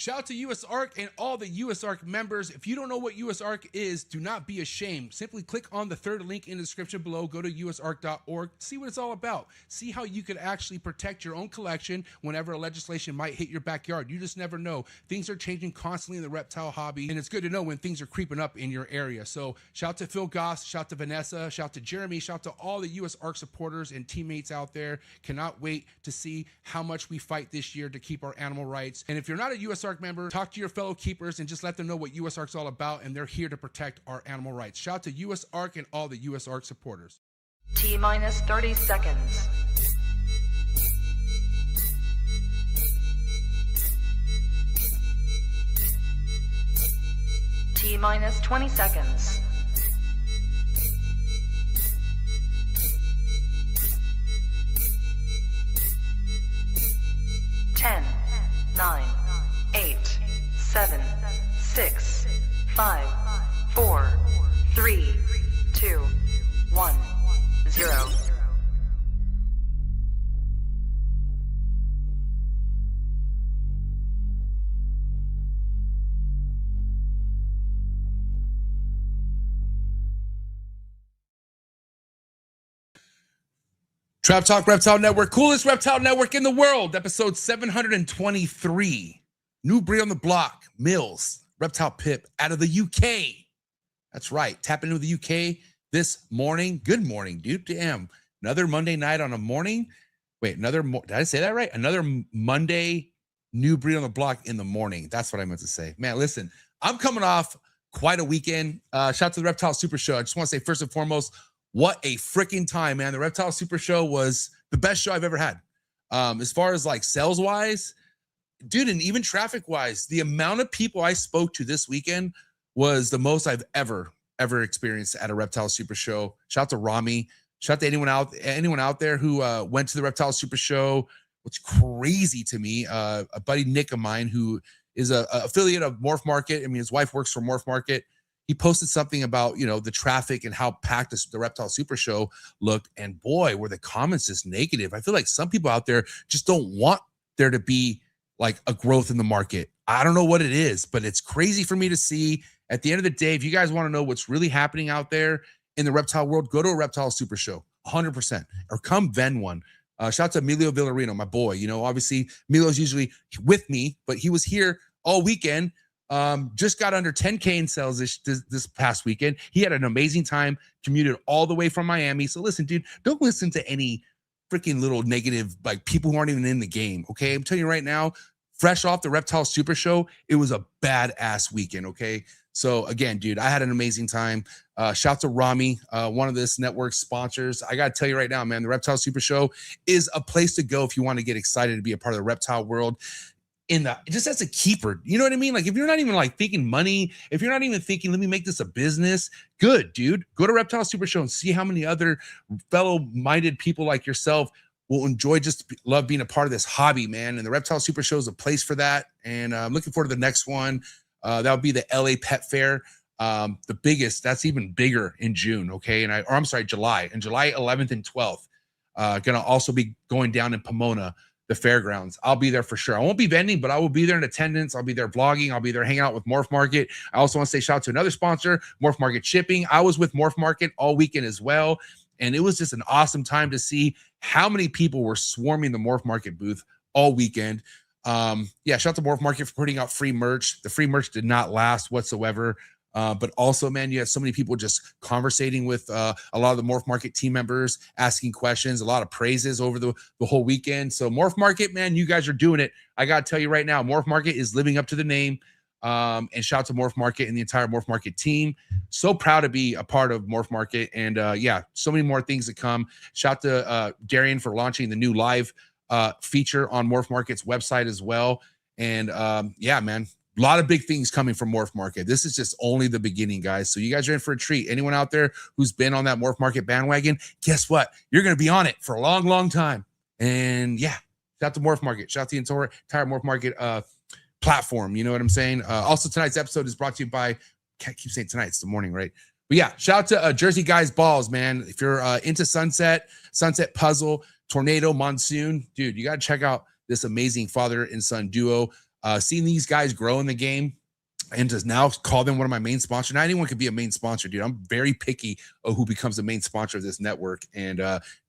Shout out to US ARC and all the US ARC members. If you don't know what US ARC is, do not be ashamed. Simply click on the third link in the description below. Go to usarc.org. See what it's all about. See how you could actually protect your own collection whenever a legislation might hit your backyard. You just never know. Things are changing constantly in the reptile hobby, and it's good to know when things are creeping up in your area. So shout out to Phil Goss, shout out to Vanessa, shout out to Jeremy, shout out to all the US ARC supporters and teammates out there. Cannot wait to see how much we fight this year to keep our animal rights. And if you're not a US ARC member, talk to your fellow keepers and just let them know what US ARC's all about, and they're here to protect our animal rights. Shout out to US ARC and all the US ARC supporters. T-minus 30 seconds. T-minus 20 seconds. 10, 9, 8, 7, 6, 5, 4, 3, 2, 1, 0. Trap Talk Reptile Network, coolest reptile network in the world, episode 723. New breed on the block, Millz, reptile pip out of the UK. That's right, tapping into the UK this morning. Good morning, dude. Damn, another Monday night on a morning. Wait, did I say that right? Another Monday, new breed on the block in the morning. That's what I meant to say. Man, listen, I'm coming off quite a weekend. Shout out to the Reptile Super Show. I just want to say, first and foremost, what a freaking time, man. The Reptile Super Show was the best show I've ever had. As far as like sales wise, dude, and even traffic wise, the amount of people I spoke to this weekend was the most I've ever experienced at a Reptile Super Show. Shout out to Rami. Shout out to anyone out there who went to the Reptile Super Show. What's crazy to me, a buddy Nick of mine who is a affiliate of Morph Market. I mean, his wife works for Morph Market. He posted something about, you know, the traffic and how packed the Reptile Super Show looked. And boy, were the comments just negative. I feel like some people out there just don't want there to be like a growth in the market. I don't know what it is, but it's crazy for me to see. At the end of the day, if you guys want to know what's really happening out there in the reptile world, go to a Reptile Super Show, 100%, or come vend one. Shout out to Emilio Villarino, my boy. You know, obviously Emilio's usually with me, but he was here all weekend. Just got under 10K in sales this past weekend. He had an amazing time, commuted all the way from Miami. So listen, dude, don't listen to any freaking little negative, like people who aren't even in the game. Okay. I'm telling you right now, fresh off the Reptile Super Show, it was a badass weekend. Okay. So again, dude, I had an amazing time. Shout out to Rami, one of this network's sponsors. I got to tell you right now, man, the Reptile Super Show is a place to go if you want to get excited to be a part of the reptile world. Just as a keeper, you know what I mean? Like if you're not even like thinking money, if you're not even thinking, let me make this a business, good, dude. Go to Reptile Super Show and see how many other fellow-minded people like yourself will enjoy, just love being a part of this hobby, man. And the Reptile Super Show is a place for that. And I'm looking forward to the next one. That'll be the LA Pet Fair. The biggest, that's even bigger in June. Okay. And I'm sorry, July, and July 11th and 12th, gonna also be going down in Pomona, the fairgrounds. I'll be there for sure. I won't be vending, but I will be there in attendance. I'll be there vlogging. I'll be there hanging out with Morph Market. I also want to say shout out to another sponsor, Morph Market Shipping. I was with Morph Market all weekend as well. And it was just an awesome time to see how many people were swarming the Morph Market booth all weekend. Yeah, shout out to Morph Market for putting out free merch. The free merch did not last whatsoever. But also, man, you had so many people just conversating with a lot of the Morph Market team members, asking questions, a lot of praises over the whole weekend. So Morph Market, man, you guys are doing it. I got to tell you right now, Morph Market is living up to the name. And shout out to Morph Market and the entire Morph Market team. So proud to be a part of Morph Market. And yeah, so many more things to come. Shout out to Darian for launching the new live feature on Morph Market's website as well. And yeah, man, a lot of big things coming from Morph Market. This is just only the beginning, guys. So you guys are in for a treat. Anyone out there who's been on that Morph Market bandwagon, guess what? You're going to be on it for a long, long time. And yeah, shout out to Morph Market. Shout out to the entire Morph Market platform. You know what I'm saying? Also, tonight's episode is brought to you by, can't keep saying tonight, it's the morning, right? But yeah, shout out to Jersey Guys Balls, man. If you're into Sunset Puzzle, Tornado, Monsoon, dude, you got to check out this amazing father and son duo. Seeing these guys grow in the game and to now call them one of my main sponsors. Not anyone could be a main sponsor, dude. I'm very picky of who becomes the main sponsor of this network. And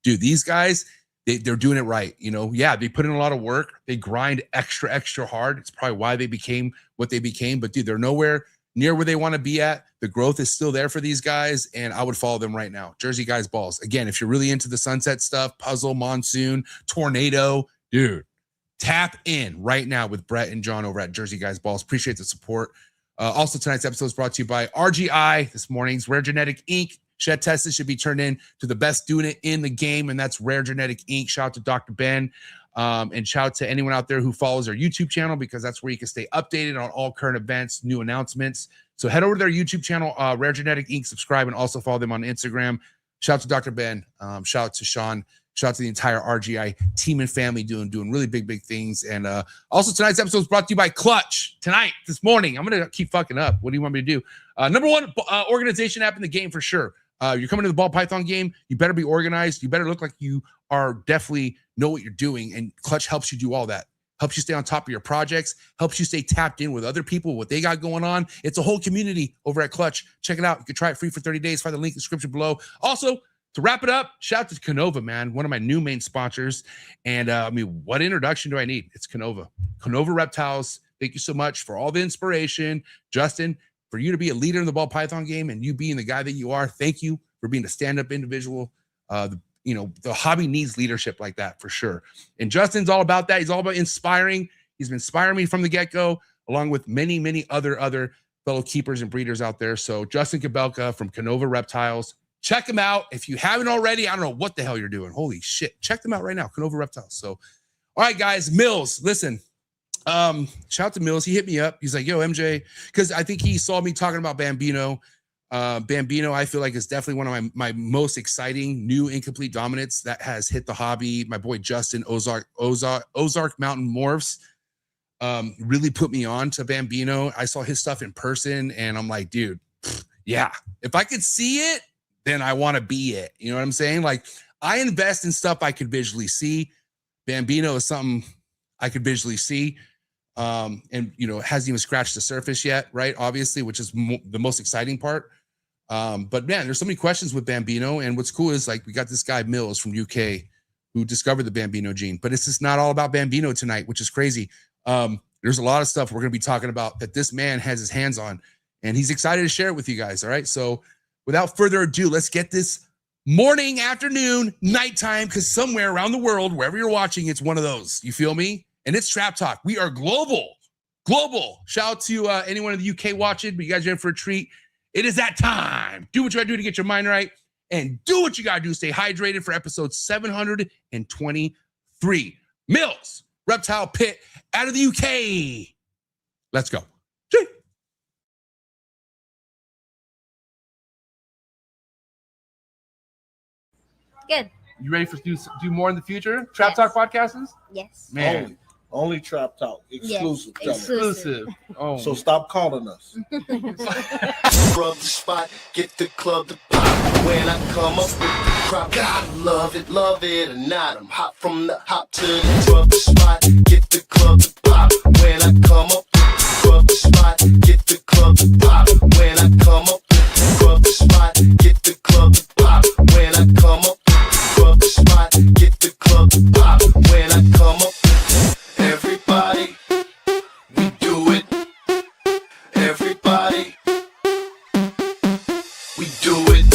dude, these guys, they're doing it right. You know, yeah, they put in a lot of work. They grind extra hard. It's probably why they became what they became. But dude, they're nowhere near where they want to be at. The growth is still there for these guys, and I would follow them right now. Jersey Guys Balls. Again, if you're really into the sunset stuff, puzzle, monsoon, tornado, dude, tap in right now with Brett and John over at Jersey Guys Balls. Appreciate the support. Also, tonight's episode is brought to you by RGI. This morning's Rare Genetic Inc. Shed tested should be turned in to the best doing it in the game, and that's Rare Genetic Inc. Shout out to Dr. Ben. And shout out to anyone out there who follows our YouTube channel, because that's where you can stay updated on all current events, new announcements. So head over to their YouTube channel, Rare Genetic Inc., subscribe, and also follow them on Instagram. Shout out to Dr. Ben. Shout out to Sean. Shout out to the entire RGI team and family doing really big things. And also tonight's episode is brought to you by Clutch. Tonight, this morning, I'm going to keep fucking up. What do you want me to do? Number one organization app in the game for sure. You're coming to the ball python game. You better be organized. You better look like you are definitely know what you're doing. And Clutch helps you do all that. Helps you stay on top of your projects. Helps you stay tapped in with other people, what they got going on. It's a whole community over at Clutch. Check it out. You can try it free for 30 days. Find the link in the description below. Also, to wrap it up, shout out to Canova, man. One of my new main sponsors. And I mean, what introduction do I need? It's Canova. Canova Reptiles. Thank you so much for all the inspiration. Justin, for you to be a leader in the ball python game and you being the guy that you are, thank you for being a stand-up individual. The hobby needs leadership like that for sure. And Justin's all about that. He's all about inspiring. He's been inspiring me from the get-go, along with many other fellow keepers and breeders out there. So Justin Kabelka from Canova Reptiles, check him out. If you haven't already, I don't know what the hell you're doing. Holy shit. Check them out right now, Canova Reptiles. So, all right, guys, Millz, listen. Shout out to Millz. He hit me up. He's like, yo, MJ, because I think he saw me talking about Bambino. Bambino, I feel like, is definitely one of my most exciting new incomplete dominants that has hit the hobby. My boy Justin Ozark Mountain Morphs really put me on to Bambino. I saw his stuff in person, and I'm like, dude, yeah, if I could see it, then I want to be it. You know what I'm saying? Like, I invest in stuff I could visually see. Bambino is something I could visually see. And it hasn't even scratched the surface yet, right? Obviously, which is the most exciting part. But man, there's so many questions with Bambino. And what's cool is, like, we got this guy Millz from UK who discovered the Bambino gene, but it's just not all about Bambino tonight, which is crazy. There's a lot of stuff we're going to be talking about that this man has his hands on, and he's excited to share it with you guys. All right. So without further ado, let's get this morning, afternoon, nighttime, because somewhere around the world, wherever you're watching, it's one of those. You feel me? And it's Trap Talk. We are global. Shout out to anyone in the UK watching, but you guys are in for a treat. It is that time. Do what you gotta do to get your mind right, and do what you gotta do to stay hydrated for episode 723. Millz, Reptile Pit out of the UK. Let's go. Good. You ready for do more in the future? Trap Talk podcasts? Yes. Man. Only Trap Talk. Exclusive. Yes. Exclusive. Oh. So stop calling us. Rub the spot, get the club to pop. When I come up with the crop, gotta love it or not. I'm hot from the hop to the rub the spot, get the club to pop. When I come up with the rub the spot, get the club to pop. When I come up with the rub the spot, get the club to pop. When I come up with the rub the spot, get the club to pop. When I come up with everybody, we do it. Everybody, we do it.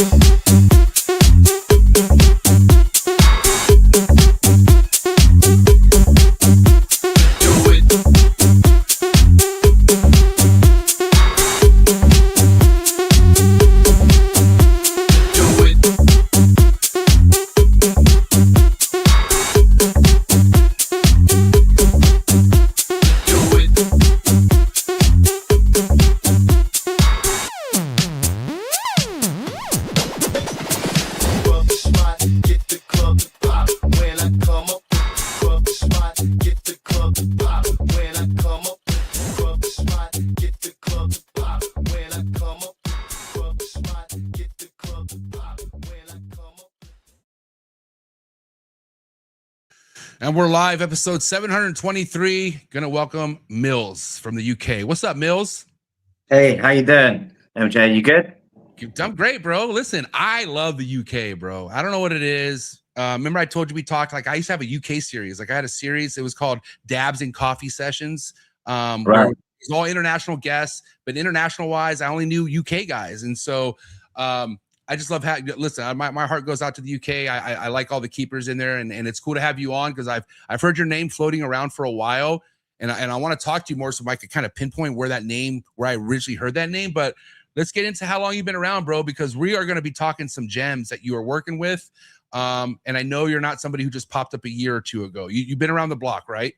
And we're live, episode 723. Gonna welcome Millz from the UK. What's up, Millz? Hey, how you doing, MJ? You good? I'm great, bro. Listen, I love the UK, bro. I don't know what it is. Remember I told you we talked, like I used to have a UK series. Like I had a series, it was called Dabs and Coffee Sessions. Where it was all international guests, but international wise, I only knew UK guys. And so I just love having, listen, my heart goes out to the UK. I like all the keepers in there, and it's cool to have you on because I've heard your name floating around for a while, and I want to talk to you more so I could kind of pinpoint where I originally heard that name. But let's get into how long you've been around, bro, because we are going to be talking some gems that you are working with. And I know you're not somebody who just popped up a year or two ago. You've been around the block, right?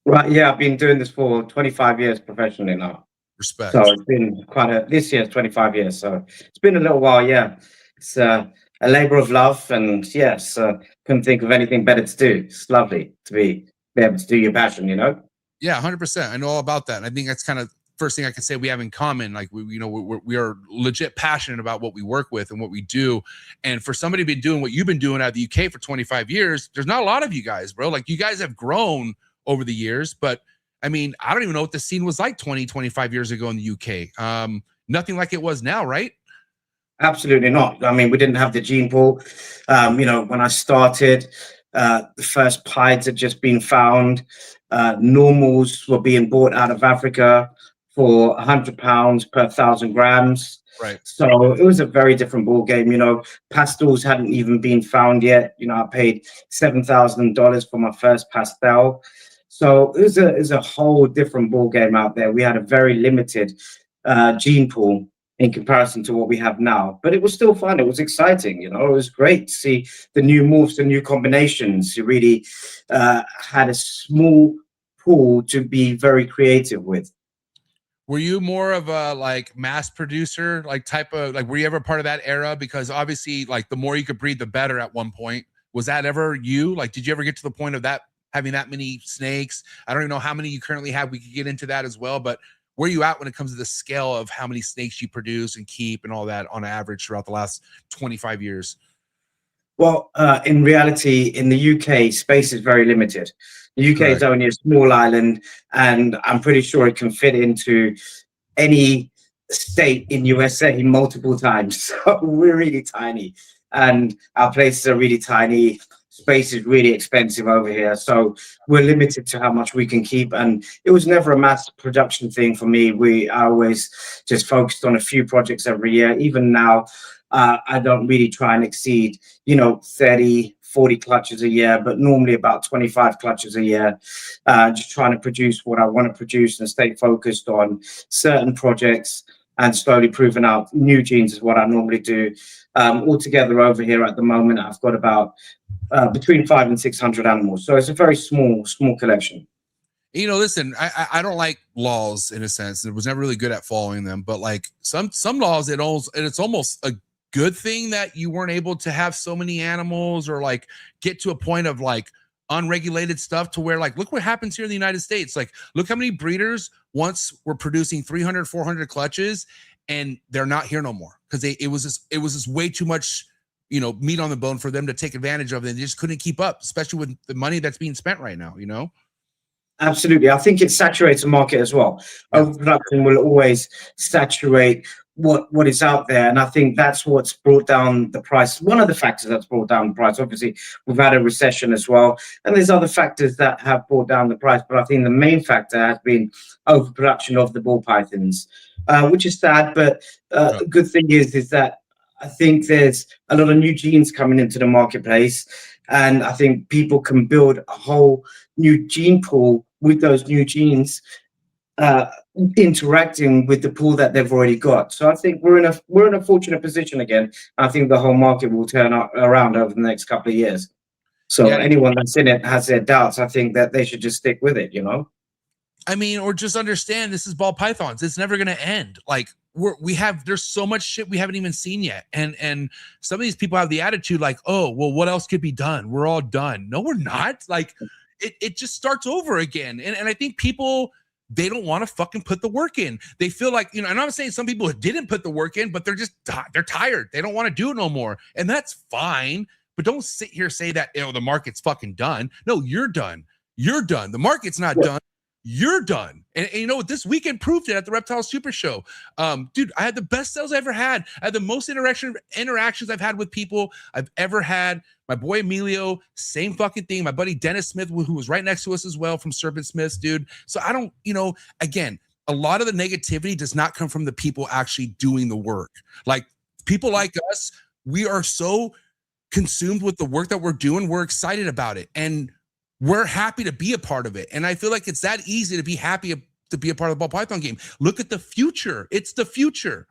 Right. Yeah, I've been doing this for 25 years professionally now. Respect. So it's been this year's 25 years. So it's been a little while. Yeah, it's a labor of love, and yes, couldn't think of anything better to do. It's lovely to be able to do your passion. Yeah, 100%. I know all about that. And I think that's kind of first thing I can say we have in common. Like we are legit passionate about what we work with and what we do. And for somebody to be doing what you've been doing out of the UK for 25 years, there's not a lot of you guys, bro. Like you guys have grown over the years, but I mean, I don't even know what the scene was like 25 years ago in the UK. Nothing like it was now, right? Absolutely not. I mean, we didn't have the gene pool. When I started, the first pieds had just been found. Normals were being bought out of Africa for £100 per 1,000 grams. Right. So it was a very different ball game. Pastels hadn't even been found yet. I paid $7,000 for my first pastel. So it was a whole different ball game out there. We had a very limited gene pool in comparison to what we have now, but it was still fun. It was exciting. It was great to see the new morphs and new combinations. You really had a small pool to be very creative with. Were you more of a like mass producer, like type of like, were you ever part of that era? Because obviously like the more you could breed, the better at one point. Was that ever you? Like, did you ever get to the point of that, having that many snakes? I don't even know how many you currently have. We could get into that as well, but where are you at when it comes to the scale of how many snakes you produce and keep and all that on average throughout the last 25 years? Well, in reality, in the UK, space is very limited. The UK is only a small island, and I'm pretty sure it can fit into any state in USA multiple times. So we're really tiny, and our places are really tiny. Space is really expensive over here, so we're limited to how much we can keep. And it was never a mass production thing for me. I always just focused on a few projects every year. Even now, I don't really try and exceed 30, 40 clutches a year, but normally about 25 clutches a year. Just trying to produce what I want to produce and stay focused on certain projects and slowly proving out new genes is what I normally do. Altogether over here at the moment, I've got about between 500 and 600 animals. So it's a very small collection. Listen, I don't like laws in a sense. It was never really good at following them, but like some laws, it's almost a good thing that you weren't able to have so many animals or like get to a point of like unregulated stuff to where like, look what happens here in the United States. Like, look how many breeders once were producing 300, 400 clutches and they're not here no more. Cause it was just way too much, meat on the bone for them to take advantage of. And they just couldn't keep up, especially with the money that's being spent right now, Absolutely. I think it saturates the market as well. Overproduction will always saturate what is out there, and I think that's what's brought down the price. One of the factors that's brought down the price, obviously we've had a recession as well, and there's other factors that have brought down the price, but I think the main factor has been overproduction of the ball pythons, which is sad. But the good thing is that I think there's a lot of new genes coming into the marketplace, and I think people can build a whole new gene pool with those new genes interacting with the pool that they've already got. So I think we're in a fortunate position again. I think the whole market will turn around over the next couple of years. So anyone that's in it has their doubts. I think that they should just stick with it, I mean, or just understand this is ball pythons. It's never going to end. Like there's so much shit we haven't even seen yet. And some of these people have the attitude like, oh, well, what else could be done? We're all done. No, we're not. Like it just starts over again. And I think people, they don't want to fucking put the work in. They feel like, and I'm saying some people didn't put the work in, but they're tired. They don't want to do it no more. And that's fine. but don't sit here and say that, you know, the market's fucking done. No, you're done. You're done. The market's not done. You're done. And you know what? This weekend proved it at the Reptile Super Show. Dude, I had the best sales I ever had. I had the most interactions I've had with people I've ever had. My boy Emilio, same fucking thing. My buddy Dennis Smith, who was right next to us as well from Serpent Smiths, dude. So I don't, you know, again, a lot of the negativity does not come from the people actually doing the work. Like people like us, we are so consumed with the work that we're doing. We're excited about it. And we're happy to be a part of it. And I feel like it's that easy to be happy to be a part of the ball python game. Look at the future. It's the future.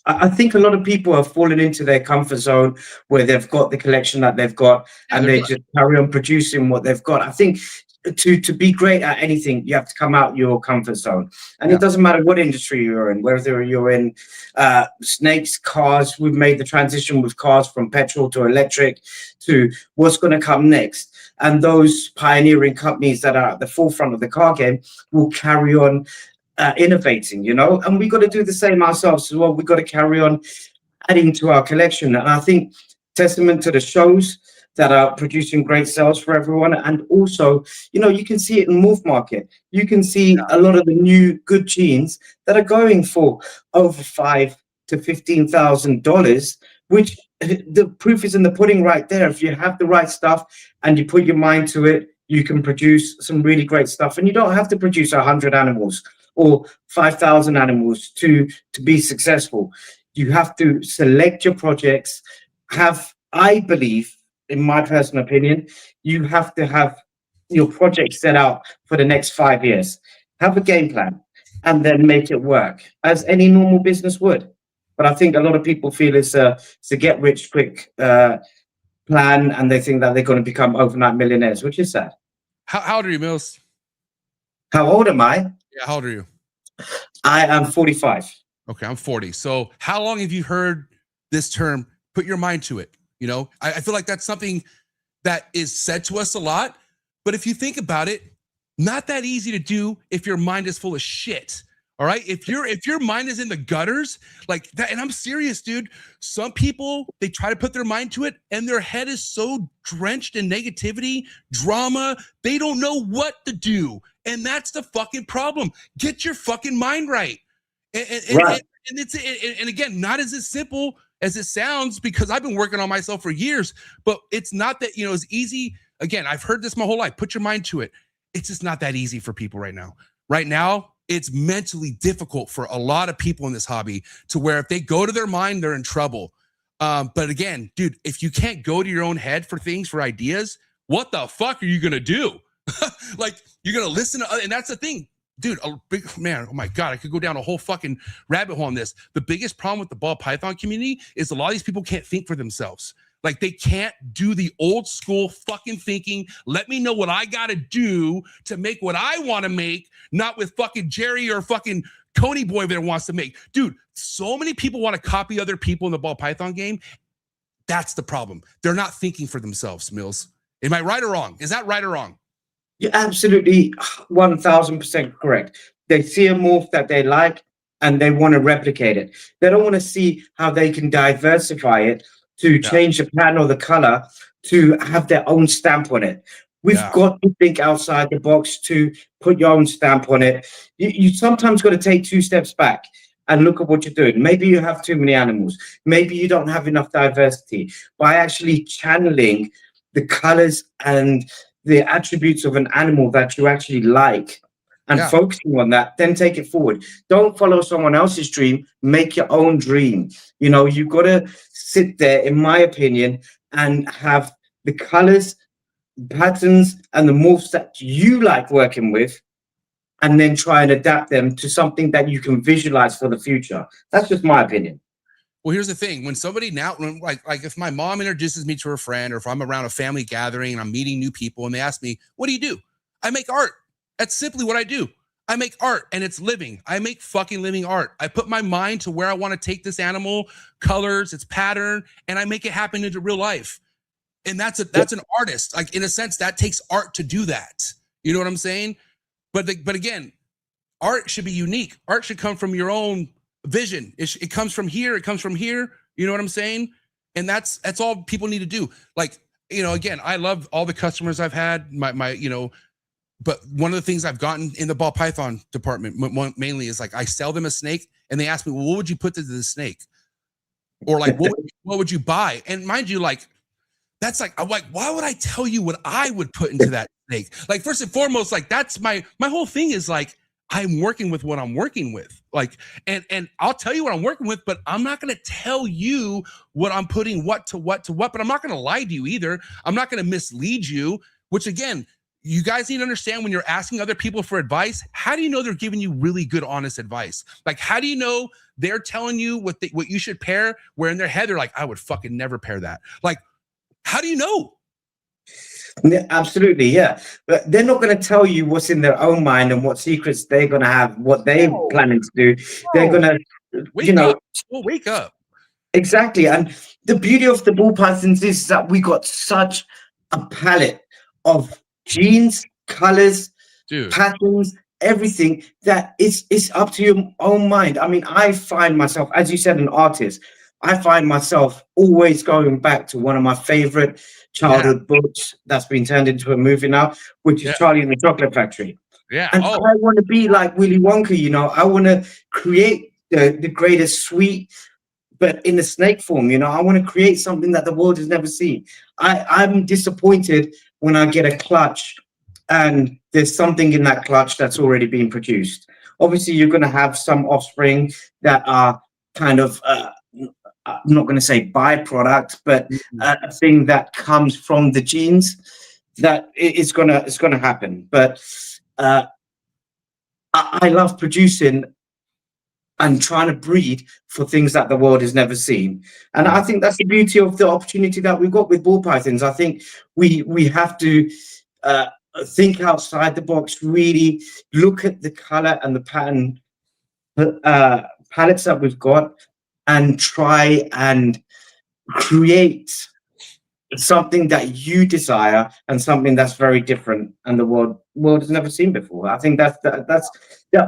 I think a lot of people have fallen into their comfort zone where they've got the collection that they've got and they just carry on producing what they've got. I think to be great at anything, you have to come out your comfort zone. And it doesn't matter what industry you're in, whether you're in snakes, cars. We've made the transition with cars from petrol to electric to what's going to come next. And those pioneering companies that are at the forefront of the car game will carry on innovating, you know, and we got to do the same ourselves as well. We got to carry on adding to our collection. And I think testament to the shows that are producing great sales for everyone. And also, you know, you can see it in Morph market. You can see a lot of the new good jeans that are going for over $5,000 to $15,000, which the proof is in the pudding right there. If you have the right stuff and you put your mind to it, you can produce some really great stuff. And you don't have to produce 100 animals or 5,000 animals to be successful. You have to select your projects. I believe, in my personal opinion, you have to have your project set out for the next 5 years. Have a game plan and then make it work as any normal business would. But I think a lot of people feel it's a get rich quick plan, and they think that they're going to become overnight millionaires, which is sad. How old are you, Millz? How old am I? Yeah, how old are you? I am 45. Okay, I'm 40. So how long have you heard this term, put your mind to it? You know, I feel like that's something that is said to us a lot. But if you think about it, not that easy to do if your mind is full of shit. All right. If your mind is in the gutters like that, and I'm serious, dude, some people, they try to put their mind to it and their head is so drenched in negativity, drama, they don't know what to do. And that's the fucking problem. Get your fucking mind right. And again, not as simple as it sounds, because I've been working on myself for years, but it's not that, you know, it's easy. Again, I've heard this my whole life. Put your mind to it. It's just not that easy for people right now. Right now, it's mentally difficult for a lot of people in this hobby, to where if they go to their mind, they're in trouble. But again, dude, if you can't go to your own head for things, for ideas, what the fuck are you going to do? Like, you're going to listen to, and that's the thing, dude, a big man. Oh my God, I could go down a whole fucking rabbit hole on this. The biggest problem with the ball python community is a lot of these people can't think for themselves. Like, they can't do the old school fucking thinking. Let me know what I got to do to make what I want to make, not with fucking Jerry or fucking Coney Boy that wants to make. Dude, so many people want to copy other people in the ball python game. That's the problem. They're not thinking for themselves, Millz. Am I right or wrong? Is that right or wrong? You're absolutely 1,000% correct. They see a morph that they like and they want to replicate it. They don't want to see how they can diversify it to change the pattern or the color to have their own stamp on it. We've got to think outside the box to put your own stamp on it. You sometimes got to take 2 steps back and look at what you're doing. Maybe you have too many animals. Maybe you don't have enough diversity. By actually channeling the colors and the attributes of an animal that you actually like and focusing on that, then take it forward. Don't follow someone else's dream, make your own dream. You know, you've got to sit there, in my opinion, and have the colors, patterns, and the morphs that you like working with, and then try and adapt them to something that you can visualize for the future. That's just my opinion. Well, here's the thing. When somebody now, like if my mom introduces me to her friend, or if I'm around a family gathering and I'm meeting new people and they ask me, what do you do? I make art. That's simply what I do. I make art, and it's living. I make fucking living art. I put my mind to where I want to take this animal, colors, its pattern, and I make it happen into real life. And that's an artist. Like, in a sense, that takes art to do that. You know what I'm saying? But again, art should be unique. Art should come from your own vision. It comes from here. It comes from here. You know what I'm saying? And that's all people need to do. Like, you know, again, I love all the customers I've had, you know, but one of the things I've gotten in the ball python department mainly is like, I sell them a snake and they ask me, well, what would you put to the snake? Or like, what would you buy? And mind you, like, that's like, I'm like, why would I tell you what I would put into that snake? Like, first and foremost, like, that's my whole thing is like, I'm working with what I'm working with. Like, and I'll tell you what I'm working with, but I'm not going to tell you what I'm putting what to what, but I'm not going to lie to you either. I'm not going to mislead you, which again, you guys need to understand when you're asking other people for advice, how do you know they're giving you really good, honest advice? Like, how do you know they're telling you what you should pair, where in their head, they're like, I would fucking never pair that. Like, how do you know? Yeah, absolutely, yeah. But they're not going to tell you what's in their own mind and what secrets they're going to have, what they're planning to do. They're going to, you know, wake up. Exactly. And the beauty of the ball pythons is that we got such a palette of genes, colors, patterns, everything that it's up to your own mind. I mean, I find myself, as you said, an artist. I find myself always going back to one of my favorite childhood books that's been turned into a movie now, which is Charlie and the Chocolate Factory. Yeah. And I want to be like Willy Wonka, you know. I want to create the greatest sweet, but in the snake form, you know. I want to create something that the world has never seen. I'm disappointed when I get a clutch and there's something in that clutch that's already been produced. Obviously, you're going to have some offspring that are kind of I'm not going to say byproduct, but a thing that comes from the genes that it's gonna happen. But I love producing and trying to breed for things that the world has never seen. And I think that's the beauty of the opportunity that we've got with ball pythons. I think we have to think outside the box, really look at the color and the pattern palettes that we've got, and try and create something that you desire and something that's very different and the world has never seen before. I think that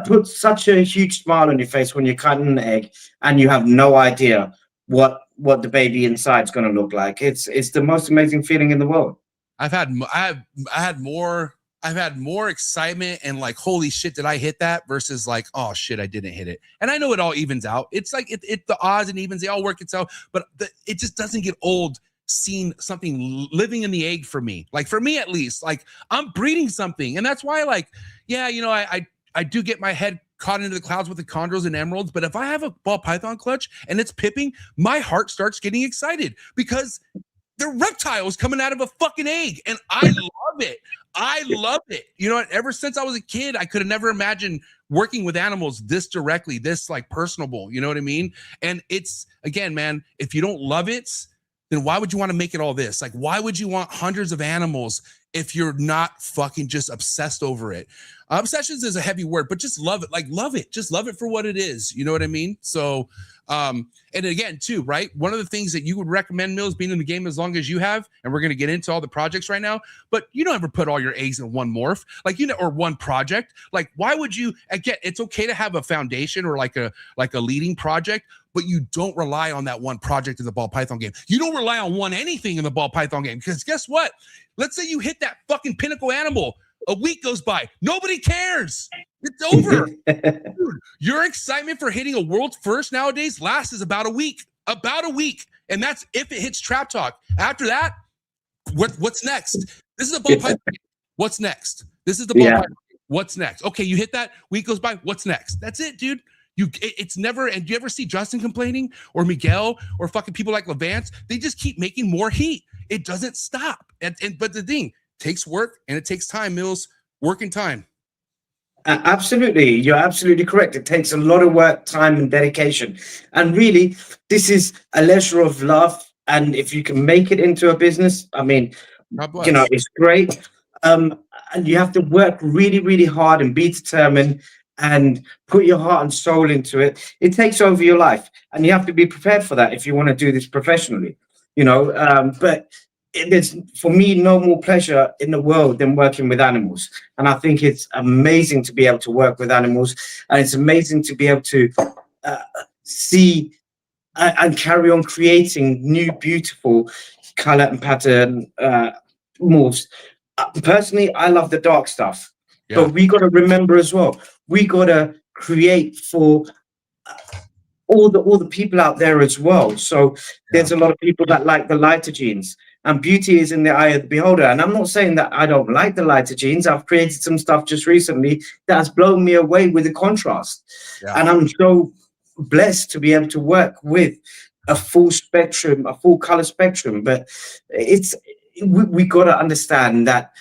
puts such a huge smile on your face when you're cutting an egg and you have no idea what the baby inside is going to look like. It's the most amazing feeling in the world. I've had more excitement and like, holy shit, did I hit that, versus like, oh shit, I didn't hit it. And I know it all evens out. It's like the odds and evens, they all work itself, but it just doesn't get old seeing something living in the egg for me. Like, for me at least, like, I'm breeding something. And that's why, like, yeah, you know, I do get my head caught into the clouds with the chondros and emeralds, but if I have a ball python clutch and it's pipping, my heart starts getting excited because they're reptiles coming out of a fucking egg, and I love it. I love it. You know, ever since I was a kid, I could have never imagined working with animals this directly, this like personable, you know what I mean? And it's, again, man, if you don't love it, then why would you want to make it all this? Like, why would you want hundreds of animals if you're not fucking just obsessed over it? Obsessions is a heavy word, but just love it. Like, love it. Just love it for what it is. You know what I mean? So, and again, too, right? One of the things that you would recommend, Millz, being in the game as long as you have, and we're going to get into all the projects right now, but you don't ever put all your eggs in one morph, like, you know, or one project. Like, why would you? Again, it's okay to have a foundation or like a leading project, but you don't rely on that one project in the ball python game. You don't rely on anything in the ball python game, because guess what? Let's say you hit that fucking pinnacle animal. A week goes by. Nobody cares. It's over. Dude, your excitement for hitting a world first nowadays lasts about a week. About a week. And that's if it hits Trap Talk. After that, what's next? This is a ball python. What's next? This is the ball python. What's next? Okay, you hit that. Week goes by. What's next? That's it, dude. It's never. And do you ever see Justin complaining, or Miguel, or fucking people like Levance? They just keep making more heat. It doesn't stop. But the thing, takes work and it takes time, Millz. Work and time. Absolutely, you're absolutely correct. It takes a lot of work, time, and dedication. And really, this is a leisure of love. And if you can make it into a business, I mean, you know, it's great. And you have to work really, really hard and be determined and put your heart and soul into it. It takes over your life, and you have to be prepared for that if you want to do this professionally. You know, but there's, for me, no more pleasure in the world than working with animals. And I think it's amazing to be able to work with animals, and it's amazing to be able to see and carry on creating new, beautiful color and pattern morphs. Personally, I love the dark stuff, but we got to remember as well, we got to create for all the people out there as well. So there's a lot of people that like the lighter genes, and beauty is in the eye of the beholder. And I'm not saying that I don't like the lighter genes. I've created some stuff just recently that has blown me away with the contrast. And I'm so blessed to be able to work with a full spectrum, a full color spectrum. But we got to understand that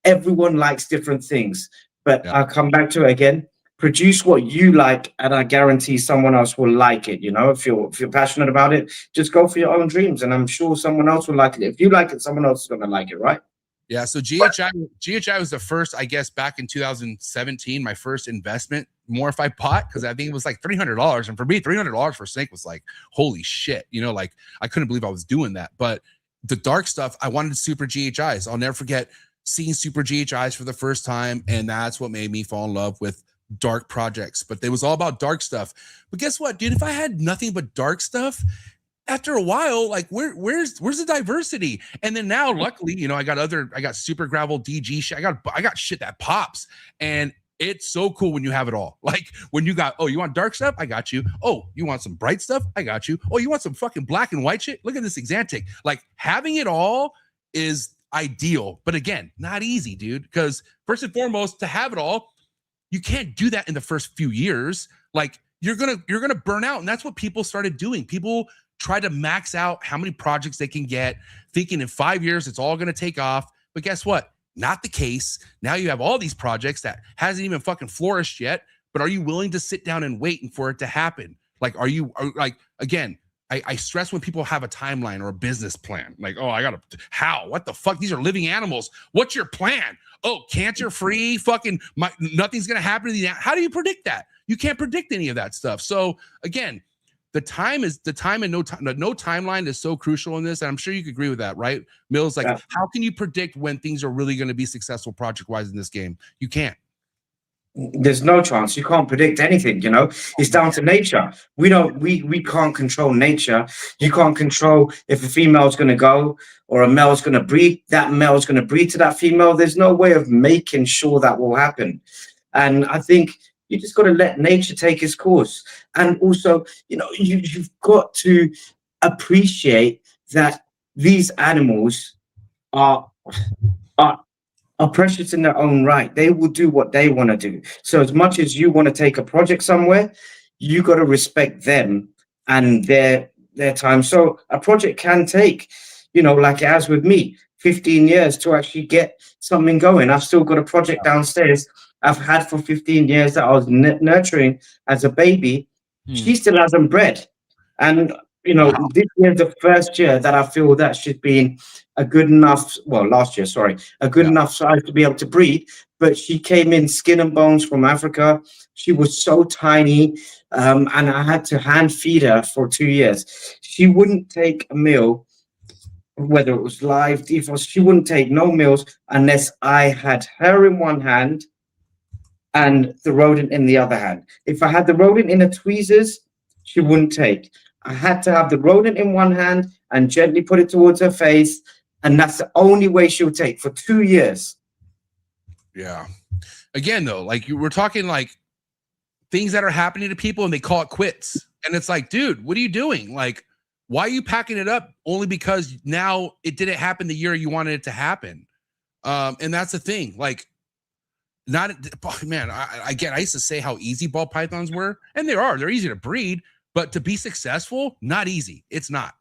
everyone likes different things. But I'll come back to it again. Produce what you like, and I guarantee someone else will like it. You know, if you're passionate about it, just go for your own dreams, and I'm sure someone else will like it. If you like it, someone else is going to like it, right? Yeah. So GHI was the first, I guess, back in 2017, my first investment morph I bought, because I think it was like $300, and for me, $300 for snake was like, holy shit. You know, like I couldn't believe I was doing that. But the dark stuff, I wanted super GHIs. I'll never forget seeing super GHIs for the first time, and that's what made me fall in love with dark projects. But it was all about dark stuff. But guess what, dude? If I had nothing but dark stuff, after a while, like where's the diversity? And then now, luckily, you know, I got super gravel DG shit. I got shit that pops, and it's so cool when you have it all. Like when you got, oh, you want dark stuff? I got you. Oh, you want some bright stuff? I got you. Oh, you want some fucking black and white shit? Look at this Exantic. Like having it all is ideal, but again, not easy, dude. Because first and foremost, to have it all, you can't do that in the first few years. Like you're gonna burn out, and that's what people started doing. People try to max out how many projects they can get, thinking in 5 years it's all gonna take off. But guess what? Not the case. Now you have all these projects that hasn't even fucking flourished yet. But are you willing to sit down and wait for it to happen? Like, again, I stress when people have a timeline or a business plan. Like, oh, what the fuck? These are living animals. What's your plan? Oh, cancer-free, fucking, nothing's going to happen to these. How do you predict that? You can't predict any of that stuff. So again, the time and no timeline is so crucial in this. And I'm sure you could agree with that, right? Millz, like, how can you predict when things are really going to be successful project-wise in this game? You can't. There's no chance. You can't predict anything, you know. It's down to nature. We can't control nature. You can't control if a female's going to go or a male's going to breed. That male's going to breed to that female. There's no way of making sure that will happen. And I think you just got to let nature take its course. And also, you know, you've got to appreciate that these animals are precious in their own right. They will do what they want to do. So as much as you want to take a project somewhere, you got to respect them and their time. So a project can take, you know, like it has with me, 15 years to actually get something going. I've still got a project downstairs I've had for 15 years that I was nurturing as a baby. She still hasn't bred. And, you know, this year's the first year that I feel that she's been a good enough, well, last year, sorry, a good enough size to be able to breed. But she came in skin and bones from Africa. She was so tiny, and I had to hand feed her for 2 years. She wouldn't take a meal, whether it was live, defrost, she wouldn't take no meals unless I had her in one hand and the rodent in the other hand. If I had the rodent in her tweezers, she wouldn't take. I had to have the rodent in one hand and gently put it towards her face, and that's the only way she'll take for 2 years. Yeah. Again, though, like we're talking like things that are happening to people and they call it quits. And it's like, dude, what are you doing? Like, why are you packing it up only because now it didn't happen the year you wanted it to happen? And that's the thing. Like, man, I used to say how easy ball pythons were, and they're easy to breed, but to be successful, not easy. It's not.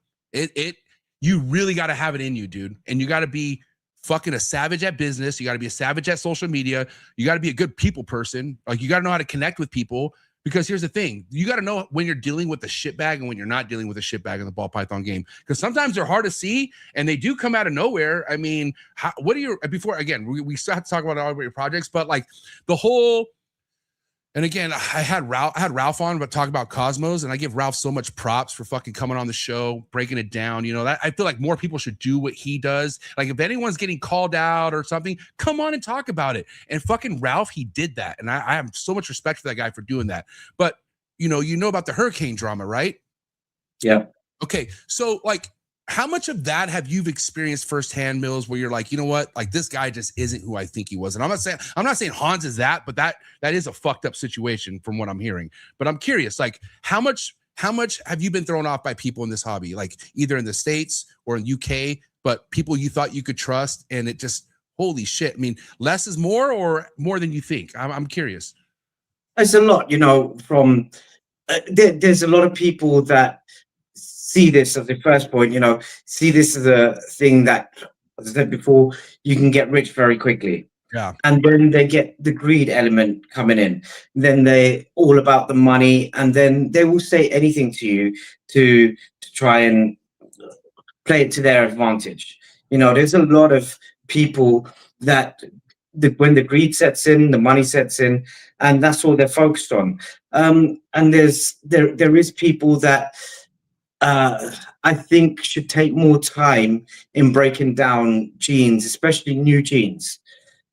You really got to have it in you, dude. And you got to be fucking a savage at business. You got to be a savage at social media. You got to be a good people person. Like, you got to know how to connect with people, because here's the thing. You got to know when you're dealing with a shitbag and when you're not dealing with a shitbag in the ball python game, because sometimes they're hard to see and they do come out of nowhere. I mean, what are your, before, again, we still have to talk about all of your projects, but like the whole, and again, I had Ralph on, but talk about Cosmos, and I give Ralph so much props for fucking coming on the show, breaking it down. You know, that I feel like more people should do what he does. Like, if anyone's getting called out or something, come on and talk about it. And fucking Ralph, he did that, and I have so much respect for that guy for doing that. But you know about the hurricane drama, right? Yeah. Okay. So like, how much of that have you experienced firsthand, Millz, where you're like, you know what, like this guy just isn't who I think he was? And I'm not saying Hans is that, but that is a fucked up situation from what I'm hearing. But I'm curious, like how much have you been thrown off by people in this hobby, like either in the States or in UK, but people you thought you could trust, and it just, holy shit. I mean, less is more or more than you think? I'm curious. It's a lot, you know, from there's a lot of people that see this as the first point, you know, see this as a thing that, as I said before, you can get rich very quickly. Yeah. And then they get the greed element coming in. Then they all about the money, and then they will say anything to you to try and play it to their advantage. You know, there's a lot of people that when the greed sets in, the money sets in, and that's all they're focused on. And there is people that I think should take more time in breaking down genes, especially new genes.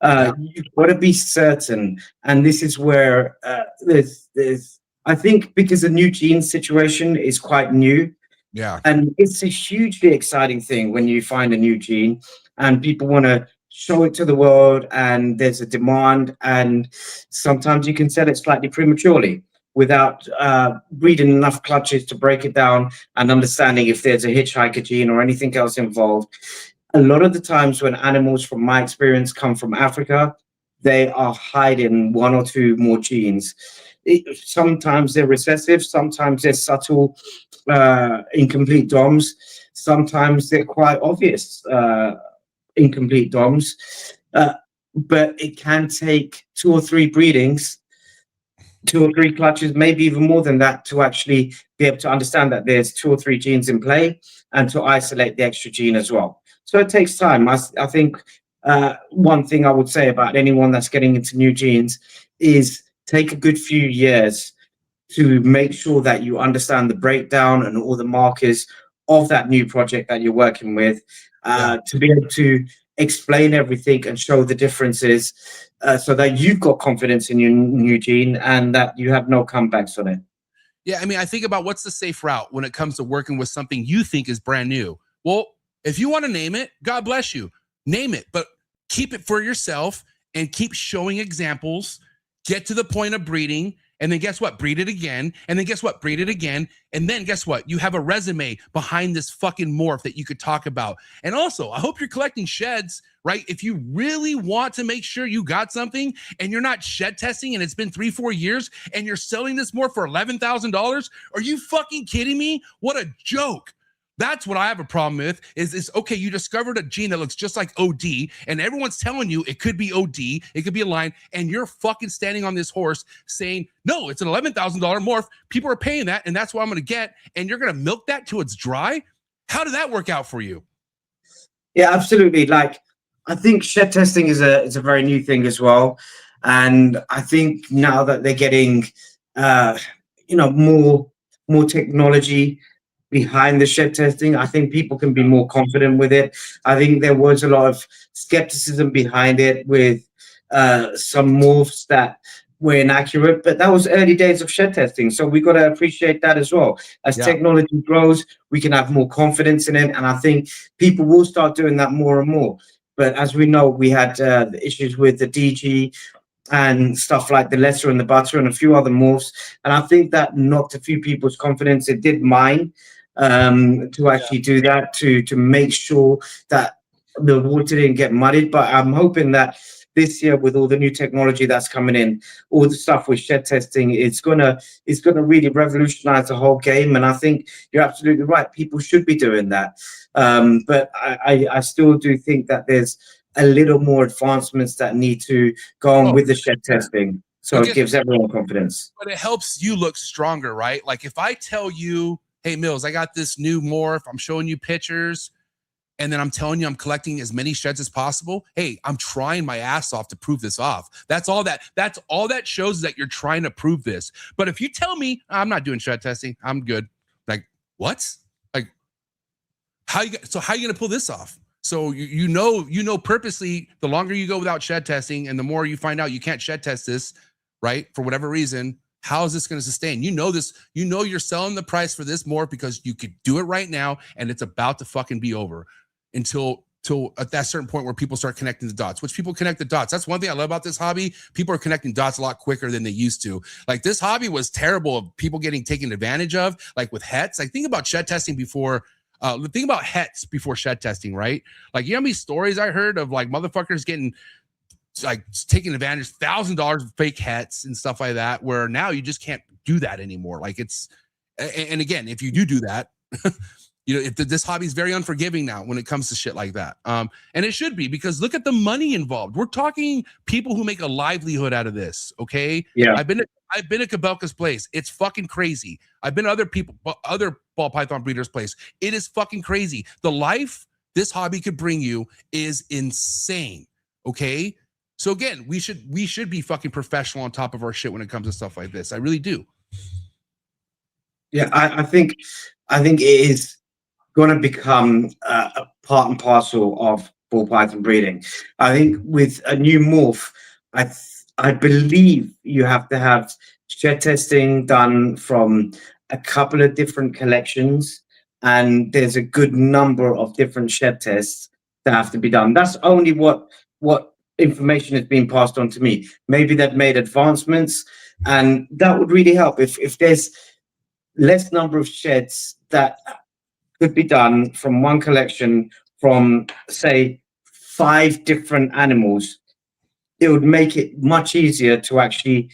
You've got to be certain, and this is where there's I think, because the new gene situation is quite new. Yeah. And it's a hugely exciting thing when you find a new gene and people want to show it to the world, and there's a demand, and sometimes you can sell it slightly prematurely without breeding enough clutches to break it down and understanding if there's a hitchhiker gene or anything else involved. A lot of the times when animals, from my experience, come from Africa, they are hiding one or two more genes. Sometimes they're recessive, sometimes they're subtle, incomplete DOMs, sometimes they're quite obvious incomplete DOMs, but it can take 2 or 3 breedings, 2 or 3 clutches, maybe even more than that, to actually be able to understand that there's 2 or 3 genes in play and to isolate the extra gene as well. So it takes time. I think one thing I would say about anyone that's getting into new genes is take a good few years to make sure that you understand the breakdown and all the markers of that new project that you're working with, to be able to explain everything and show the differences, so that you've got confidence in your new gene and that you have no comebacks on it. Yeah, I mean, I think about what's the safe route when it comes to working with something you think is brand new. Well, if you want to name it, God bless you, name it, but keep it for yourself and keep showing examples. Get to the point of breeding, and then guess what? Breed it again, and then guess what? Breed it again, and then guess what? You have a resume behind this fucking morph that you could talk about. And also, I hope you're collecting sheds, right? If you really want to make sure you got something and you're not shed testing and it's been 3-4 years and you're selling this morph for $11,000, are you fucking kidding me? What a joke. That's what I have a problem with is okay, you discovered a gene that looks just like OD, and everyone's telling you it could be OD, it could be a line, and you're fucking standing on this horse saying, no, it's an $11,000 morph. People are paying that, and that's what I'm going to get, and you're going to milk that till it's dry? How did that work out for you? Yeah, absolutely. Like, I think shed testing is a very new thing as well. And I think now that they're getting, more technology behind the shed testing, I think people can be more confident with it. I think there was a lot of skepticism behind it with some morphs that were inaccurate, but that was early days of shed testing. So we got to appreciate that as well. As technology grows, we can have more confidence in it. And I think people will start doing that more and more. But as we know, we had the issues with the DG and stuff like the lesser and the butter and a few other morphs. And I think that knocked a few people's confidence. It did mine, to actually do that, to make sure that the water didn't get muddied. But I'm hoping that this year, with all the new technology that's coming in, all the stuff with shed testing, it's gonna really revolutionize the whole game. And I think you're absolutely right. People should be doing that. But I still do think that there's a little more advancements that need to go on with the shed testing. So it gives everyone confidence. But it helps you look stronger, right? Like if I tell you, hey, Millz, I got this new morph, I'm showing you pictures, and then I'm telling you I'm collecting as many sheds as possible. Hey, I'm trying my ass off to prove this off. That's all that shows, is that you're trying to prove this. But if you tell me I'm not doing shed testing, I'm good. Like, what? Like, how you gonna pull this off? So you know purposely, the longer you go without shed testing and the more you find out you can't shed test this, right, for whatever reason, How is this going to sustain? You know this. You know you're selling the price for this more because you could do it right now, and it's about to fucking be over until at that certain point where people start connecting the dots. Which people connect the dots. That's one thing I love about this hobby. People are connecting dots a lot quicker than they used to. Like this hobby was terrible of people getting taken advantage of. Like with hets. Like think about shed testing before. Think about hets before shed testing, right? Like you know how many stories I heard of like motherfuckers getting like taking advantage, $1,000 of fake hets and stuff like that, where now you just can't do that anymore. Like it's, and again, if you do that, you know, if this hobby is very unforgiving now when it comes to shit like that. And it should be, because look at the money involved. We're talking people who make a livelihood out of this. Okay. Yeah. I've been at Kabelka's place. It's fucking crazy. I've been to other ball python breeders' place. It is fucking crazy. The life this hobby could bring you is insane. Okay. So again, we should be fucking professional on top of our shit when it comes to stuff like this. I really do. Yeah, I think it is going to become a part and parcel of ball python breeding. I think with a new morph, I believe you have to have shed testing done from a couple of different collections, and there's a good number of different shed tests that have to be done. That's only what information is being passed on to me. Maybe they've made advancements, and that would really help if there's less number of sheds that could be done from one collection from, say, 5 different animals. It would make it much easier to actually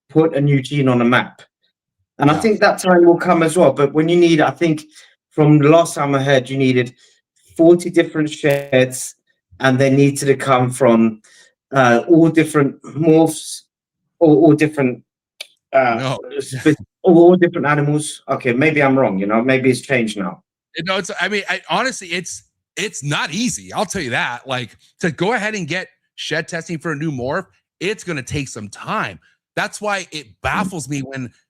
put a new gene on a map. And I think that time will come as well. But when you need, I think from the last time I heard, you needed 40 different sheds, and they needed to come from all different morphs, or all different all different animals. Okay, maybe I'm wrong. You know, maybe it's changed now. No, it's. I mean, honestly, it's not easy. I'll tell you that. Like to go ahead and get shed testing for a new morph, it's going to take some time. That's why it baffles me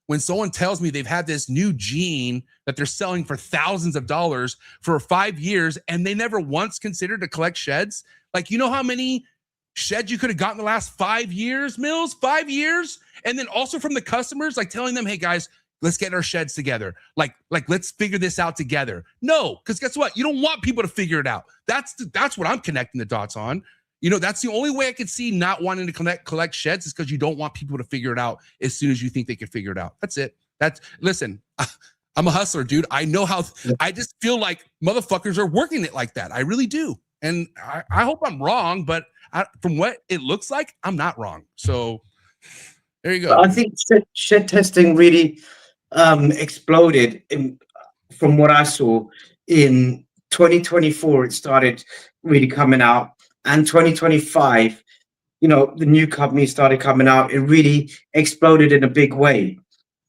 when someone tells me they've had this new gene that they're selling for thousands of dollars for 5 years, and they never once considered to collect sheds. Like, you know how many sheds you could have gotten the last 5 years, Millz? 5 years? And then also from the customers, like telling them, hey guys, let's get our sheds together. Like let's figure this out together. No, because guess what? You don't want people to figure it out. That's what I'm connecting the dots on. You know, that's the only way I could see not wanting to collect sheds is because you don't want people to figure it out as soon as you think they can figure it out. That's it. Listen, I'm a hustler, dude. I know how. I just feel like motherfuckers are working it like that. I really do. And I hope I'm wrong, but from what it looks like, I'm not wrong. So there you go. I think shed testing really exploded from what I saw in 2024. It started really coming out, and 2025, you know, the new companies started coming out. It really exploded in a big way.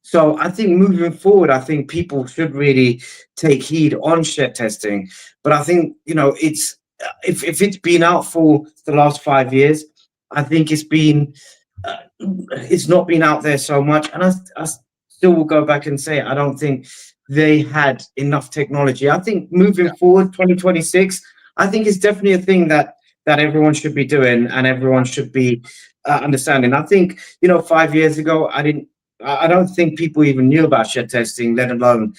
So I think moving forward, I think people should really take heed on shed testing. But I think, you know, it's if it's been out for the last 5 years, I think it's not been out there so much. And I still will go back and say, I don't think they had enough technology. I think moving forward, 2026, I think it's definitely a thing that everyone should be doing and everyone should be understanding. I think, you know, 5 years ago, I don't think people even knew about shed testing, let alone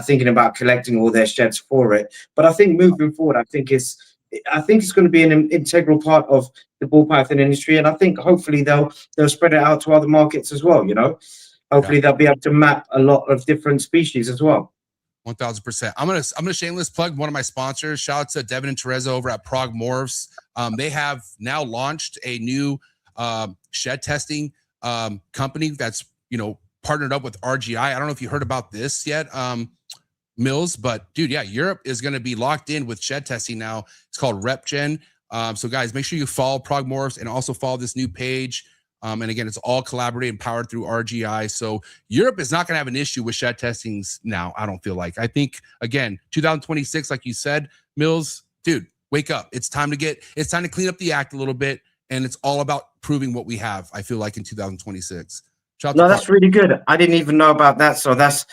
thinking about collecting all their sheds for it. But I think moving forward, I think it's going to be an integral part of the ball python industry, and I think hopefully they'll spread it out to other markets as well. You know, hopefully they'll be able to map a lot of different species as well. 1000%. I'm gonna shameless plug one of my sponsors. Shout out to Devin and Teresa over at PRAGUE Morphs. They have now launched a new shed testing company that's, you know, partnered up with RGI. I don't know if you heard about this yet, Millz, but dude, yeah, Europe is going to be locked in with shed testing now. It's called RepGen. So guys, make sure you follow PRAGUE Morphs and also follow this new page. And again, it's all collaborated and powered through RGI. So Europe is not going to have an issue with shed testings now, I don't feel like. I think, again, 2026, like you said, Millz, dude, wake up. It's time to clean up the act a little bit, and it's all about proving what we have, I feel like, in 2026. No, that's really good. I didn't even know about that. So that's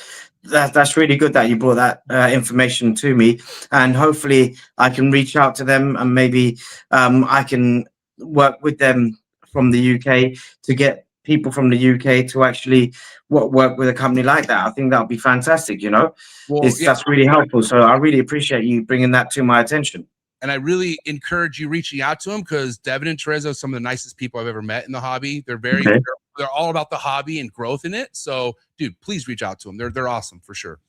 really good that you brought that information to me, and hopefully I can reach out to them, and maybe I can work with them from the UK to get people from the UK to actually work with a company like that. I think that would be fantastic. You know, Well, that's really helpful. So I really appreciate you bringing that to my attention. And I really encourage you reaching out to them, because Devin and Teresa are some of the nicest people I've ever met in the hobby. They're very, they're all about the hobby and growth in it. So, dude, please reach out to them. They're awesome for sure.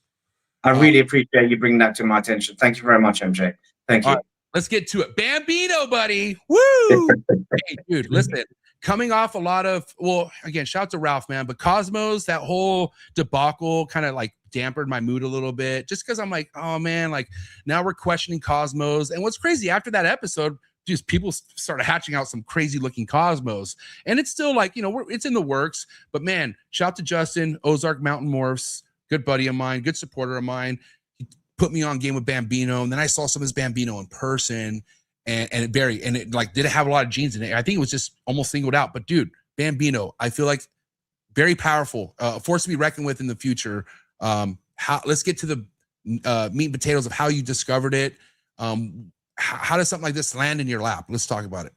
I really appreciate you bringing that to my attention. Thank you very much, MJ. Thank you. All right, let's get to it. Bambino, buddy. Woo! Hey, dude, listen. Coming off a lot of, well, again, shout out to Ralph, man. But Cosmos, that whole debacle kind of like dampened my mood a little bit, just because I'm like, oh man, like now we're questioning Cosmos. And what's crazy, after that episode, just people started hatching out some crazy looking Cosmos. And it's still like, you know, it's in the works. But man, shout out to Justin, Ozark Mountain Morphs, good buddy of mine, good supporter of mine. He put me on game with Bambino. And then I saw some of his Bambino in person. And it like didn't have a lot of genes in it. I think it was just almost singled out. But dude, Bambino, I feel like very powerful, force to be reckoned with in the future. Let's get to the meat and potatoes of how you discovered it. How does something like this land in your lap? Let's talk about it.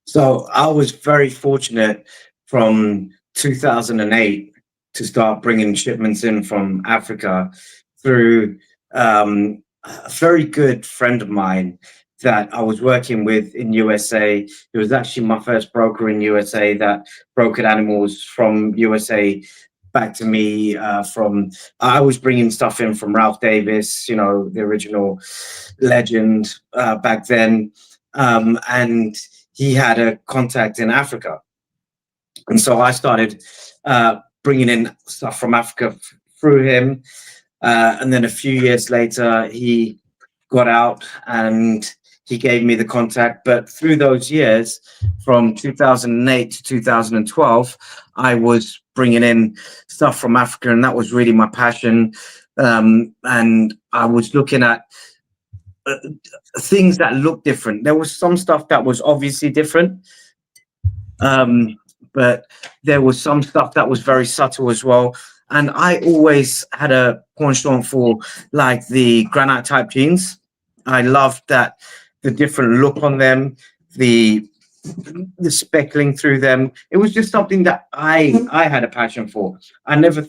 So I was very fortunate from 2008 to start bringing shipments in from Africa through a very good friend of mine that I was working with in USA. It was actually my first broker in USA that brokered animals from USA back to me. I was bringing stuff in from Ralph Davis, you know, the original legend back then. And he had a contact in Africa. And so I started bringing in stuff from Africa through him. And then a few years later, he got out and he gave me the contact. But through those years, from 2008 to 2012, I was bringing in stuff from Africa, and that was really my passion. And I was looking at things that looked different. There was some stuff that was obviously different, but there was some stuff that was very subtle as well. And I always had a penchant for like the granite type genes. I loved that, the different look on them, the speckling through them. It was just something that I had a passion for. I never,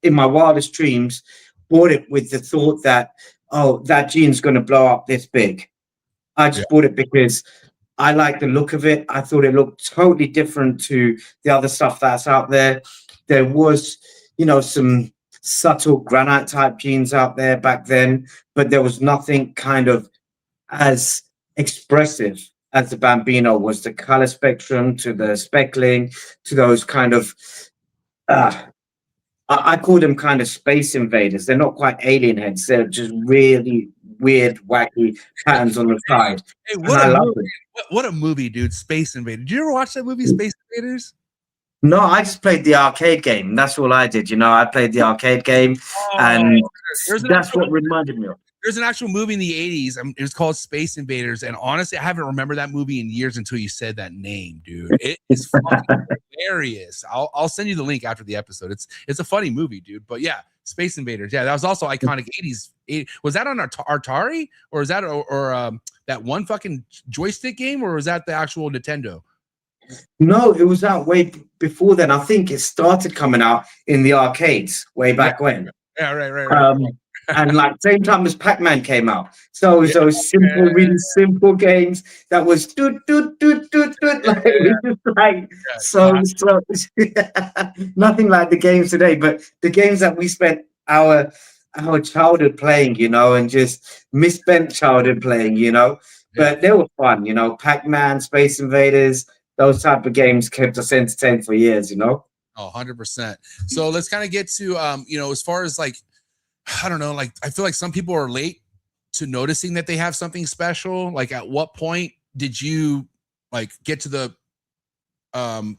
in my wildest dreams, bought it with the thought that, oh, that gene's going to blow up this big. I just bought it because I like the look of it. I thought it looked totally different to the other stuff that's out there. There was, you know, some subtle granite type genes out there back then, but there was nothing kind of as expressive as the Bambino was. The color spectrum, to the speckling, to those kind of I call them kind of space invaders. They're not quite alien heads. They're just really weird, wacky patterns on the side. Hey, what a movie, dude! Space Invaders. Did you ever watch that movie, Space Invaders? No, I just played the arcade game. That's all I did. You know, I played the arcade game, and that's what reminded me of. There's an actual movie in the 80s. It was called Space Invaders. And honestly, I haven't remembered that movie in years until you said that name, dude. It is fucking hilarious. I'll send you the link after the episode. It's a funny movie, dude. But yeah, Space Invaders. Yeah, that was also iconic 80s. Was that on Atari? Or is that or that one fucking joystick game? Or was that the actual Nintendo? No, it was out way before then. I think it started coming out in the arcades way back when. Yeah, right. And like same time as Pac-Man came out. So those simple, really simple games that was doot, like it was just like so nothing like the games today, but the games that we spent our childhood playing, you know, and just misspent childhood playing, you know. But they were fun, you know. Pac-Man, Space Invaders, those type of games kept us entertained for years, you know. Oh, 100%. So let's kind of get to you know, as far as like, I don't know, like I feel like some people are late to noticing that they have something special. Like at what point did you like get to the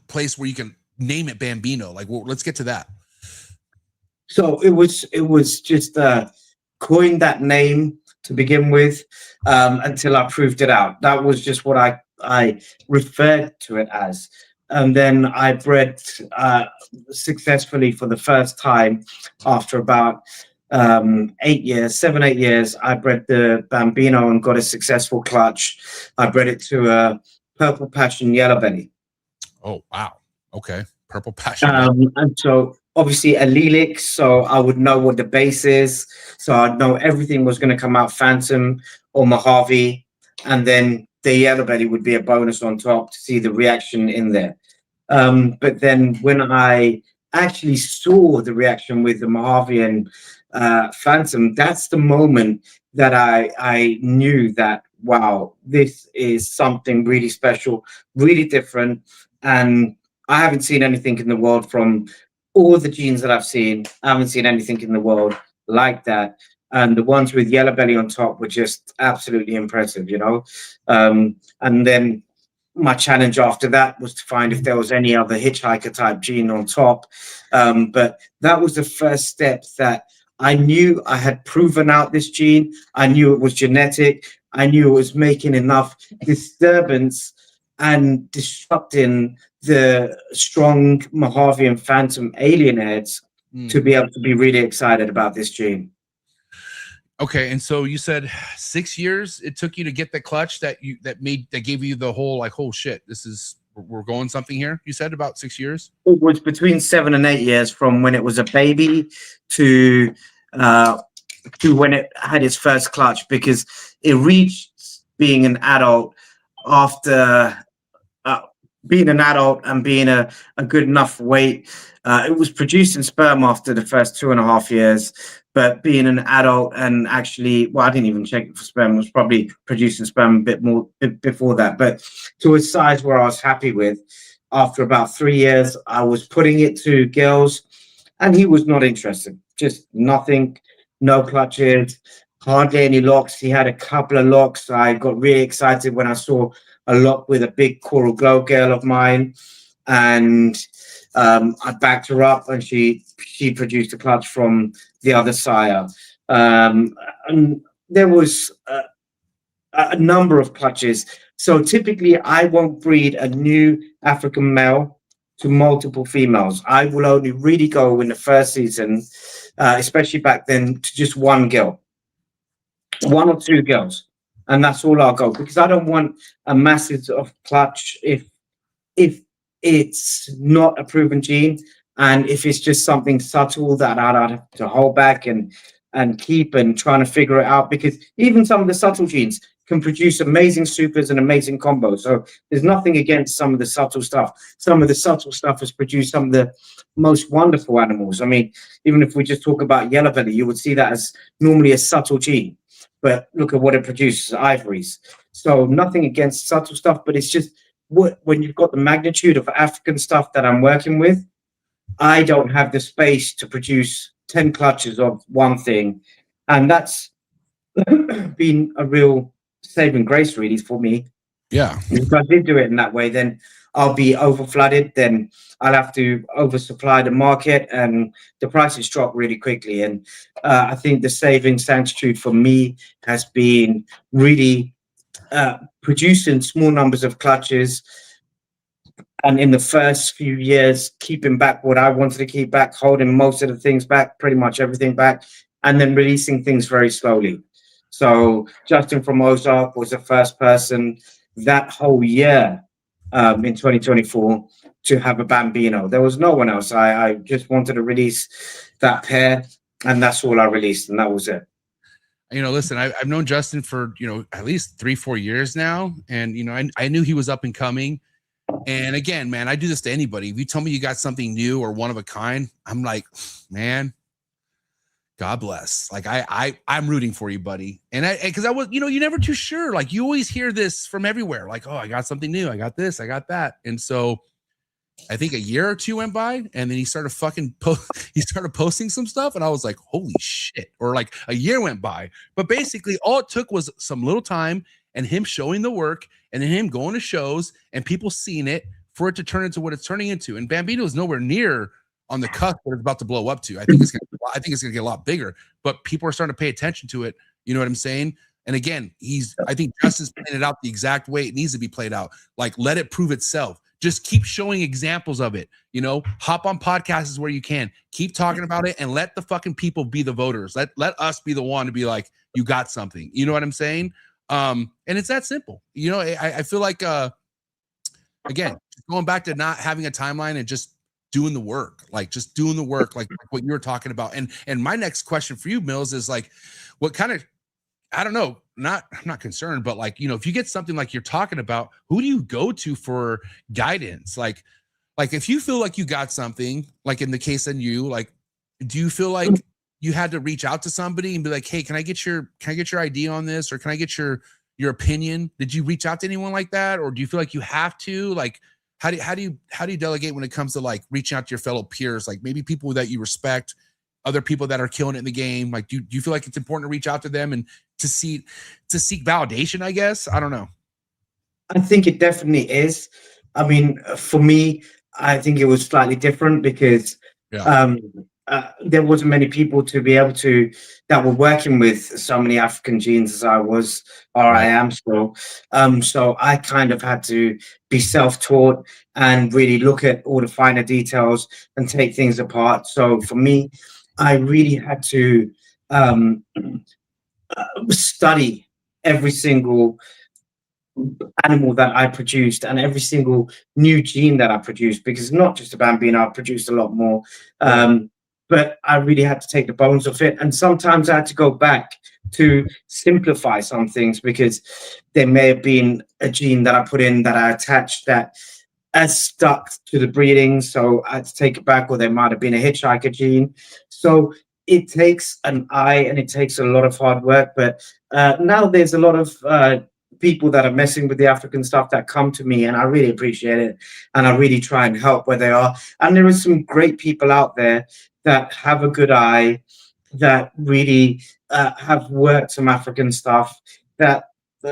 place where you can name it Bambino? Like, well, let's get to that. So it was just coined that name to begin with until I proved it out. That was just what I referred to it as. And then I bred successfully for the first time after about 8 years, 7-8 years. I bred the Bambino and got a successful clutch. I bred it to a purple passion yellow belly. Oh, wow. Okay. Purple passion. And so obviously allelic, so I would know what the base is. So I'd know everything was going to come out Phantom or Mojave, and then the yellow belly would be a bonus on top to see the reaction in there. But then when I actually saw the reaction with the Mojave and Phantom, that's the moment that I knew that, wow, this is something really special, really different. And I haven't seen anything in the world from all the genes that I've seen. I haven't seen anything in the world like that. And the ones with yellow belly on top were just absolutely impressive, you know. And then my challenge after that was to find if there was any other hitchhiker type gene on top. But that was the first step that I knew I had proven out this gene. I knew it was genetic. I knew it was making enough disturbance and disrupting the strong Mojave and Phantom alien heads to be able to be really excited about this gene. Okay, and so you said 6 years it took you to get the clutch that gave you the whole like, oh shit, we're going something here. You said about 6 years. It was between 7 and 8 years from when it was a baby to when it had its first clutch, because it reached being an adult after being an adult and being a good enough weight. It was producing sperm after the first 2.5 years, but being an adult and actually, well, I didn't even check it for sperm. It was probably producing sperm a bit more before that, but to a size where I was happy with. After about 3 years, I was putting it to girls, and he was not interested. Just nothing, no clutches, hardly any locks. He had a couple of locks. I got really excited when I saw a lock with a big coral glow girl of mine, and I backed her up, and she produced a clutch from the other sire. And there was a number of clutches. So typically I won't breed a new African male to multiple females. I will only really go in the first season, especially back then, to just one girl, 1 or 2 girls. And that's all I'll go, because I don't want a massive of clutch if it's not a proven gene, and if it's just something subtle that I'd have to hold back and keep and trying to figure it out, because even some of the subtle genes can produce amazing supers and amazing combos. So there's nothing against some of the subtle stuff. Some of the subtle stuff has produced some of the most wonderful animals. I mean, even if we just talk about yellow belly, you would see that as normally a subtle gene, but look at what it produces, ivories. So nothing against subtle stuff, but it's just when you've got the magnitude of African stuff that I'm working with, I don't have the space to produce 10 clutches of one thing. And that's been a real saving grace really for me. Yeah. If I did do it in that way, then I'll be over flooded, then I'll have to oversupply the market and the prices drop really quickly. And I think the saving sanctuary for me has been really producing small numbers of clutches, and in the first few years keeping back what I wanted to keep back, holding most of the things back, pretty much everything back, and then releasing things very slowly. So Justin from Ozark was the first person that whole year in 2024 to have a Bambino. There was no one else. I just wanted to release that pair, and that's all I released, and that was it. You know, listen, I've known Justin for, you know, at least 3-4 years now. And, you know, I knew he was up and coming. And again, man, I do this to anybody. If you tell me you got something new or one of a kind, I'm like, man, God bless. Like I'm rooting for you, buddy. And because I was, you know, you're never too sure. Like you always hear this from everywhere. Like, oh, I got something new. I got this, I got that. And so I think a year or two went by, and then he started posting some stuff, and I was like, holy shit. Or like a year went by. But basically all it took was some little time and him showing the work, and then him going to shows and people seeing it for it to turn into what it's turning into. And Bambino is nowhere near on the cusp that it's about to blow up to. I think it's gonna get a lot bigger, but people are starting to pay attention to it. You know what I'm saying? And again, I think Justin's playing it out the exact way it needs to be played out. Like, let it prove itself. Just keep showing examples of it. You know, hop on podcasts where you can. Keep talking about it, and let the fucking people be the voters. Let us be the one to be like, you got something. You know what I'm saying? And it's that simple. You know, I feel like again, going back to not having a timeline and just doing the work, like just doing the work, like what you were talking about. And my next question for you, Millz, is like, what kind of, I don't know, I'm not concerned, but like, you know, if you get something like you're talking about, who do you go to for guidance? Like if you feel like you got something, like in the case of you, like, do you feel like you had to reach out to somebody and be like, hey, can I get your idea on this? Or can I get your opinion? Did you reach out to anyone like that? Or do you feel like you have to, like, how do you delegate when it comes to like reaching out to your fellow peers, like maybe people that you respect, other people that are killing it in the game? Like, do you feel like it's important to reach out to them and to seek validation, I guess? I don't know. I think it definitely is. I mean, for me, I think it was slightly different because there wasn't many people to be able to that were working with so many African genes as I was, or I am still. So I kind of had to be self-taught and really look at all the finer details and take things apart. So for me, I really had to study every single animal that I produced and every single new gene that I produced, because not just a Bambino, I produced a lot more. But I really had to take the bones of it. And sometimes I had to go back to simplify some things because there may have been a gene that I put in that I attached that has stuck to the breeding. So I had to take it back, or there might have been a hitchhiker gene. So it takes an eye and it takes a lot of hard work. But now there's a lot of people that are messing with the African stuff that come to me, and I really appreciate it. And I really try and help where they are. And there are some great people out there that have a good eye, that really have worked some African stuff that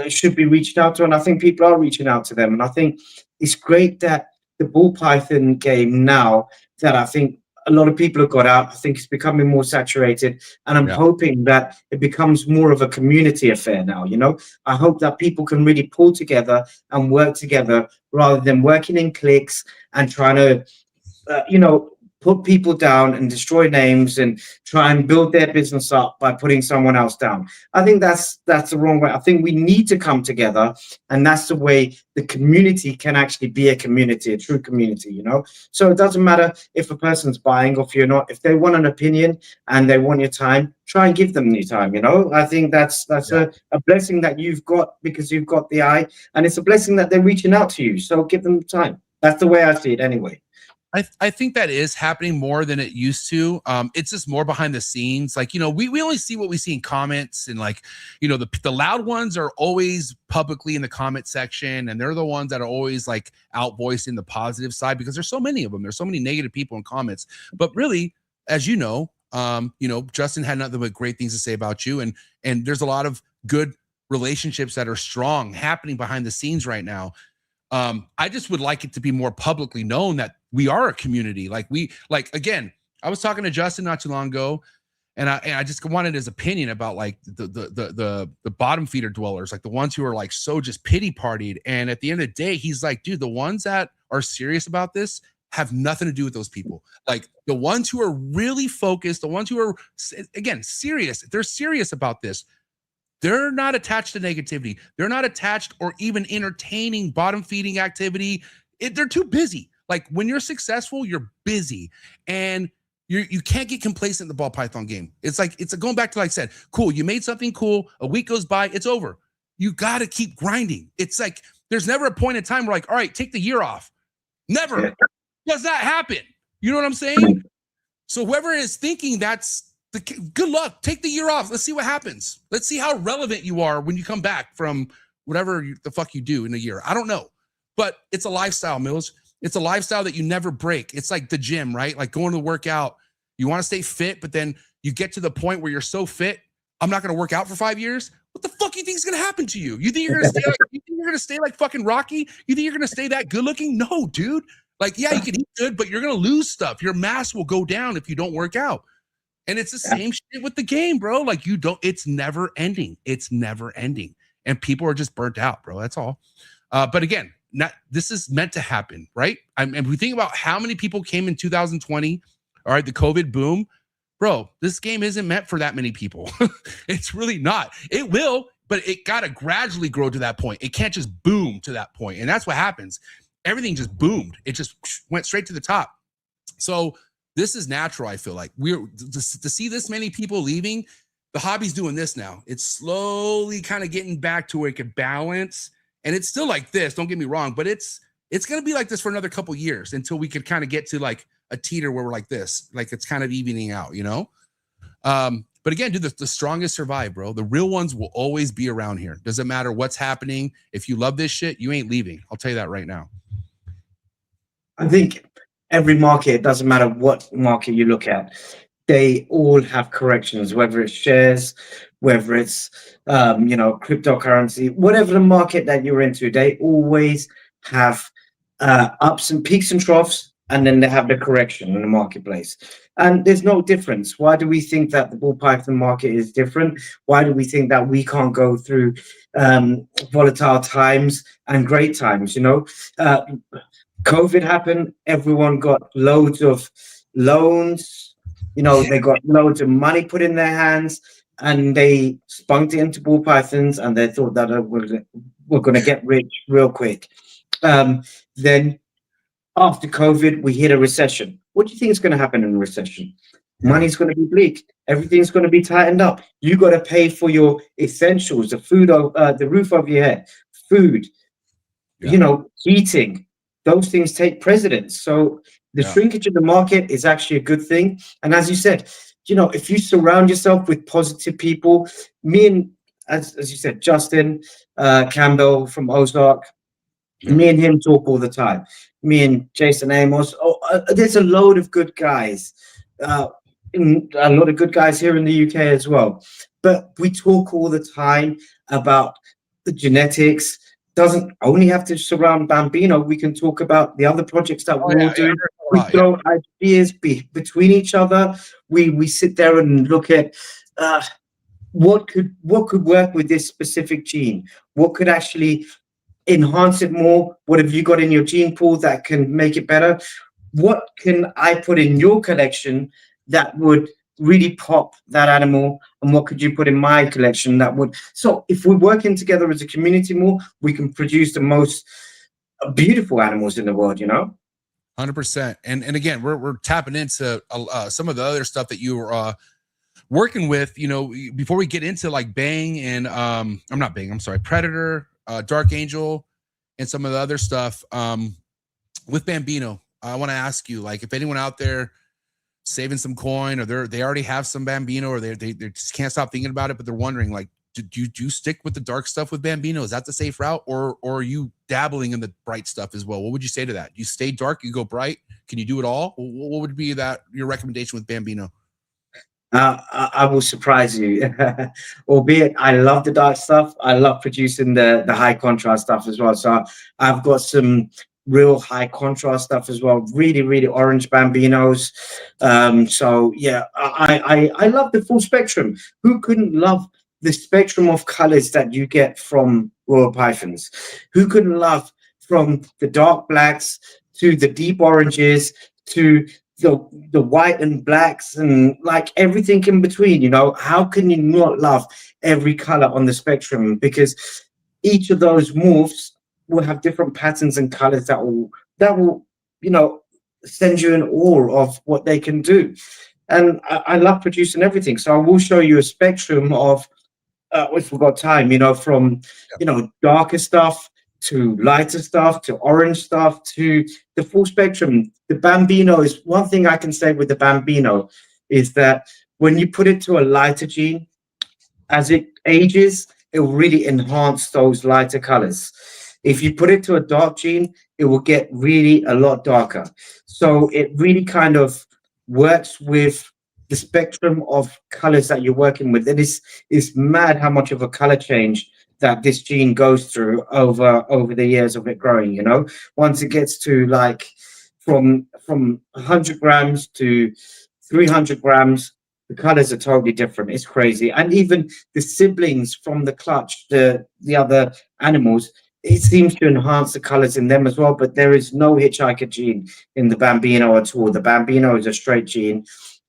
should be reached out to. And I think people are reaching out to them. And I think it's great that the ball python game now, that I think a lot of people have got out. I think it's becoming more saturated, and I'm hoping that it becomes more of a community affair now. You know, I hope that people can really pull together and work together rather than working in cliques and trying to, you know, put people down and destroy names and try and build their business up by putting someone else down. I think that's the wrong way. I think we need to come together, and that's the way the community can actually be a community, a true community, you know? So it doesn't matter if a person's buying off you or not. If they want an opinion and they want your time, try and give them your time, you know? I think that's a blessing that you've got because you've got the eye, and it's a blessing that they're reaching out to you. So give them time. That's the way I see it anyway. I think that is happening more than it used to. It's just more behind the scenes. Like, you know, we only see what we see in comments, and like, you know, the loud ones are always publicly in the comment section, and they're the ones that are always like out voicing the positive side, because there's so many of them. There's so many negative people in comments. But really, as you know, Justin had nothing but great things to say about you, and there's a lot of good relationships that are strong happening behind the scenes right now. I just would like it to be more publicly known that we are a community. Again, I was talking to Justin not too long ago, and I just wanted his opinion about like the bottom feeder dwellers, like the ones who are like so just pity partied. And at the end of the day, he's like, dude, the ones that are serious about this have nothing to do with those people. Like the ones who are really focused, the ones who are, again, serious, they're serious about this. They're not attached to negativity. They're not attached or even entertaining bottom feeding activity. They're too busy. Like when you're successful, you're busy, and you can't get complacent in the ball python game. It's going back to, like I said, cool. You made something cool. A week goes by, it's over. You got to keep grinding. It's like there's never a point in time where like, all right, take the year off. Never does that happen. You know what I'm saying? So whoever is thinking that's good luck. Take the year off. Let's see what happens. Let's see how relevant you are when you come back from whatever the fuck you do in a year. I don't know, but it's a lifestyle, Millz. It's a lifestyle that you never break. It's like the gym, right? Like going to work out. You want to stay fit, but then you get to the point where you're so fit, I'm not going to work out for 5 years. What the fuck you think is going to happen to you? You think you're going to stay like fucking Rocky? You think you're going to stay that good looking? No, dude. Like, yeah, you can eat good, but you're going to lose stuff. Your mass will go down if you don't work out. And it's the same shit with the game, bro. Like it's never ending. It's never ending. And people are just burnt out, bro. That's all. But again, this is meant to happen, right? And we think about how many people came in 2020. All right, the COVID boom, bro, this game isn't meant for that many people. It's really not. It will, but it got to gradually grow to that point. It can't just boom to that point. And that's what happens. everything just boomed. It just went straight to the top. So this is natural. I feel like we're to see this many people leaving. The hobby's doing this now. It's slowly kind of getting back to where it can balance, and it's still like this. Don't get me wrong, but it's going to be like this for another couple years until we could kind of get to like a teeter where we're like this, like it's kind of evening out, you know? But again, dude, the strongest survive, bro. The real ones will always be around here. Doesn't matter what's happening. If you love this shit, you ain't leaving. I'll tell you that right now. I think every market, it doesn't matter what market you look at, they all have corrections, whether it's shares, whether it's, you know, cryptocurrency, whatever the market that you're into, they always have ups and peaks and troughs, and then they have the correction in the marketplace. And there's no difference. Why do we think that the ball python market is different? Why do we think that we can't go through volatile times and great times? You know, COVID happened. Everyone got loads of loans. You know, they got loads of money put in their hands, and they spunked it into ball pythons, and they thought that we're going to get rich real quick. Then after COVID, we hit a recession. What do you think is going to happen in a recession? Money's going to be bleak. Everything's going to be tightened up. You got to pay for your essentials, the food, the roof over your head, food, you know, heating. Those things take precedence. So the shrinkage of the market is actually a good thing. And as you said, you know, if you surround yourself with positive people, me and, as you said, Justin Campbell from Ozark, me and him talk all the time. Me and Jason Amos. There's a load of good guys, a lot of good guys here in the UK as well. But we talk all the time about the genetics. Doesn't only have to surround Bambino. We can talk about the other projects that we're all doing. We throw ideas between each other. We sit there and look at what could work with this specific gene. What could actually enhance it more? What have you got in your gene pool that can make it better? What can I put in your collection that would really pop that animal, and what could you put in my collection that would? So if we're working together as a community more, we can produce the most beautiful animals in the world, you know. 100%. And again, we're tapping into some of the other stuff that you were working with, you know, before we get into like Bang and I'm sorry, Predator, Dark Angel, and some of the other stuff with Bambino. I want to ask you, like, if anyone out there saving some coin, or they already have some Bambino, or they just can't stop thinking about it, but they're wondering, like, do you stick with the dark stuff with Bambino? Is that the safe route, or are you dabbling in the bright stuff as well? What would you say to that? You stay dark, you go bright. Can you do it all? What would be your recommendation with Bambino? I will surprise you, albeit I love the dark stuff. I love producing the high contrast stuff as well. So I've got some real high contrast stuff as well. Really, really orange Bambinos. So yeah, I love the full spectrum. Who couldn't love the spectrum of colors that you get from Royal Pythons? Who couldn't love from the dark blacks to the deep oranges to the white and blacks and like everything in between? You know, how can you not love every color on the spectrum? Because each of those morphs will have different patterns and colors that will you know, send you an awe of what they can do. And I love producing everything. So I will show you a spectrum of if we've got time, you know, from you know, darker stuff to lighter stuff to orange stuff to the full spectrum. The Bambino is one thing I can say with the Bambino is that when you put it to a lighter gene, as it ages, it will really enhance those lighter colors. If you put it to a dark gene, it will get really a lot darker. So it really kind of works with the spectrum of colors that you're working with. And it's mad how much of a color change that this gene goes through over the years of it growing, you know. Once it gets to like from 100 grams to 300 grams, the colors are totally different. It's crazy. And even the siblings from the clutch, the other animals, it seems to enhance the colors in them as well. But there is no hitchhiker gene in the Bambino at all. The Bambino is a straight gene.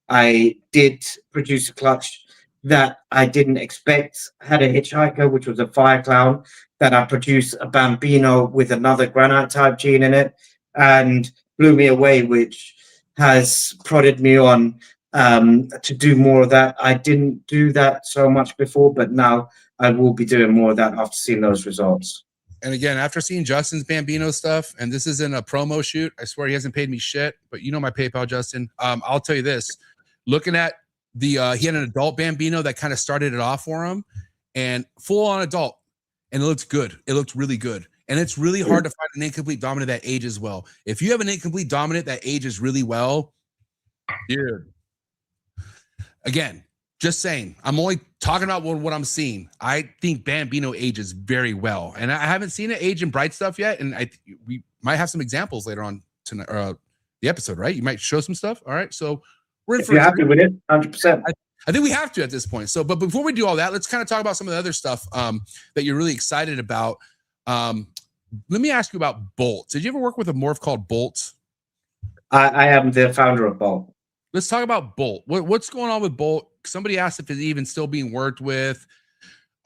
I did produce a clutch that I didn't expect. Had a hitchhiker, which was a fire clown, that I produced a Bambino with another granite type gene in it, and blew me away, which has prodded me on to do more of that. I didn't do that so much before, but now I will be doing more of that after seeing those results. And again, after seeing Justin's Bambino stuff, and this isn't a promo shoot, I swear he hasn't paid me shit, but you know my PayPal, Justin. I'll tell you this, looking at the, he had an adult Bambino that kind of started it off for him, and full on adult, and it looked good. It looked really good. And it's really hard to find an incomplete dominant that ages well. If you have an incomplete dominant that ages really well, dude, again, just saying, I'm only talking about what I'm seeing. I think Bambino ages very well, and I haven't seen it age in bright stuff yet. And we might have some examples later on tonight, the episode, right? You might show some stuff. All right, so we're in If for you're happy with it, 100%. I think we have to at this point. So, but before we do all that, let's kind of talk about some of the other stuff that you're really excited about. Let me ask you about Bolt. Did you ever work with a morph called Bolt? I am the founder of Bolt. Let's talk about Bolt. What's going on with Bolt? Somebody asked if it's even still being worked with.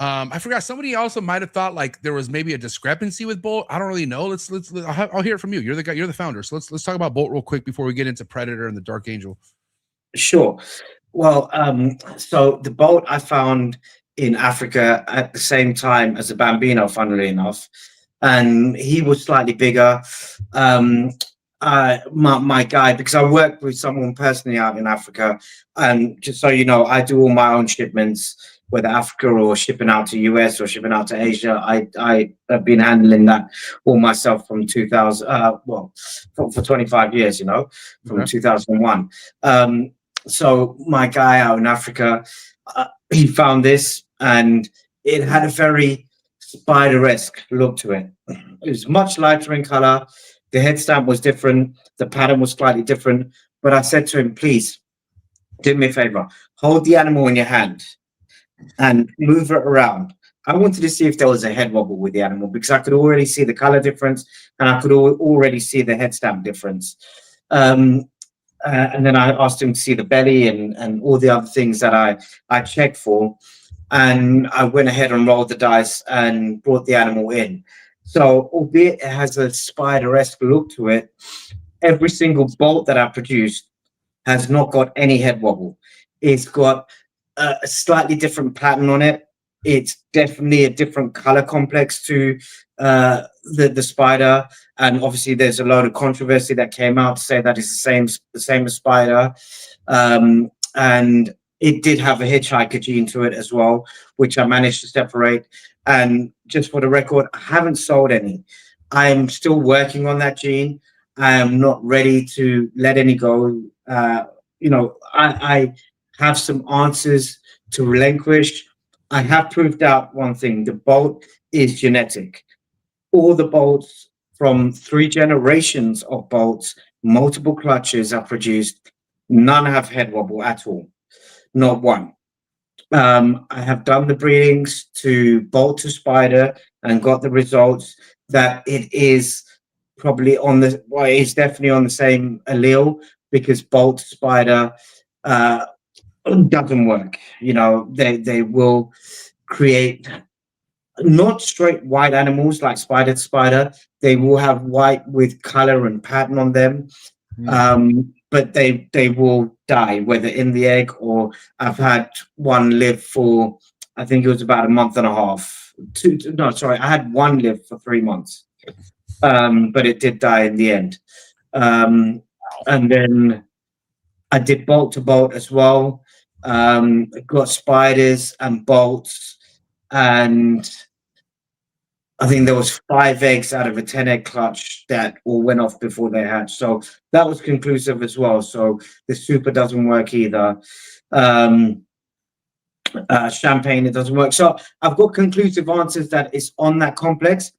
I forgot. Somebody also might have thought like there was maybe a discrepancy with Bolt. I don't really know. I'll hear it from you. You're the guy. You're the founder. So let's talk about Bolt real quick before we get into Predator and the Dark Angel. Sure. Well, so the Bolt I found in Africa at the same time as the Bambino, funnily enough, and he was slightly bigger. My guy, because I work with someone personally out in Africa, and just so you know, I do all my own shipments, whether Africa or shipping out to US or shipping out to Asia. I have been handling that all myself from 2000, for 25 years, you know, from 2001. So my guy out in Africa, he found this, and it had a very spider-esque look to it. It was much lighter in color. The head stamp was different. The pattern was slightly different. But I said to him, please, do me a favor. Hold the animal in your hand and move it around. I wanted to see if there was a head wobble with the animal, because I could already see the color difference, and I could already see the head stamp difference. And then I asked him to see the belly and all the other things that I checked for. And I went ahead and rolled the dice and brought the animal in. So, albeit it has a spider-esque look to it, every single bolt that I produced has not got any head wobble. It's got a slightly different pattern on it. It's definitely a different color complex to the spider. And obviously there's a load of controversy that came out to say that it's the same as spider. And it did have a hitchhiker gene to it as well, which I managed to separate. And just for the record, I haven't sold any. I am still working on that gene. I am not ready to let any go. You know, I have some answers to relinquish. I have proved out one thing. The bolt is genetic. All the bolts from 3 generations of bolts, multiple clutches are produced. None have head wobble at all. Not one. I have done the breedings to bolt to spider and got the results that it is probably on the, well, it's definitely on the same allele, because bolt to spider doesn't work. You know, they will create not straight white animals like spider to spider. They will have white with color and pattern on them. But they will die, whether in the egg or I've had one live for, I think it was about a month and a half. I had one live for 3 months, but it did die in the end. And then I did bolt to bolt as well. Got spiders and bolts, and I think there was 5 eggs out of a 10 egg clutch that all went off before they hatched. So that was conclusive as well. So the super doesn't work either. Champagne, it doesn't work. So I've got conclusive answers that it's on that complex.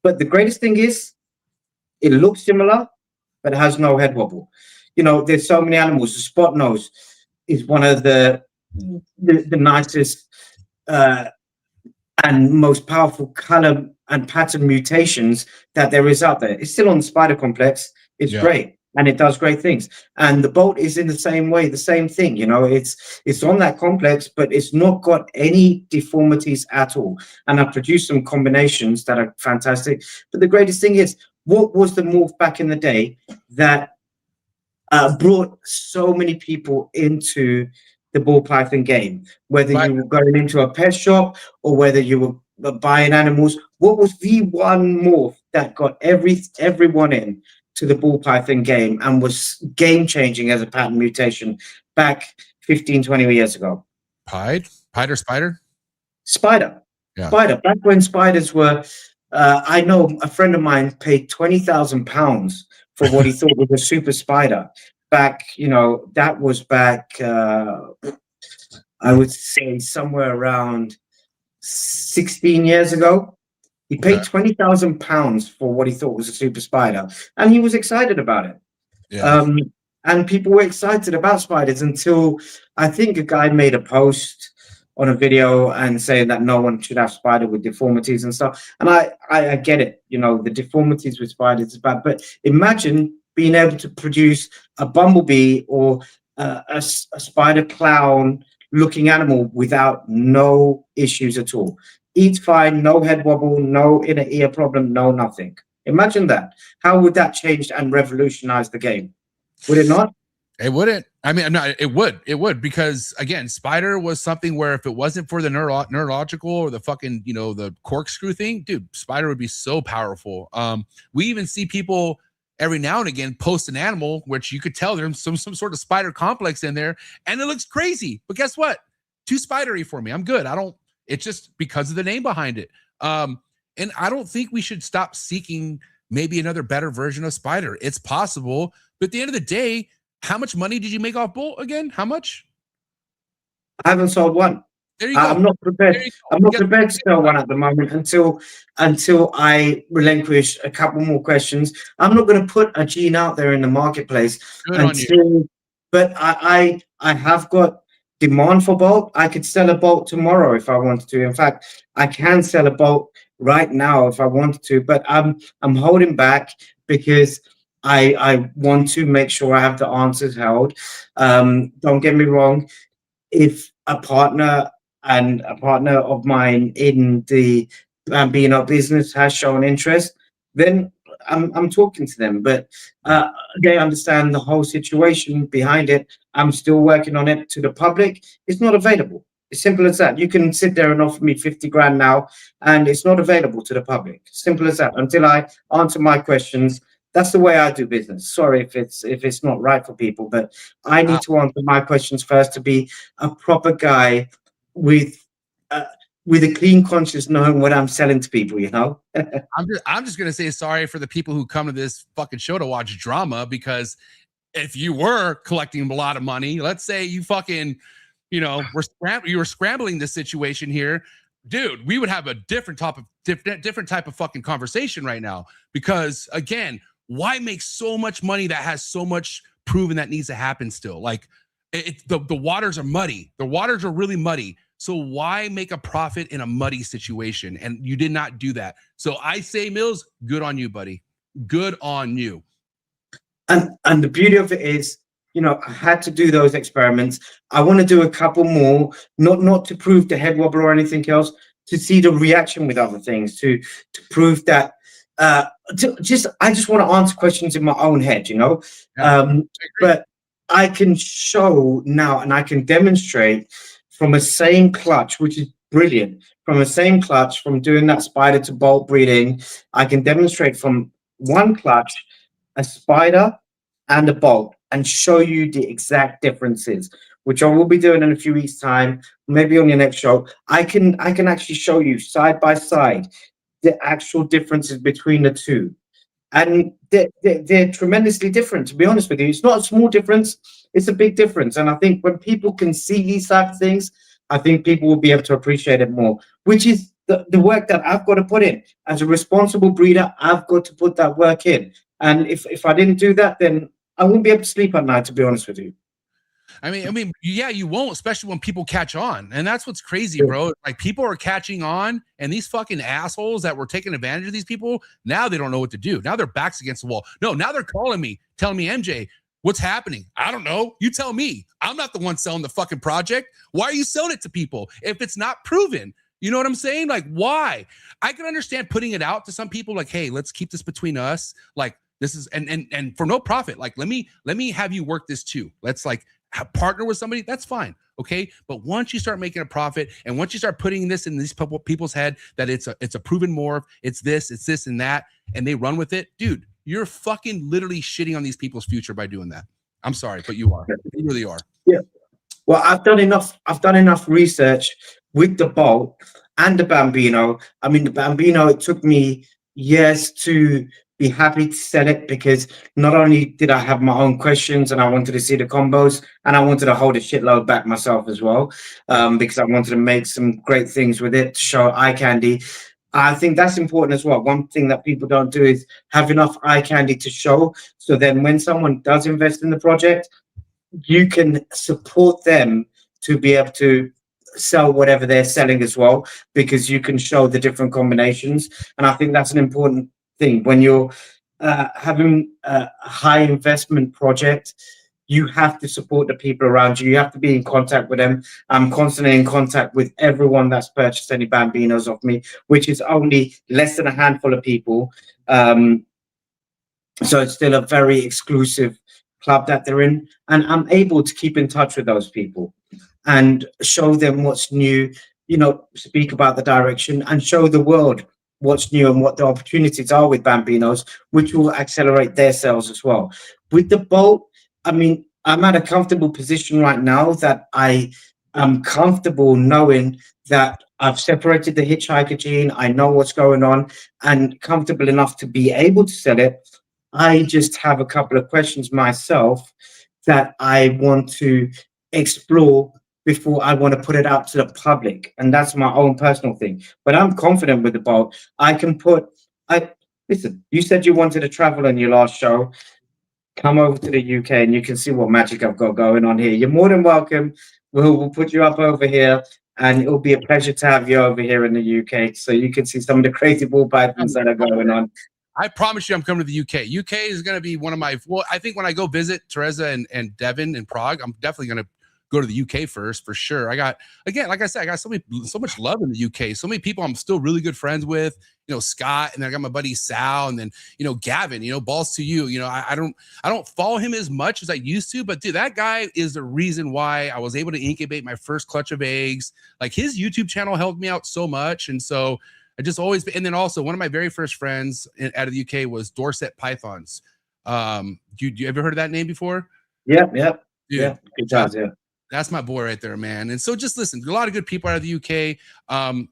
But the greatest thing is it looks similar, but it has no head wobble. You know, there's so many animals. The spot nose is one of the nicest and most powerful color and pattern mutations that there is out there. It's still on the spider complex. It's great. and it does great things. And the bolt is in the same way, the same thing. You know, it's on that complex, but it's not got any deformities at all. And I've produced some combinations that are fantastic. But the greatest thing is, what was the morph back in the day that brought so many people into the ball python game? Whether you were going into a pet shop or whether you were buying animals, what was the one morph that got everyone in to the ball python game and was game changing as a pattern mutation back 15, 20 years ago? Pied or spider? Spider. Yeah. Spider. Back when spiders were, I know a friend of mine paid £20,000 for what he thought was a super spider. Back, you know, that was back, I would say somewhere around 16 years ago. He paid £20,000 for what he thought was a super spider, and he was excited about it. Yeah. And people were excited about spiders until I think a guy made a post on a video and saying that no one should have spider with deformities and stuff. And I get it, you know, the deformities with spiders is bad, but imagine being able to produce a bumblebee or a spider clown looking animal without no issues at all. Eats fine, no head wobble, no inner ear problem, no nothing. Imagine that. How would that change and revolutionize the game? Would it not? It wouldn't. I mean, it would, because again, spider was something where if it wasn't for the neurological or the fucking, you know, the corkscrew thing, dude, spider would be so powerful. We even see people every now and again post an animal which you could tell there's some sort of spider complex in there, and it looks crazy. But guess what? Too spidery for me. I'm good. It's just because of the name behind it. And I don't think we should stop seeking maybe another better version of spider. It's possible, but at the end of the day, how much money did you make off Bolt again? How much? I haven't sold one. There you go. I'm not prepared. I'm not prepared to sell one at the moment until I relinquish a couple more questions. I'm not going to put a gene out there in the marketplace but I have got demand for Bolt. I could sell a Bolt tomorrow if I wanted to. In fact, I can sell a Bolt right now if I wanted to, but I'm holding back because I want to make sure I have the answers held. Don't get me wrong. If a partner of mine in the Bambino business has shown interest, then I'm talking to them. But they understand the whole situation behind it. I'm still working on it. To the public, it's not available. It's simple as that. You can sit there and offer me 50 grand now, and it's not available to the public. Simple as that. Until I answer my questions. That's the way I do business. Sorry if it's not right for people, but I need to answer my questions first to be a proper guy with a clean conscience, knowing what I'm selling to people. You know. I'm just gonna say sorry for the people who come to this fucking show to watch drama, because if you were collecting a lot of money, let's say you fucking, you know, you were scrambling this situation here, dude, we would have a different type of fucking conversation right now. Because again, why make so much money that has so much proven that needs to happen still? Like, the waters are muddy. The waters are really muddy. So why make a profit in a muddy situation? And you did not do that. So I say, Millz, good on you, buddy. Good on you. And the beauty of it is, you know, I had to do those experiments. I want to do a couple more, not to prove the head wobble or anything else, to see the reaction with other things, to prove that I just want to answer questions in my own head, you know. But I can show now, and I can demonstrate from a same clutch, which is brilliant. From a same clutch, from doing that spider to bolt breeding, I can demonstrate from one clutch a spider and a bolt and show you the exact differences, which I will be doing in a few weeks' time, maybe on your next show. I can actually show you side by side the actual differences between the two. And they're tremendously different, to be honest with you. It's not a small difference, it's a big difference. And I think when people can see these type of things, I think people will be able to appreciate it more, which is the work that I've got to put in. As a responsible breeder, I've got to put that work in. And if I didn't do that, then I wouldn't be able to sleep at night, to be honest with you. I mean, yeah, you won't, especially when people catch on. And that's what's crazy, bro. Like people are catching on, and these fucking assholes that were taking advantage of these people, now they don't know what to do. Now their back's against the wall. No, now they're calling me, telling me, MJ, what's happening? I don't know. You tell me. I'm not the one selling the fucking project. Why are you selling it to people if it's not proven? You know what I'm saying? Like, why? I can understand putting it out to some people like, hey, let's keep this between us. Like, this is and for no profit. Like, let me have you work this too. Let's like partner with somebody. That's fine. Okay. But once you start making a profit, and once you start putting this in these people's head that it's a proven morph, it's this and that, and they run with it, dude, you're fucking literally shitting on these people's future by doing that. I'm sorry, but you are. You really are. Yeah. Well, I've done enough research with the Bolt and the Bambino. I mean, the Bambino, it took me years to be happy to sell it, because not only did I have my own questions and I wanted to see the combos, and I wanted to hold a shitload back myself as well, because I wanted to make some great things with it to show eye candy. I think that's important as well. One thing that people don't do is have enough eye candy to show. So then when someone does invest in the project, you can support them to be able to sell whatever they're selling as well, because you can show the different combinations. And I think that's an important thing. When you're having a high investment project, you have to support the people around you. You have to be in contact with them. I'm constantly in contact with everyone that's purchased any Bambinos off me, which is only less than a handful of people. So it's still a very exclusive club that they're in. And I'm able to keep in touch with those people and show them what's new, you know, speak about the direction and show the world what's new and what the opportunities are with Bambinos, which will accelerate their sales as well. With the Bolt, I mean, I'm at a comfortable position right now that I am comfortable knowing that I've separated the hitchhiker gene, I know what's going on, and comfortable enough to be able to sell it. I just have a couple of questions myself that I want to explore before I want to put it out to the public. And that's my own personal thing. But I'm confident with the Bolt. I can listen, you said you wanted to travel on your last show. Come over to the UK and you can see what magic I've got going on here. You're more than welcome. We'll put you up over here, and it'll be a pleasure to have you over here in the UK so you can see some of the crazy ball patterns that are going on. I promise you I'm coming to the UK. UK is going to be one of my, well, I think when I go visit Teresa and Devin in Prague, I'm definitely going to go to the UK first for sure. I got, again, like I said, I got so much love in the UK. So many people I'm still really good friends with, you know, Scott, and then I got my buddy Sal, and then, you know, Gavin, you know, balls to you. You know, I don't follow him as much as I used to, but dude, that guy is the reason why I was able to incubate my first clutch of eggs. Like his YouTube channel helped me out so much. And so I just always, and then also one of my very first friends out of the UK was Dorset Pythons. You ever heard of that name before? Yep. Dude, Yeah. Good times, yeah. That's my boy right there, man. And so just listen, a lot of good people out of the UK.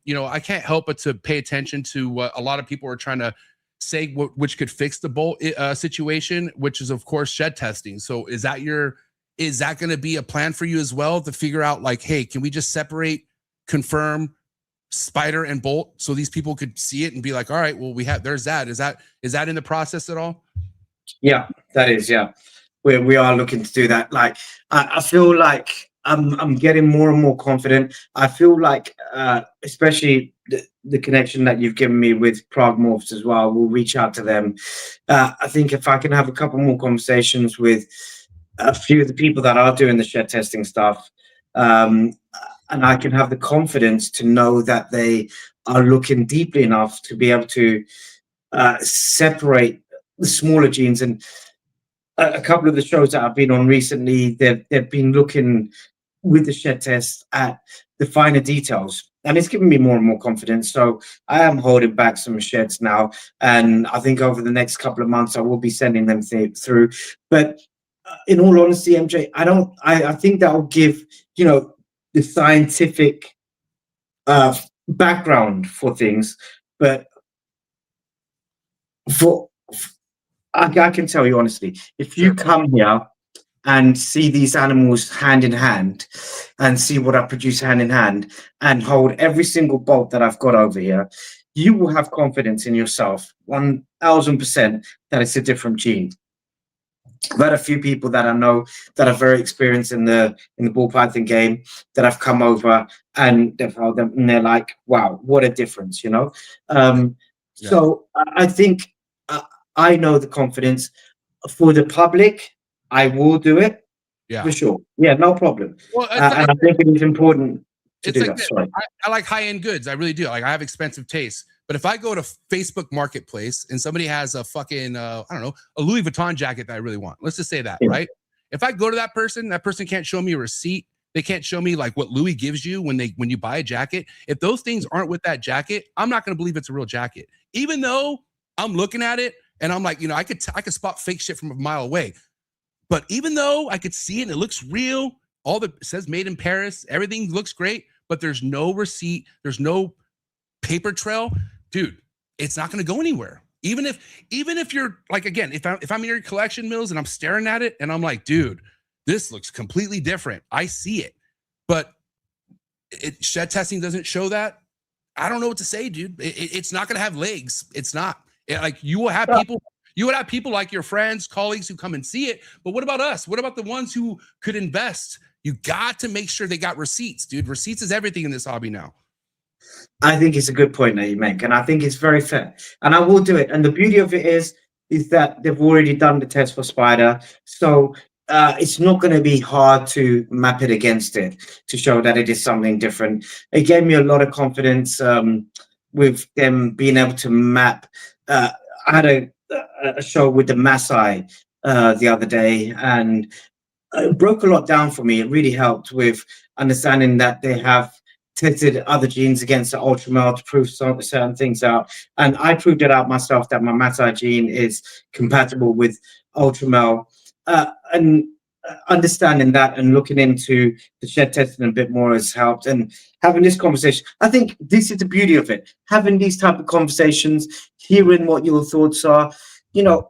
You know, I can't help but to pay attention to what a lot of people are trying to say, which could fix the Bolt situation, which is of course shed testing. So is that going to be a plan for you as well, to figure out like, hey, can we just separate, confirm Spider and Bolt so these people could see it and be like, all right, well, there's that. Is that in the process at all? Yeah, that is, yeah. We are looking to do that. Like, I feel like I'm getting more and more confident. I feel like, especially the connection that you've given me with Prague Morphs as well, we'll reach out to them. I think if I can have a couple more conversations with a few of the people that are doing the shed testing stuff, and I can have the confidence to know that they are looking deeply enough to be able to separate the smaller genes. And a couple of the shows that I've been on recently, they've been looking with the shed test at the finer details, and it's given me more and more confidence. So I am holding back some sheds now, and I think over the next couple of months I will be sending them through. But in all honesty, MJ, I think that will give, you know, the scientific background for things, but I can tell you honestly, if you come here and see these animals hand in hand and see what I produce hand in hand and hold every single bolt that I've got over here, you will have confidence in yourself 1000% that it's a different gene. I've had a few people that I know that are very experienced in the ball python game that have come over and they've held them, and they're like, "Wow, what a difference!" You know. So I think I know the confidence for the public. I will do it for sure. Yeah, no problem. Well, And I think it is important to do that. Sorry. I like high-end goods. I really do. Like, I have expensive tastes. But if I go to Facebook Marketplace and somebody has a fucking, I don't know, a Louis Vuitton jacket that I really want, let's just say that, right? If I go to that person can't show me a receipt. They can't show me like what Louis gives you when you buy a jacket. If those things aren't with that jacket, I'm not going to believe it's a real jacket. Even though I'm looking at it and I'm like, you know, I could spot fake shit from a mile away. But even though I could see it and it looks real, it says made in Paris, everything looks great, but there's no receipt, there's no paper trail, dude, it's not going to go anywhere. Even if you're like, again, if I'm in your collection, Millz, and I'm staring at it and I'm like, dude, this looks completely different. I see it, but shed testing doesn't show that. I don't know what to say, dude. It's not going to have legs. It's not. Like, you will have people. You would have people like your friends, colleagues who come and see it. But what about us? What about the ones who could invest? You got to make sure they got receipts, dude. Receipts is everything in this hobby now. I think it's a good point that you make, and I think it's very fair. And I will do it. And the beauty of it is that they've already done the test for Spider. So it's not going to be hard to map it against it to show that it is something different. It gave me a lot of confidence with them being able to map. I had a show with the Maasai the other day, and it broke a lot down for me. It really helped with understanding that they have tested other genes against the ultramel to prove certain things out. And I proved it out myself that my Maasai gene is compatible with ultramel. And understanding that and looking into the shed testing a bit more has helped. And having this conversation, I think this is the beauty of it. Having these type of conversations, hearing what your thoughts are, you know,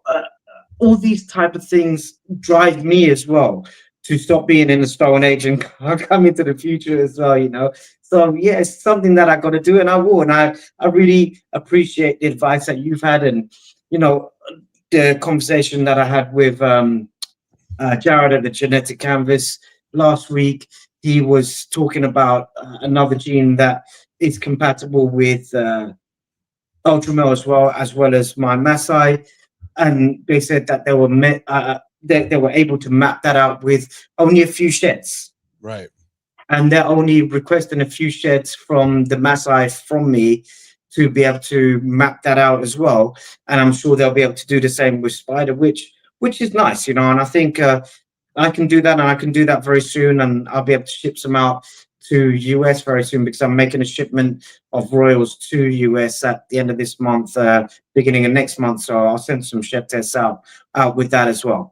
all these type of things drive me as well to stop being in the Stone Age and come into the future as well, you know. So yeah, it's something that I got to do, and I will. And I really appreciate the advice that you've had, and you know, the conversation that I had with Jared at the Genetic Canvas last week. He was talking about another gene that is compatible with ultramel as well as my Maasai, and they said that they were able to map that out with only a few sheds. Right. And they're only requesting a few sheds from the Maasai from me to be able to map that out as well. And I'm sure they'll be able to do the same with Spider, which is nice, you know. And I think I can do that, and I can do that very soon, and I'll be able to ship some out to US very soon, because I'm making a shipment of royals to US at the end of this month, beginning of next month. So I'll send some shed tests out with that as well.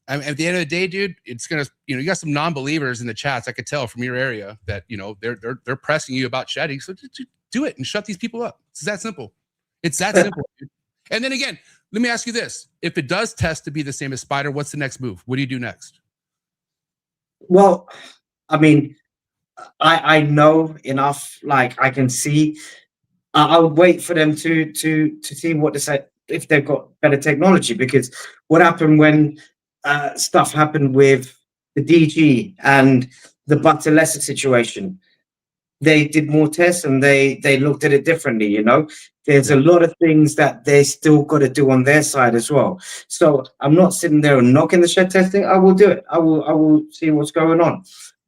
At the end of the day, dude, it's gonna, you know, you got some non-believers in the chats. I could tell from your area that, you know, they're pressing you about shedding. So do it and shut these people up. It's that simple. It's that simple, dude. And then again, let me ask you this: if it does test to be the same as Spider, what's the next move? What do you do next? Well, I mean, I know enough. Like, I can see. I would wait for them to see what they say, if they've got better technology. Because what happened when stuff happened with the DG and the Butterlessa situation, they did more tests and they looked at it differently, you know. There's a lot of things that they still got to do on their side as well. So I'm not sitting there and knocking the shed testing. I will do it. I will see what's going on.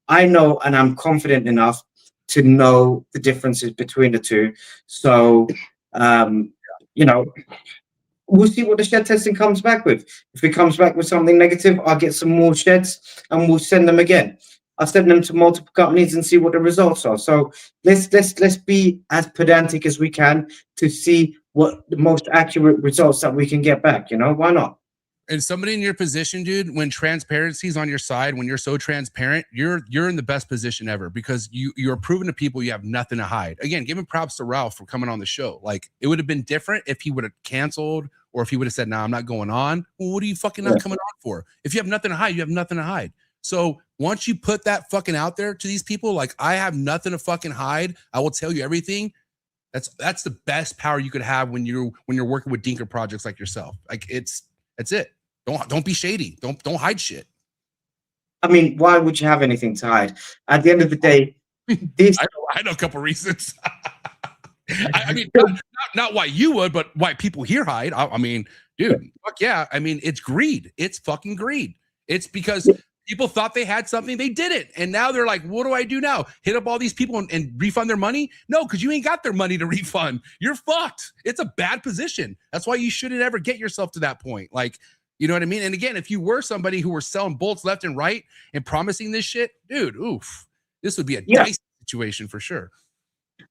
I know, and I'm confident enough to know the differences between the two. So you know, we'll see what the shed testing comes back with. If it comes back with something negative, I'll get some more sheds and we'll send them again. I'll send them to multiple companies and see what the results are. So let's be as pedantic as we can to see what the most accurate results that we can get back. You know, why not? And somebody in your position, dude, when transparency is on your side, when you're so transparent, you're in the best position ever, because you're proving to people you have nothing to hide. Again, giving props to Ralph for coming on the show. Like, it would have been different if he would have canceled, or if he would have said, "Nah, I'm not going on." Well, what are you fucking not coming on for? If you have nothing to hide, you have nothing to hide. So once you put that fucking out there to these people, like, I have nothing to fucking hide, I will tell you everything. That's the best power you could have when you're working with Dinker projects like yourself. Like, that's it. Don't be shady. Don't hide shit. I mean, why would you have anything to hide? At the end of the day, this I know a couple reasons. I mean, not why you would, but why people here hide. I mean, dude, fuck yeah. I mean, it's greed. It's fucking greed. It's because people thought they had something, they didn't. And now they're like, what do I do now? Hit up all these people and refund their money? No, because you ain't got their money to refund. You're fucked. It's a bad position. That's why you shouldn't ever get yourself to that point. Like, you know what I mean? And again, if you were somebody who were selling bolts left and right and promising this shit, dude, oof, this would be a dicey situation for sure.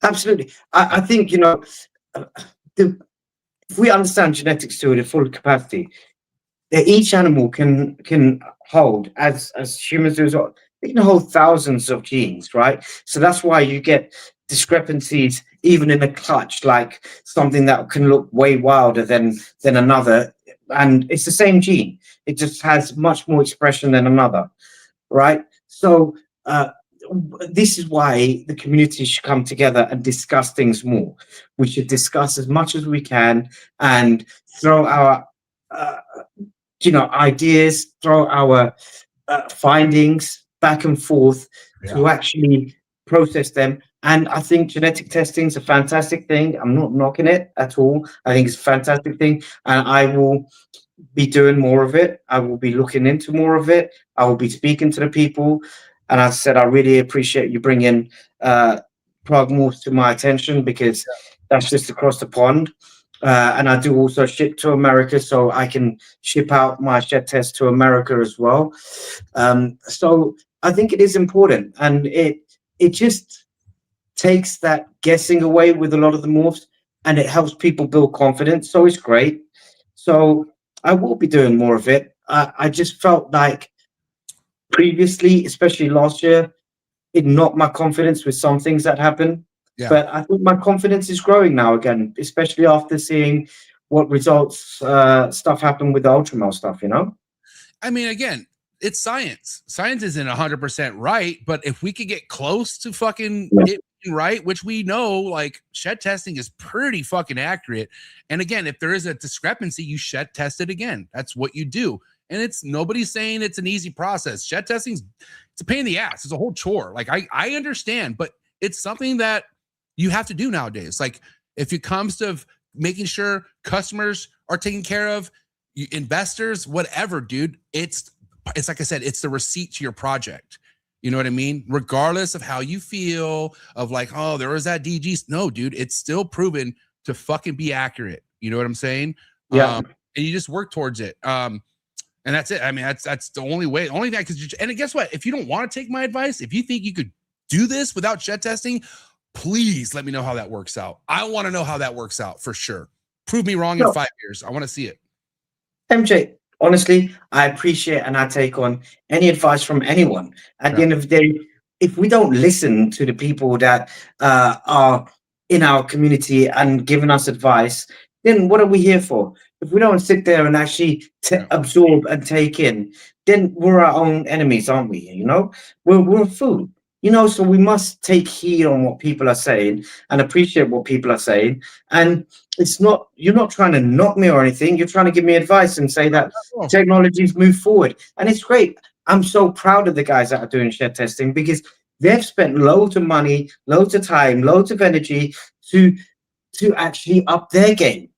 Absolutely. I think, you know, if we understand genetics to the full capacity, each animal can hold, as humans do as well, they can hold thousands of genes, right? So that's why you get discrepancies even in a clutch, like something that can look way wilder than another. And it's the same gene. It just has much more expression than another, right? So this is why the community should come together and discuss things more. We should discuss as much as we can and throw our ideas, throw our findings back and forth to actually process them. And I think genetic testing is a fantastic thing. I'm not knocking it at all. I think it's a fantastic thing, and I will be doing more of it. I will be looking into more of it. I will be speaking to the people. And as I said, I really appreciate you bringing PRAGUE Morphs to my attention, because that's just across the pond. And I do also ship to America, so I can ship out my shed test to America as well. So I think it is important, and it just takes that guessing away with a lot of the morphs, and it helps people build confidence. So it's great. So I will be doing more of it. I just felt like previously, especially last year, it knocked my confidence with some things that happened. Yeah. But I think my confidence is growing now again, especially after seeing what results stuff happened with the Ultramel stuff, you know? I mean, again, it's science. Science isn't 100% right, but if we could get close to fucking it being right, which we know, like, shed testing is pretty fucking accurate. And again, if there is a discrepancy, you shed test it again. That's what you do. And it's nobody's saying it's an easy process. Shed testing, it's a pain in the ass. It's a whole chore. Like, I understand, but it's something that you have to do nowadays. Like, if it comes to making sure customers are taken care of, investors, whatever, dude, it's like I said, it's the receipt to your project. You know what I mean? Regardless of how you feel of like, oh, there was that DG. No, dude, it's still proven to fucking be accurate. You know what I'm saying? Yeah. And you just work towards it. And that's it. I mean, that's the only way. Only that, because, and guess what? If you don't want to take my advice, if you think you could do this without shed testing, please let me know how that works out. I want to know how that works out for sure. Prove me wrong in 5 years. I want to see it. MJ, honestly, I appreciate and I take on any advice from anyone. At the end of the day, if we don't listen to the people that are in our community and giving us advice, then what are we here for? If we don't sit there and actually absorb and take in, then we're our own enemies, aren't we? You know, we're a fool. You know, so we must take heed on what people are saying and appreciate what people are saying. And it's not, you're not trying to knock me or anything. You're trying to give me advice and say that technologies move forward. And it's great. I'm so proud of the guys that are doing shed testing, because they've spent loads of money, loads of time, loads of energy to actually up their game,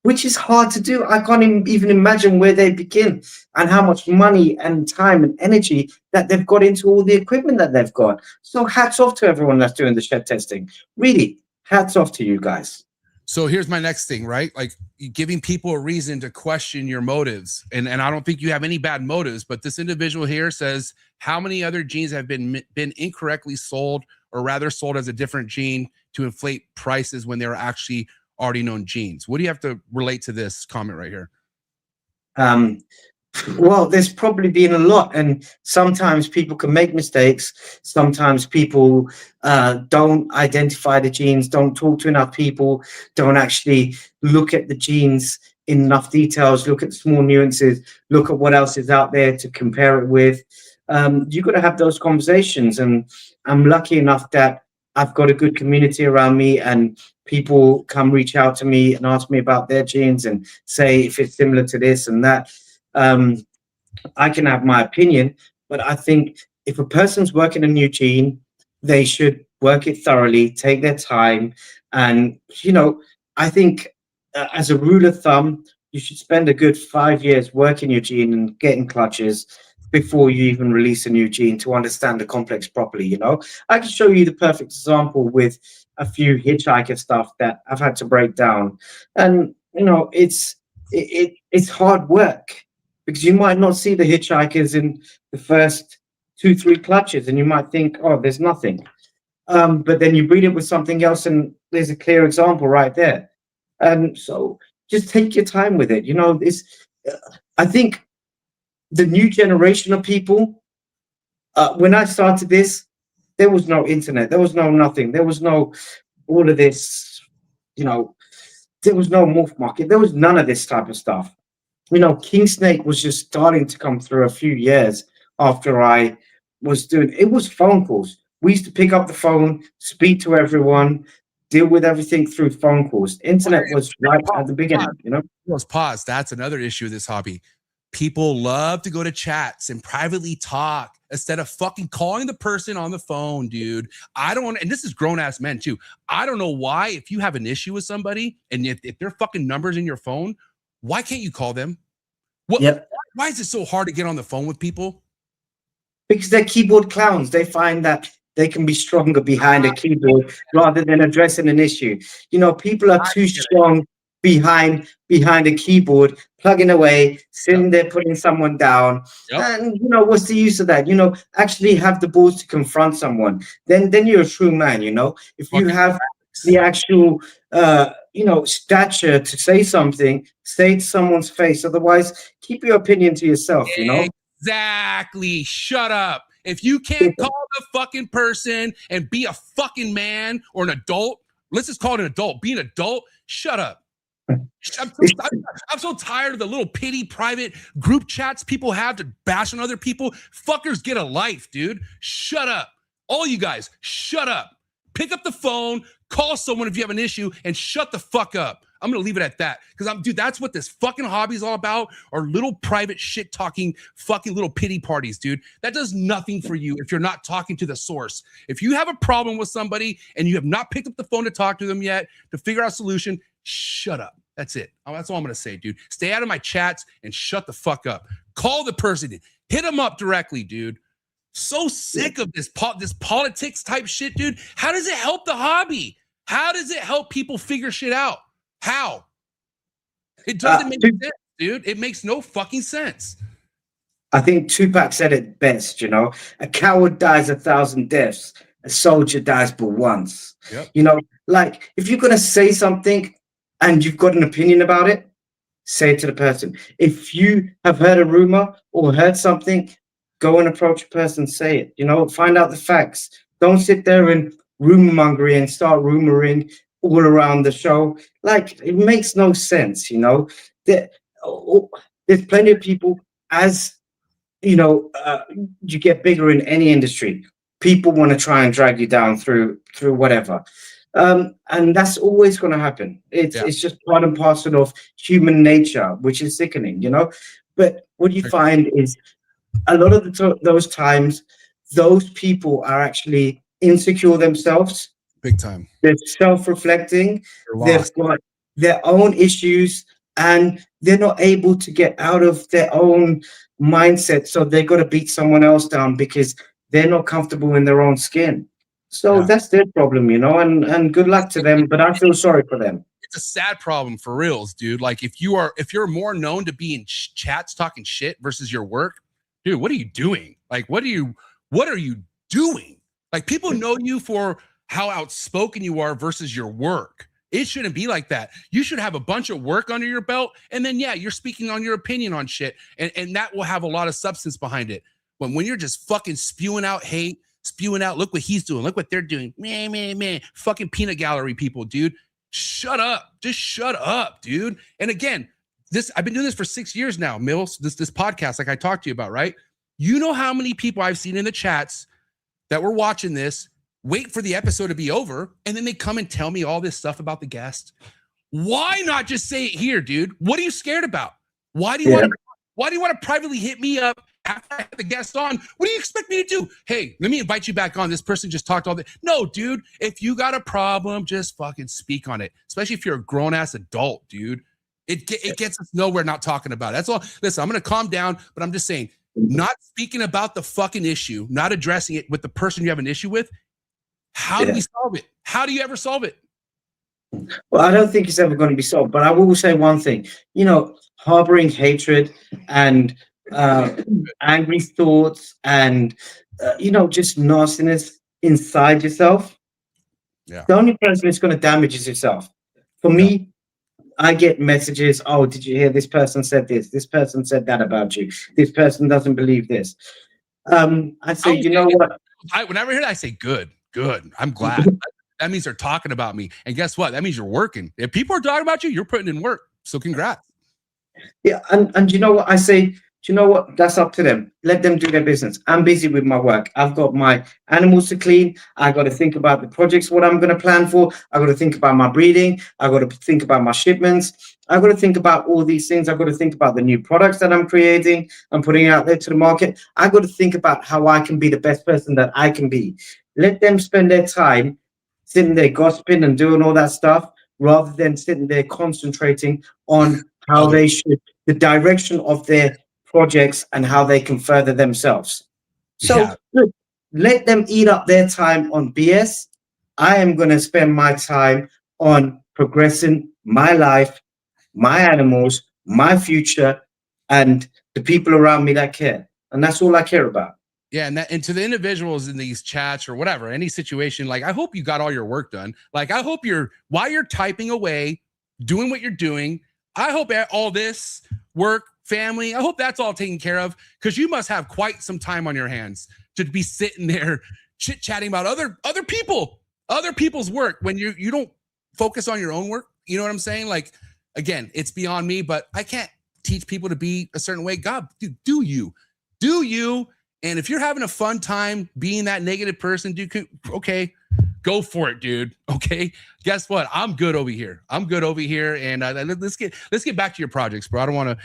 which is hard to do. I can't even imagine where they begin and how much money and time and energy that they've got into all the equipment that they've got. So hats off to everyone that's doing the shed testing. Really, hats off to you guys. So here's my next thing, right? Like, giving people a reason to question your motives. And I don't think you have any bad motives, but this individual here says, how many other genes have been incorrectly sold, or rather sold as a different gene to inflate prices when they were actually already known genes? What do you have to relate to this comment right here? Well, there's probably been a lot, and sometimes people can make mistakes. Sometimes people don't identify the genes, don't talk to enough people, don't actually look at the genes in enough details, look at small nuances, look at what else is out there to compare it with. You've got to have those conversations, and I'm lucky enough that I've got a good community around me, and people come reach out to me and ask me about their genes and say if it's similar to this and that. I can have my opinion, but I think if a person's working a new gene, they should work it thoroughly, take their time. And, you know, I think as a rule of thumb, you should spend a good 5 years working your gene and getting clutches before you even release a new gene to understand the complex properly. You know, I can show you the perfect example with a few hitchhiker stuff that I've had to break down. And, you know, it's hard work, because you might not see the hitchhikers in the first 2-3 clutches and you might think, oh, there's nothing. But then you breed it with something else and there's a clear example right there. And so just take your time with it. You know, I think the new generation of people, when I started this, there was no internet, there was no nothing, there was no all of this, you know, there was no morph market, there was none of this type of stuff. You know, King Snake was just starting to come through a few years after I was doing it. Was phone calls. We used to pick up the phone, speak to everyone, deal with everything through phone calls. Internet was right at the beginning, you know. Pause. That's another issue of this hobby. People love to go to chats and privately talk instead of fucking calling the person on the phone, dude. I don't, and this is grown ass men too. I don't know why, if you have an issue with somebody and if their fucking numbers in your phone, why can't you call them? What? Yep. Why is it so hard to get on the phone with people? Because they're keyboard clowns. They find that they can be stronger behind a keyboard rather than addressing an issue. You know, people are too strong behind a keyboard, plugging away, sitting there, putting someone down. And, you know, what's the use of that? You know, actually have the balls to confront someone. Then you're a true man, you know. If you have the actual, you know, stature to say something, say it to someone's face. Otherwise, keep your opinion to yourself, you know. Exactly. Shut up. If you can't call the fucking person and be a fucking man or an adult, let's just call it an adult. Be an adult. Shut up. I'm so tired of the little pity private group chats people have to bash on other people. Fuckers, get a life, dude. Shut up. All you guys, shut up. Pick up the phone, call someone if you have an issue, and shut the fuck up. I'm gonna leave it at that, because dude, that's what this fucking hobby is all about, are little private shit talking fucking little pity parties, dude. That does nothing for you if you're not talking to the source. If you have a problem with somebody and you have not picked up the phone to talk to them yet to figure out a solution, shut up. That's it. That's all I'm gonna say, dude. Stay out of my chats and shut the fuck up. Call the person, hit them up directly, dude. So sick of this politics type shit, dude. How does it help the hobby? How does it help people figure shit out? How? It doesn't make sense, dude. It makes no fucking sense. I think Tupac said it best, you know. A coward dies 1,000 deaths. A soldier dies but once. Yep. You know, like, if you're going to say something and you've got an opinion about it, say it to the person. If you have heard a rumor or heard something, go and approach a person, say it, you know, find out the facts. Don't sit there and rumor mongering and start rumoring all around the show. Like, it makes no sense, you know. There's plenty of people, as you know, you get bigger in any industry, people want to try and drag you down through whatever. And that's always going to happen. It's just part and parcel of human nature, which is sickening, you know. But what you find is a lot of those times, those people are actually insecure themselves. Big time. They're self-reflecting. They've got their own issues and they're not able to get out of their own mindset. So they've got to beat someone else down because they're not comfortable in their own skin. So that's their problem, you know, and good luck to them. But I feel sorry for them. It's a sad problem for reals, dude. Like, if you're more known to be in chats talking shit versus your work, dude, what are you doing? Like, what are you doing? Like, people know you for how outspoken you are versus your work. It shouldn't be like that. You should have a bunch of work under your belt, and then you're speaking on your opinion on shit, and that will have a lot of substance behind it. But when you're just fucking spewing out hate, spewing out, look what he's doing, look what they're doing, man, fucking peanut gallery people, dude. Shut up. Just shut up, dude. And again, I've been doing this for 6 years now, Millz, this podcast, like I talked to you about, right? You know how many people I've seen in the chats that were watching this wait for the episode to be over, and then they come and tell me all this stuff about the guest. Why not just say it here, dude? What are you scared about? Why do you want to? Why do you want to privately hit me up after I have the guest on? What do you expect me to do? Hey, let me invite you back on. This person just talked all that. No, dude, if you got a problem, just fucking speak on it. Especially if you're a grown-ass adult, dude. It gets us nowhere not talking about it. That's all. Listen, I'm going to calm down, but I'm just saying, not speaking about the fucking issue, not addressing it with the person you have an issue with, how do we solve it? How do you ever solve it? Well, I don't think it's ever going to be solved, but I will say one thing. You know, harboring hatred and angry thoughts and, you know, just nastiness inside yourself. Yeah. The only person that's going to damage is yourself. For me, I get messages, oh, did you hear this person said this? This person said that about you. This person doesn't believe this. I say, you know what? Whenever I hear that, I say, good. I'm glad. That means they're talking about me. And guess what? That means you're working. If people are talking about you, you're putting in work. So congrats. Yeah, and you know what I say? Do you know what? That's up to them. Let them do their business. I'm busy with my work. I've got my animals to clean. I got to think about the projects, what I'm going to plan for. I got to think about my breeding. I got to think about my shipments. I got to think about all these things. I got to think about the new products that I'm creating. I'm putting out there to the market. I got to think about how I can be the best person that I can be. Let them spend their time sitting there gossiping and doing all that stuff, rather than sitting there concentrating on how they should, the direction of their projects and how they can further themselves. So look, let them eat up their time on BS. I am going to spend my time on progressing my life, my animals, my future, and the people around me that care. And that's all I care about. Yeah, and to the individuals in these chats or whatever, any situation, like, I hope you got all your work done. Like, I hope while you're typing away, doing what you're doing, I hope all this work, family, I hope that's all taken care of, because you must have quite some time on your hands to be sitting there chit-chatting about other people's work when you don't focus on your own work. You know what I'm saying? Like, again, it's beyond me, but I can't teach people to be a certain way. God, dude, do you? And if you're having a fun time being that negative person, dude, okay, go for it, dude. Okay, guess what? I'm good over here. And let's get back to your projects, bro. I don't want to.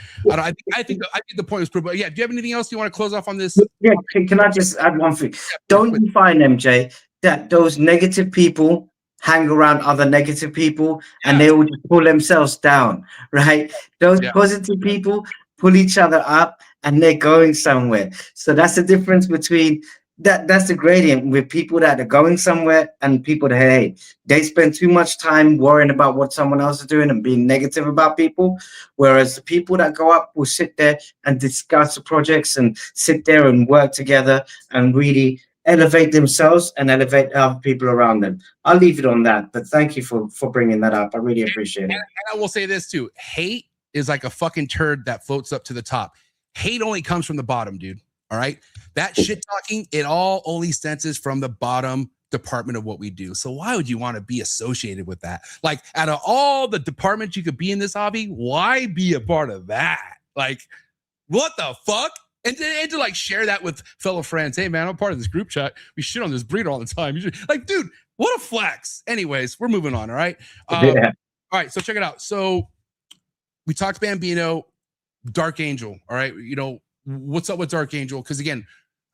I think the point was proved. But yeah, do you have anything else you want to close off on this? Yeah, can I just add one thing? Don't you find, MJ, that those negative people hang around other negative people and they all just pull themselves down, right? Those positive people pull each other up and they're going somewhere. So that's the difference between that's the gradient with people that are going somewhere and people that, hey, they spend too much time worrying about what someone else is doing and being negative about people. Whereas the people that go up will sit there and discuss the projects and sit there and work together and really elevate themselves and elevate other people around them. I'll leave it on that, but thank you for bringing that up. I really appreciate it. And I will say this too. Hate is like a fucking turd that floats up to the top. Hate only comes from the bottom, dude. All right. That shit talking, it all only senses from the bottom department of what we do. So why would you want to be associated with that? Like, out of all the departments you could be in this hobby, why be a part of that? Like, what the fuck? And to like share that with fellow friends. Hey man, I'm part of this group chat. We shit on this breeder all the time. Like, dude, what a flex. Anyways, we're moving on. All right. All right. So check it out. So we talked Bambino, Dark Angel. All right. You know, what's up with Dark Angel? Because again,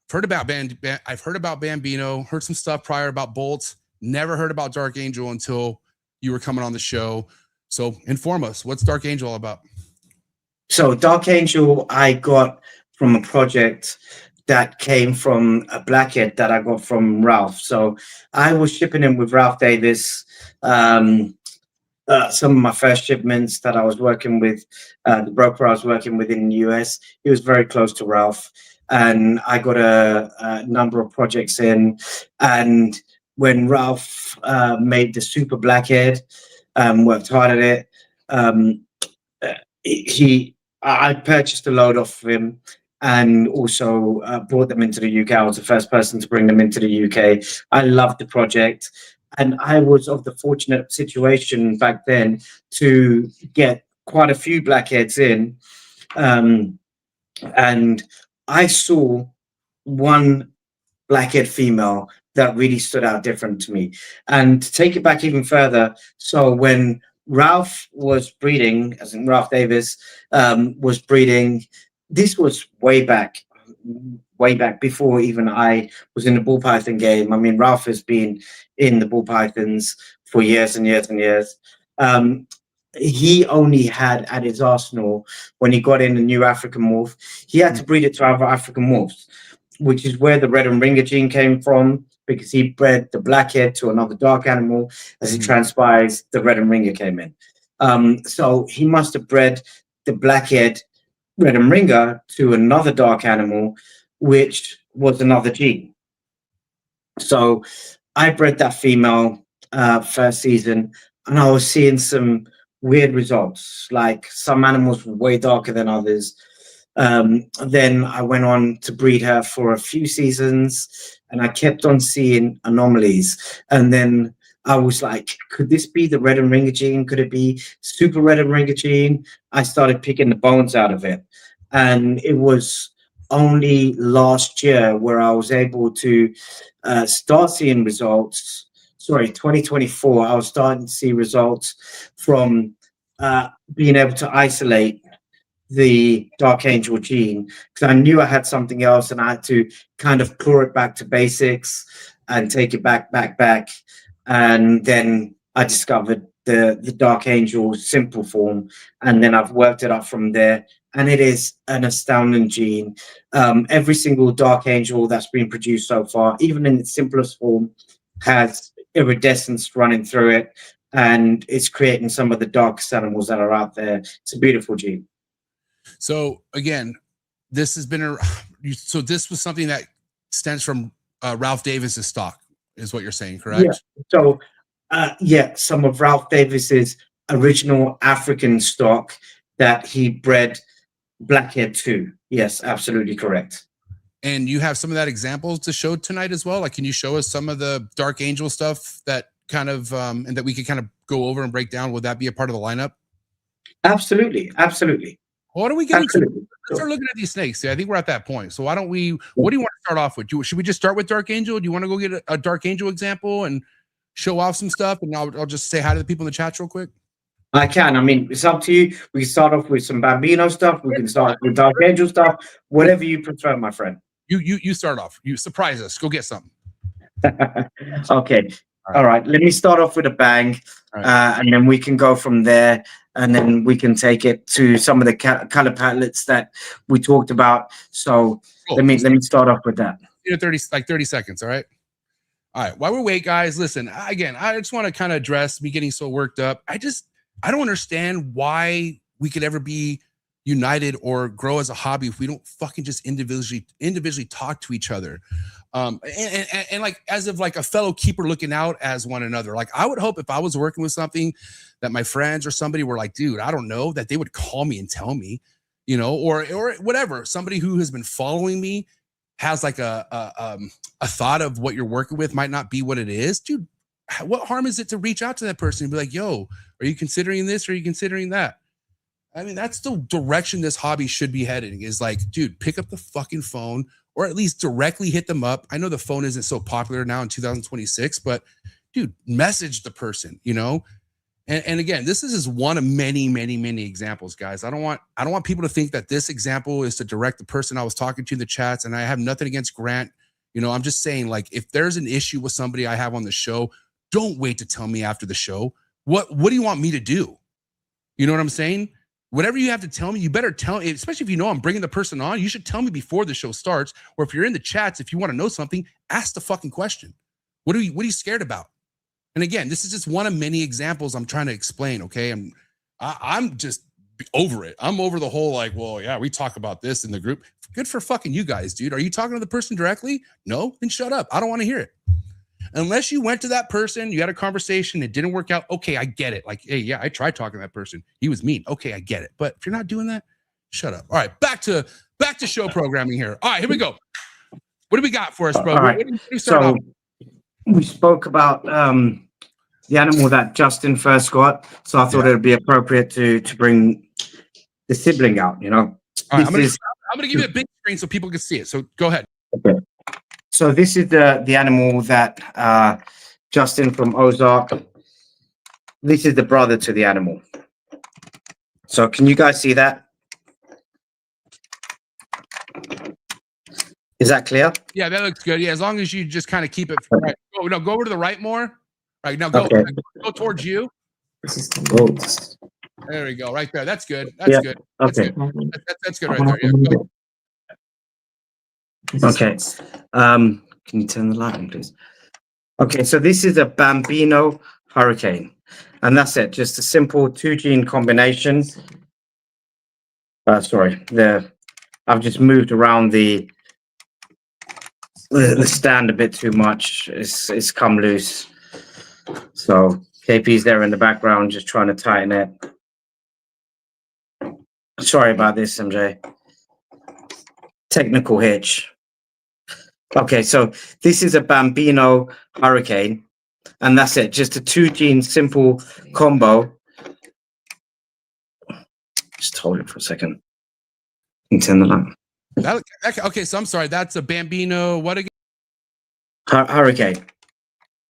I've heard about Bambino, heard some stuff prior about Bolts, never heard about Dark Angel until you were coming on the show. So inform us, what's Dark Angel all about? So Dark Angel, I got from a project that came from a blackhead that I got from Ralph. So I was shipping him with Ralph Davis. Some of my first shipments that I was working with, the broker I was working with in the US, he was very close to Ralph. And I got a number of projects in. And when Ralph made the Super Blackhead, worked hard at it, I purchased a load off of him and also brought them into the UK. I was the first person to bring them into the UK. I loved the project. And I was of the fortunate situation back then to get quite a few blackheads in. And I saw one blackhead female that really stood out different to me. And to take it back even further, so when Ralph was breeding, as in Ralph Davis was breeding this was way back before even I was in the ball python game. I mean, Ralph has been in the ball pythons for years and years and years. He only had at his arsenal, when he got in the new African morph, he had to breed it to other African morphs, which is where the red and ringer gene came from, because he bred the blackhead to another dark animal. As it transpires, the red and ringer came in. So he must have bred the blackhead red and ringer to another dark animal, which was another gene. So I bred that female first season, and I was seeing some weird results. Like some animals were way darker than others. Then I went on to breed her for a few seasons, and I kept on seeing anomalies. And then I was like, could this be the red and ringer gene? Could it be super red and ringer gene? I started picking the bones out of it. And it was only last year where I was able to start seeing results. Sorry, 2024, I was starting to see results from being able to isolate the Dark Angel gene, because I knew I had something else and I had to kind of claw it back to basics and take it back. And then I discovered the Dark Angel simple form, and then I've worked it up from there. And it is an astounding gene. Every single Dark Angel that's been produced so far, even in its simplest form, has iridescence running through it, and it's creating some of the darkest animals that are out there. It's a beautiful gene. So again, this has been so this was something that stems from Ralph Davis's stock, is what you're saying, correct? Yeah. So some of Ralph Davis's original African stock that he bred blackhead to. Yes, absolutely correct. And you have some of that examples to show tonight as well. Like, can you show us some of the Dark Angel stuff that kind of and that we could kind of go over and break down? Would that be a part of the lineup? Absolutely. What are we getting to? Let's start looking at these snakes. I think we're at that point. So why don't we? What do you want to start off with? Should we just start with Dark Angel? Do you want to go get a Dark Angel example and show off some stuff? And I'll just say hi to the people in the chat real quick. I can. I mean, it's up to you. We can start off with some Bambino stuff. We can start with Dark Angel stuff. Whatever you prefer, my friend. You start off. You surprise us. Go get something. Okay. All right. Let me start off with a bang, and then we can go from there, and then we can take it to some of the color palettes that we talked about. So cool. let me start off with that. 30 seconds. All right. All right. While we wait, guys, listen. Again, I just want to kind of address me getting so worked up. I don't understand why we could ever be united or grow as a hobby if we don't fucking just individually talk to each other. And like, as of like a fellow keeper looking out as one another. Like, I would hope if I was working with something that my friends or somebody were like, dude, I don't know, that they would call me and tell me, you know, or whatever. Somebody who has been following me has like a thought of what you're working with might not be what it is. Dude, what harm is it to reach out to that person and be like, yo, are you considering this? Or are you considering that? I mean, that's the direction this hobby should be heading, is like, dude, pick up the fucking phone or at least directly hit them up. I know the phone isn't so popular now in 2026, but dude, message the person, you know? And again, this is just one of many, many, many examples, guys. I don't want people to think that this example is to direct the person I was talking to in the chats. And I have nothing against Grant. You know, I'm just saying, like, if there's an issue with somebody I have on the show, don't wait to tell me after the show. What do you want me to do? You know what I'm saying? Whatever you have to tell me, you better tell me, especially if you know I'm bringing the person on, you should tell me before the show starts. Or if you're in the chats, if you want to know something, ask the fucking question. What are you scared about? And again, this is just one of many examples I'm trying to explain, okay? I'm just over it. I'm over the whole like, well, yeah, we talk about this in the group. Good for fucking you guys, dude. Are you talking to the person directly? No? Then shut up. I don't want to hear it. Unless you went to that person, you had a conversation, it didn't work out. Okay, I get it. Like, hey, yeah, I tried talking to that person. He was mean. Okay, I get it. But if you're not doing that, shut up. All right, back to show programming here. All right, here we go. What do we got for us, bro? All right. So we spoke about the animal that Justin first got. So I thought it would be appropriate to bring the sibling out, you know. All right, I'm gonna give you a big screen so people can see it. So go ahead. Okay. So this is the animal that Justin from Ozark. This is the brother to the animal. So can you guys see that? Is that clear? Yeah, that looks good. Yeah, as long as you just kind of keep it right. Oh, no, go over to the right more. Right now, go towards you. There we go, right there. That's good. That's good. That's Okay. good. That's good right there. Yeah, go. Okay. Can you turn the light on, please? Okay, so this is a Bambino hurricane, and that's it. Just a simple 2-gene combination. Sorry, I've just moved around the stand a bit too much. It's come loose. So KP's there in the background, just trying to tighten it. Sorry about this, MJ. Technical hitch. Okay, so this is a Bambino hurricane, and that's it. Just a 2-gene simple combo. Just hold it for a second. You can turn the lamp. Okay, so I'm sorry. That's a Bambino. What again? Hurricane.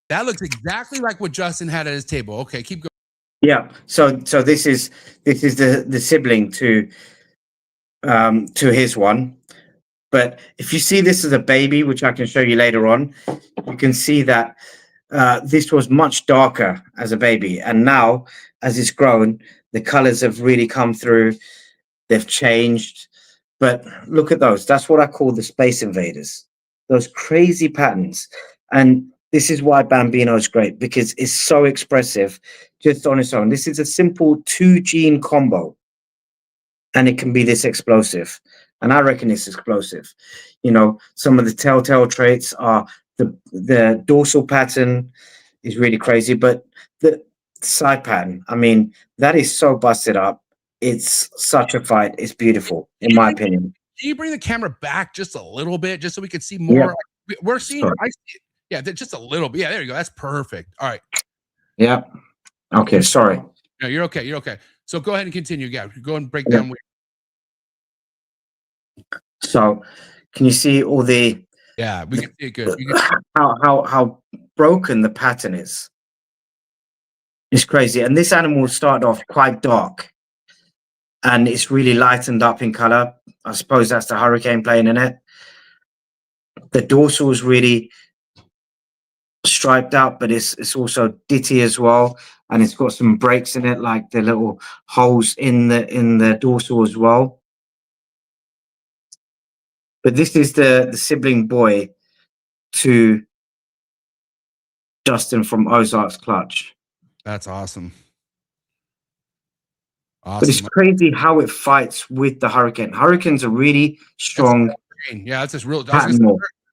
That looks exactly like what Justin had at his table. Okay, keep going. Yeah. So this is the sibling to his one. But if you see this as a baby, which I can show you later on, you can see that this was much darker as a baby, and now as it's grown, the colors have really come through. They've changed. But look at those. That's what I call the Space Invaders. Those crazy patterns. And this is why Bambino is great, because it's so expressive just on its own. This is a simple 2-gene combo, and it can be this explosive. And I reckon it's explosive. You know, some of the telltale traits are the dorsal pattern is really crazy, but the side pattern, I mean, that is so busted up. It's such a fight. It's beautiful, in my opinion. Can you bring the camera back just a little bit, just so we can see more? Yeah. We're seeing, I see it. Yeah, just a little bit. Yeah, there you go. That's perfect. All right. Yeah. Okay. Sorry. No, you're okay. You're okay. So go ahead and continue. Yeah, go and break down. So, can you see all the? Yeah, we can see it good. How broken the pattern is. It's crazy. And this animal started off quite dark, and it's really lightened up in color. I suppose that's the hurricane playing in it. The dorsal is really striped out, but it's also ditty as well, and it's got some breaks in it, like the little holes in the dorsal as well. But this is the sibling boy to Justin from Ozark's Clutch. That's awesome. But it's crazy how it fights with the hurricane. Hurricanes are really strong. Yeah, that's just real.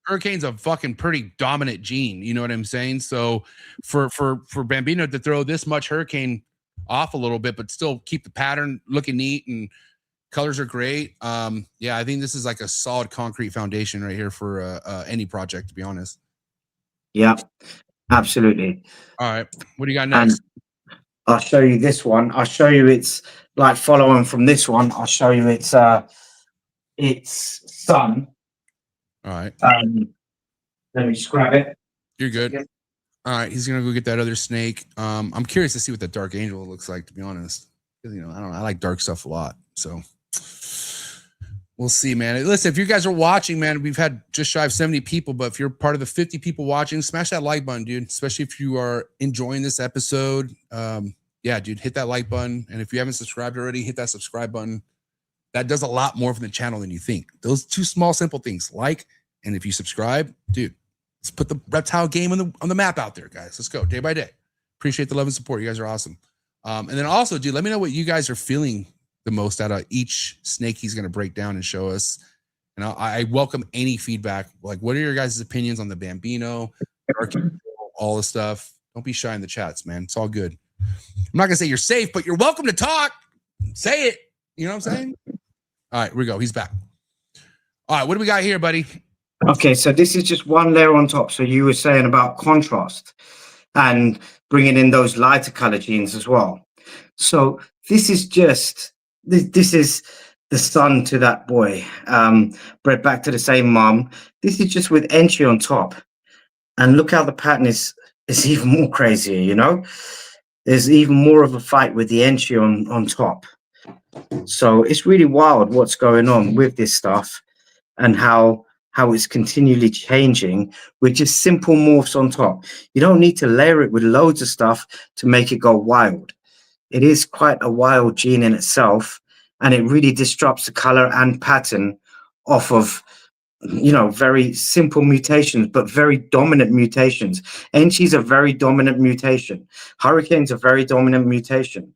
Hurricane's a fucking pretty dominant gene. You know what I'm saying? So for Bambino to throw this much hurricane off a little bit, but still keep the pattern looking neat and colors are great. Yeah, I think this is like a solid concrete foundation right here for any project, to be honest. Yeah, absolutely. All right, what do you got next? And I'll show you this one. I'll show you it's like following from this one. I'll show you its son. All right. Let me just grab it. You're good. Yeah. All right, he's gonna go get that other snake. I'm curious to see what the Dark Angel looks like, to be honest. Because, you know, I don't know, I like dark stuff a lot. So we'll see, man. Listen, if you guys are watching, man, we've had just shy of 70 people, but if you're part of the 50 people watching, smash that like button, dude. Especially if you are enjoying this episode. Yeah, dude, hit that like button. And if you haven't subscribed already, hit that subscribe button. That does a lot more for the channel than you think. Those two small, simple things, like, and if you subscribe, dude, let's put the reptile game on the map out there, guys. Let's go day by day. Appreciate the love and support. You guys are awesome. And then also, dude, let me know what you guys are feeling the most out of each snake he's going to break down and show us. And I welcome any feedback. Like, what are your guys' opinions on the Bambino, all the stuff? Don't be shy in the chats, man. It's all good. I'm not going to say you're safe, but you're welcome to talk. Say it. You know what I'm saying? All right, here we go. He's back. All right, what do we got here, buddy? Okay, so this is just one layer on top. So you were saying about contrast and bringing in those lighter color genes as well. So this is just, this is the son to that boy, bred back to the same mom. This is just with entry on top. And look how the pattern is even more crazier, you know? There's even more of a fight with the entry on top. So it's really wild what's going on with this stuff and how how it's continually changing with just simple morphs on top. You don't need to layer it with loads of stuff to make it go wild. It is quite a wild gene in itself, and it really disrupts the color and pattern off of, you know, very simple mutations, but very dominant mutations. Enchi's a very dominant mutation. Hurricane's a very dominant mutation,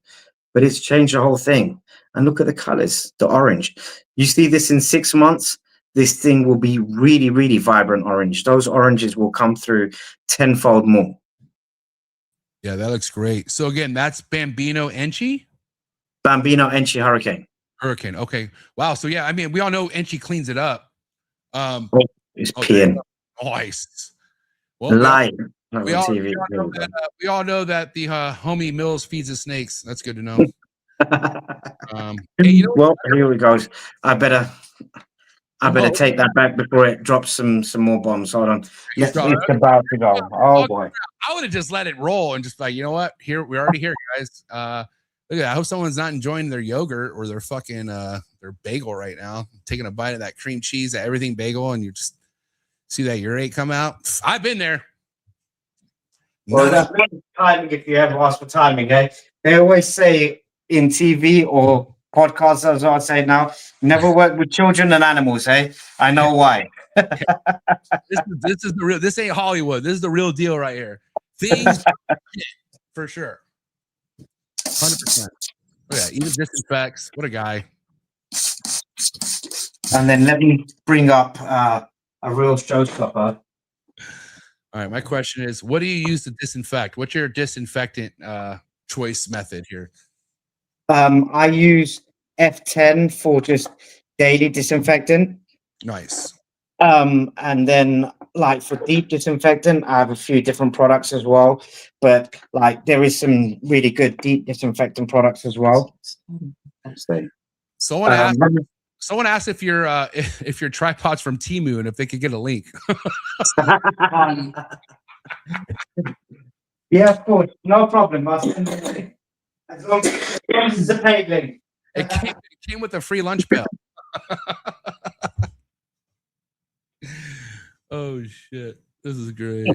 but it's changed the whole thing. And look at the colors, the orange. You see this in 6 months, this thing will be really, really vibrant orange. Those oranges will come through tenfold more. Yeah, that looks great. So again, that's Bambino Enchi? Bambino Enchi Hurricane. Hurricane. Okay. Wow. So yeah, I mean, we all know Enchi cleans it up. It's peeing. Nice. Well, we all know that the homie Millz feeds the snakes. That's good to know. Hey, you know, well, here we go. I better take that back before it drops some more bombs. Hold on. It's about to go. Oh boy. I would have just let it roll and just like, you know what? Here, we're already here, guys. Look at that. I hope someone's not enjoying their yogurt or their fucking their bagel right now. Taking a bite of that cream cheese, that everything bagel, and you just see that urate come out. I've been there. Well, that's timing if you ever ask for timing, eh? They always say in TV or podcasts, as I say now, never work with children and animals, eh? I know why. This is the real. This ain't Hollywood. This is the real deal right here. Things for sure. 100%. Oh yeah, even disinfects. What a guy. And then let me bring up a real showstopper. All right, my question is, what do you use to disinfect? What's your disinfectant choice method here? I use F10 for just daily disinfectant. Nice. And then like for deep disinfectant, I have a few different products as well, but like there is some really good deep disinfectant products as well. Someone asked if your tripod's from Temu and if they could get a link. Yeah, of course, no problem. I'll send you a link. As long as it's a paid link. It came with a free lunch bell. Oh shit, this is great.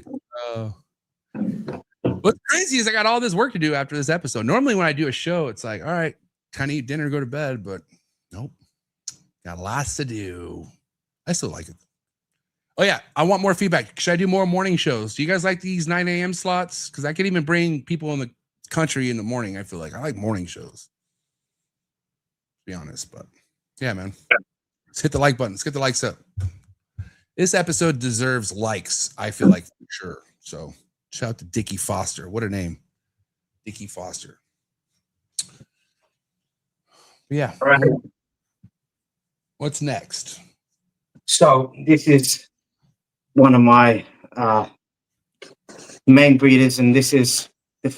What's crazy is I got all this work to do after this episode. Normally when I do a show, it's like, all right, kind of eat dinner, go to bed, but nope, got lots to do. I still like it. Oh yeah, I want more feedback. Should I do more morning shows? Do you guys like these 9 a.m. slots? Because I could even bring people in the country in the morning. I feel like I like morning shows, to be honest. But yeah, man, let's hit the like button. Let's get the likes up. This episode deserves likes, I feel like, for sure. So shout out to Dickie Foster. What a name. Dickie Foster. Yeah. All right. What's next? So this is one of my main breeders, and this is the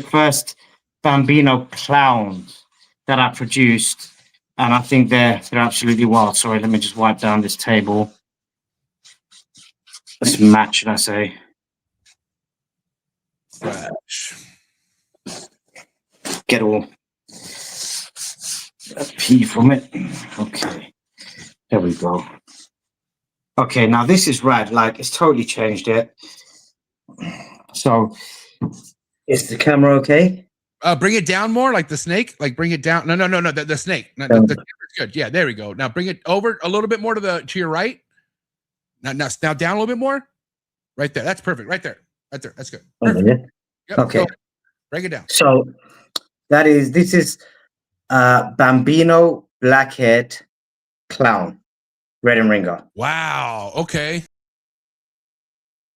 first Bambino clowns that I produced. And I think they're absolutely wild. Sorry, let me just wipe down this table. This mat, should I say? Fresh. Get all a pee from it. Okay, there we go. Okay, now this is rad. Like it's totally changed it. So, is the camera okay? Bring it down more, like the snake. Like bring it down. No, the snake. No, the camera's good. Yeah, there we go. Now bring it over a little bit more to your right. Now down a little bit more. Right there. That's perfect. Right there. That's good. Perfect. Yep, okay. Break it down. So this is Bambino black-haired clown, red and ringer. Wow. Okay.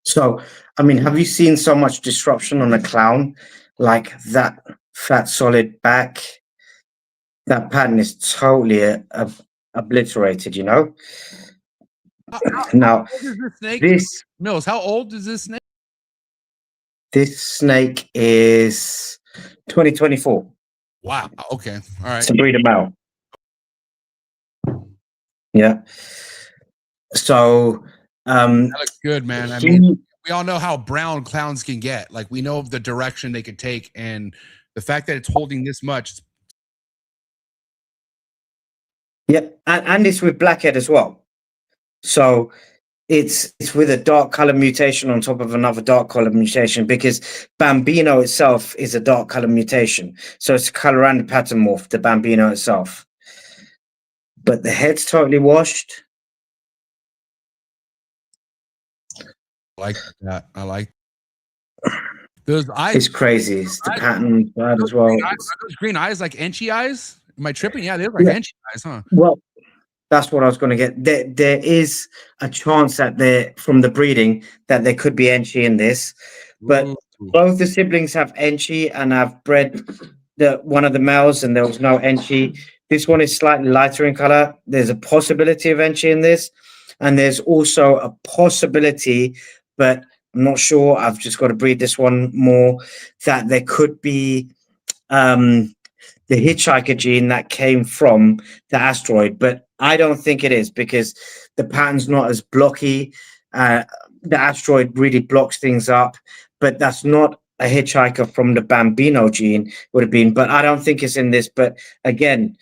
So I mean, have you seen so much disruption on a clown? Like that fat solid back, that pattern is totally obliterated, you know. Now, this Millz, how old is this snake? This snake is 2024. Wow. Okay. All right. It's a breeder male. Yeah. So that looks good, man. I mean, we all know how brown clowns can get. Like we know the direction they could take, and the fact that it's holding this much, Yep, and it's with blackhead as well. So it's with a dark color mutation on top of another dark color mutation, because Bambino itself is a dark color mutation. So it's color and pattern morph, the Bambino itself. But the head's totally washed. I like that. I like those eyes. It's crazy. It's the pattern bad as well. Are those green eyes like Enchy eyes? Am I tripping? Yeah, they look like Enchy eyes, huh? Well, that's what I was going to get. There is a chance that from the breeding that there could be Enchy in this, but both the siblings have Enchy, and I've bred one of the males, and there was no Enchy. This one is slightly lighter in color. There's a possibility of Enchy in this, and there's also a possibility, but I'm not sure. I've just got to breed this one more, that there could be the hitchhiker gene that came from the asteroid, but I don't think it is, because the pattern's not as blocky. The asteroid really blocks things up, but that's not a hitchhiker from the Bambino gene, would have been, but I don't think it's in this. But again,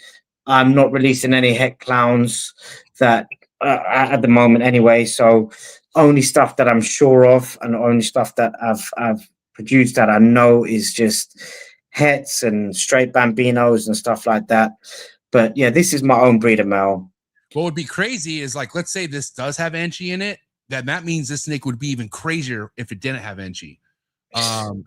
I'm not releasing any heck clowns that at the moment anyway, so only stuff that I'm sure of, and only stuff that I've produced that I know is just hets and straight Bambinos and stuff like that. But yeah, this is my own breeder male. What would be crazy is, like, let's say this does have Enchy in it, that means this snake would be even crazier if it didn't have Enchy. I've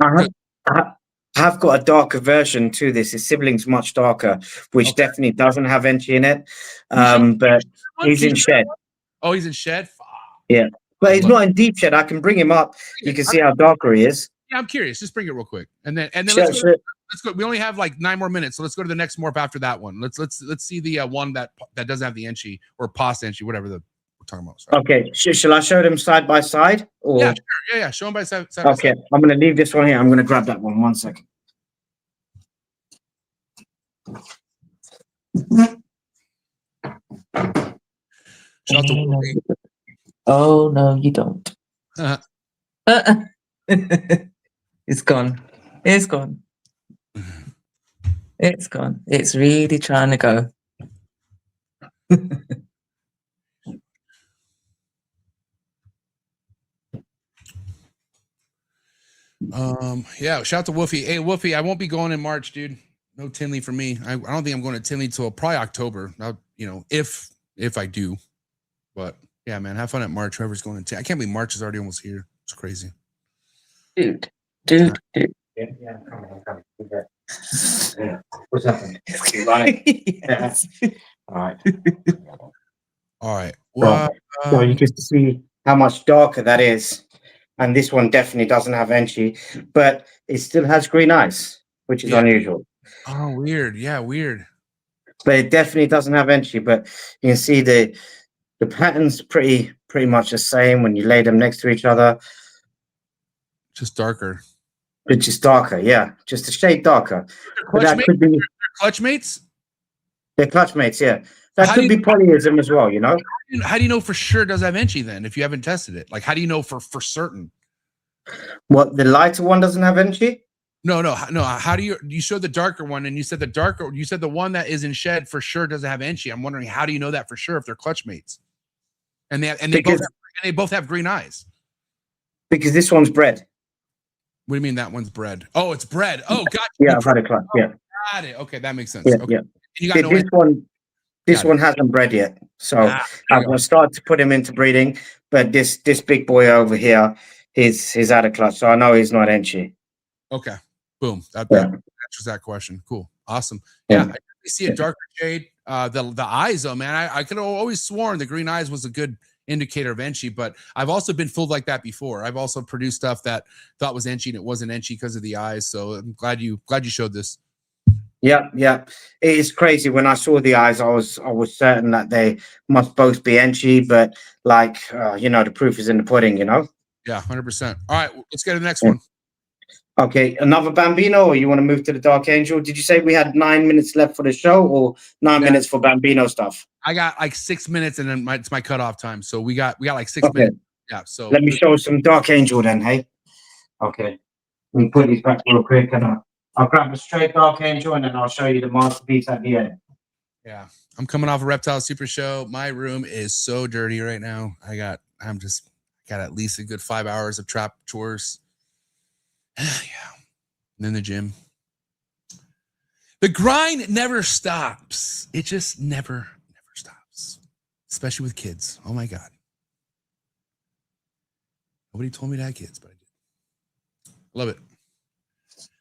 got a darker version to this. His sibling's much darker, which definitely doesn't have Enchy in it. But he's in shed. Oh, he's in shed? Yeah, but he's not in deep shed. I can bring him up. You can see how darker he is. Yeah, I'm curious. Just bring it real quick, and then Sure, let's go. We only have like 9 more minutes, so let's go to the next morph after that one. Let's see the one that doesn't have the Enchy, or past Enchy, whatever we're talking about. Sorry. Okay, shall I show them side by side? Or? Yeah, sure. Yeah. Show them by side. Okay, I'm going to leave this one here. I'm going to grab that one. 1 second. Shout out to Wolfie. Oh no, you don't. It's gone. It's gone. It's gone. It's really trying to go. Yeah, shout out to Wolfie. Hey, Wolfie, I won't be going in March, dude. No Tinley for me. I don't think I'm going to Tinley till probably October. Now, if I do. But yeah, man, have fun at March. Whoever's going to I can't believe March is already almost here. It's crazy. Dude. Yeah, come on. Yeah. What's happening? Yes. All right. All right. Well, so you can see how much darker that is. And this one definitely doesn't have Enchy, but it still has green eyes, which is unusual. Oh, weird. Yeah, weird. But it definitely doesn't have Enchy, but you can see the pattern's pretty much the same when you lay them next to each other. Just darker. It's just darker, yeah. Just a shade darker. But that could be clutch mates? They're clutch mates, yeah. That could be polyism as well, How do you know for sure it does have Enchy then, if you haven't tested it? Like, how do you know for certain? What, the lighter one doesn't have Enchy? No. How do you show the darker one, and you said the one that is in shed for sure doesn't have Enchy. I'm wondering, how do you know that for sure if they're clutch mates? And they both have green eyes. Because this one's bred. What do you mean that one's bred? Oh, it's bred. Oh, gotcha. Yeah, I've had a clutch. Yeah. Got it. Okay, that makes sense. Yeah, okay. yeah. You got This one hasn't bred yet, so I'm going to start to put him into breeding. But this big boy over here, he's out of clutch, so I know he's not Enchy. Okay, boom. That answers that question. Cool, awesome. Yeah, I definitely see a darker shade. The eyes, though, man, I could have always sworn the green eyes was a good indicator of Enchy, but I've also been fooled like that before. I've also produced stuff that thought was Enchy and it wasn't Enchy because of the eyes. So I'm glad you showed this. Yeah. It is crazy. When I saw the eyes, I was certain that they must both be Enchy, but the proof is in the pudding, Yeah, 100%. All right, let's get to the next one. Okay, another Bambino, or you want to move to the Dark Angel? Did you say we had 9 minutes left for the show, or 9 minutes for Bambino stuff? I got like 6 minutes, and then it's my cutoff time. So we got like 6 minutes. Yeah. So let me show some Dark Angel then. Hey. Okay. Let me put these back real quick, and I'll grab a straight Dark Angel, and then I'll show you the masterpiece at the end. Yeah. I'm coming off a Reptile Super Show. My room is so dirty right now. I'm just got at least a good 5 hours of trap chores. Yeah. And then the gym. The grind never stops. It just never stops. Especially with kids. Oh my God. Nobody told me to have kids, but I did. Love it.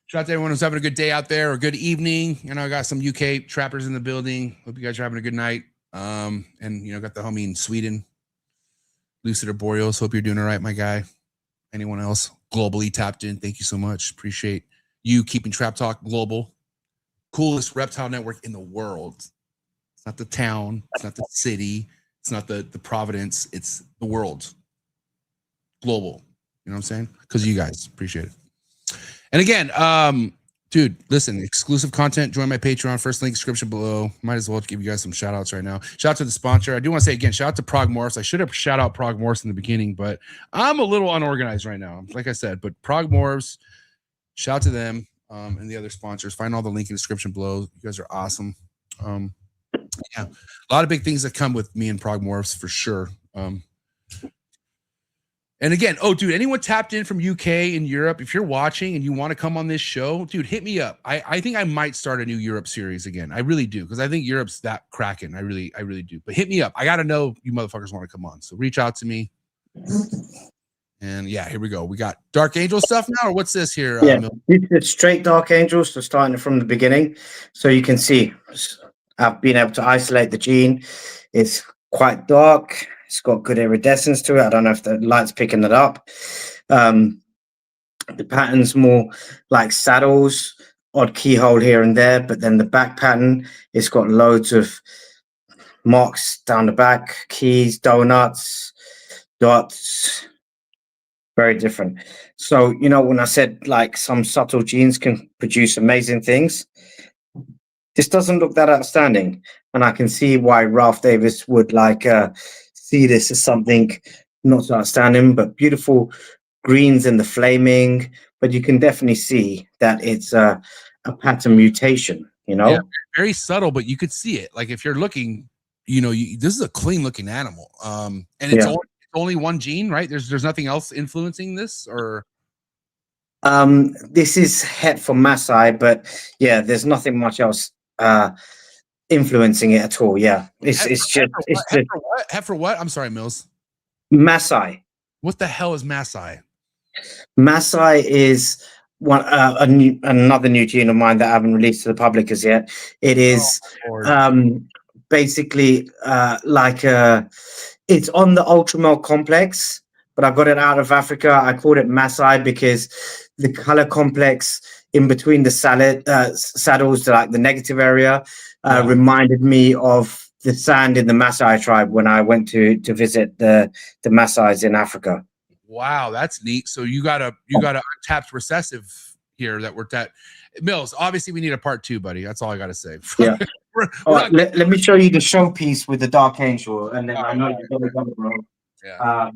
Shout out to everyone who's having a good day out there or good evening. You know, I got some UK trappers in the building. Hope you guys are having a good night. And you know, got the homie in Sweden, Lucid Boreals. Hope you're doing all right, my guy. Anyone else globally tapped in? Thank you so much. Appreciate you keeping Trap Talk global. Coolest reptile network in the world. It's not the town. It's not the city. It's not the Providence. It's the world. Global. You know what I'm saying? Because of you guys. Appreciate it. And again, dude, listen, exclusive content. Join my Patreon. First link description below. Might as well give you guys some shout outs right now. Shout out to the sponsor. I do want to say again, shout out to PRAGUE Morphs. I should have shout out PRAGUE Morphs in the beginning, but I'm a little unorganized right now. Like I said, but PRAGUE Morphs, shout out to them and the other sponsors. Find all the link in the description below. You guys are awesome. Yeah, a lot of big things that come with me and PRAGUE Morphs for sure. And again, oh, dude, anyone tapped in from UK and Europe, if you're watching and you want to come on this show, dude, hit me up. I think I might start a new Europe series again. I really do, because I think Europe's that cracking. I really do. But hit me up. I got to know you motherfuckers want to come on. So reach out to me. And yeah, here we go. We got Dark Angel stuff now, or what's this here? Yeah, it's straight Dark Angels, so starting from the beginning. So you can see I've been able to isolate the gene. It's quite dark. It's got good iridescence to it. I don't know if the light's picking it up. The pattern's more like saddles, odd keyhole here and there, but then the back pattern, it's got loads of marks down the back, keys, donuts, dots, very different. So, you know, when I said like some subtle genes can produce amazing things, this doesn't look that outstanding. And I can see why Ralph Davis would like see this as something not so outstanding, but beautiful greens in the flaming. But you can definitely see that it's a pattern mutation, you know? Yeah, very subtle, but you could see it. Like if you're looking, you know, this is a clean looking animal. And it's only one gene, right? There's nothing else influencing this, or this is het for Maasai, but yeah, there's nothing much else influencing it at all. Yeah, it's just het for what? I'm sorry, Millz. Maasai. What the hell is Maasai? Maasai is one another new gene of mine that I haven't released to the public as yet. It is basically like it's on the Ultramel complex, but I got it out of Africa. I called it Maasai because the color complex in between the saddles, like the negative area, reminded me of the sand in the Maasai tribe when I went to visit the Maasais in Africa. Wow, that's neat. So you got a untapped recessive here that we're at. Millz, obviously we need a part 2, buddy. That's all I got to say. Yeah. Let me show you the showpiece with the Dark Angel, and then I know you're going to go, bro. Yeah.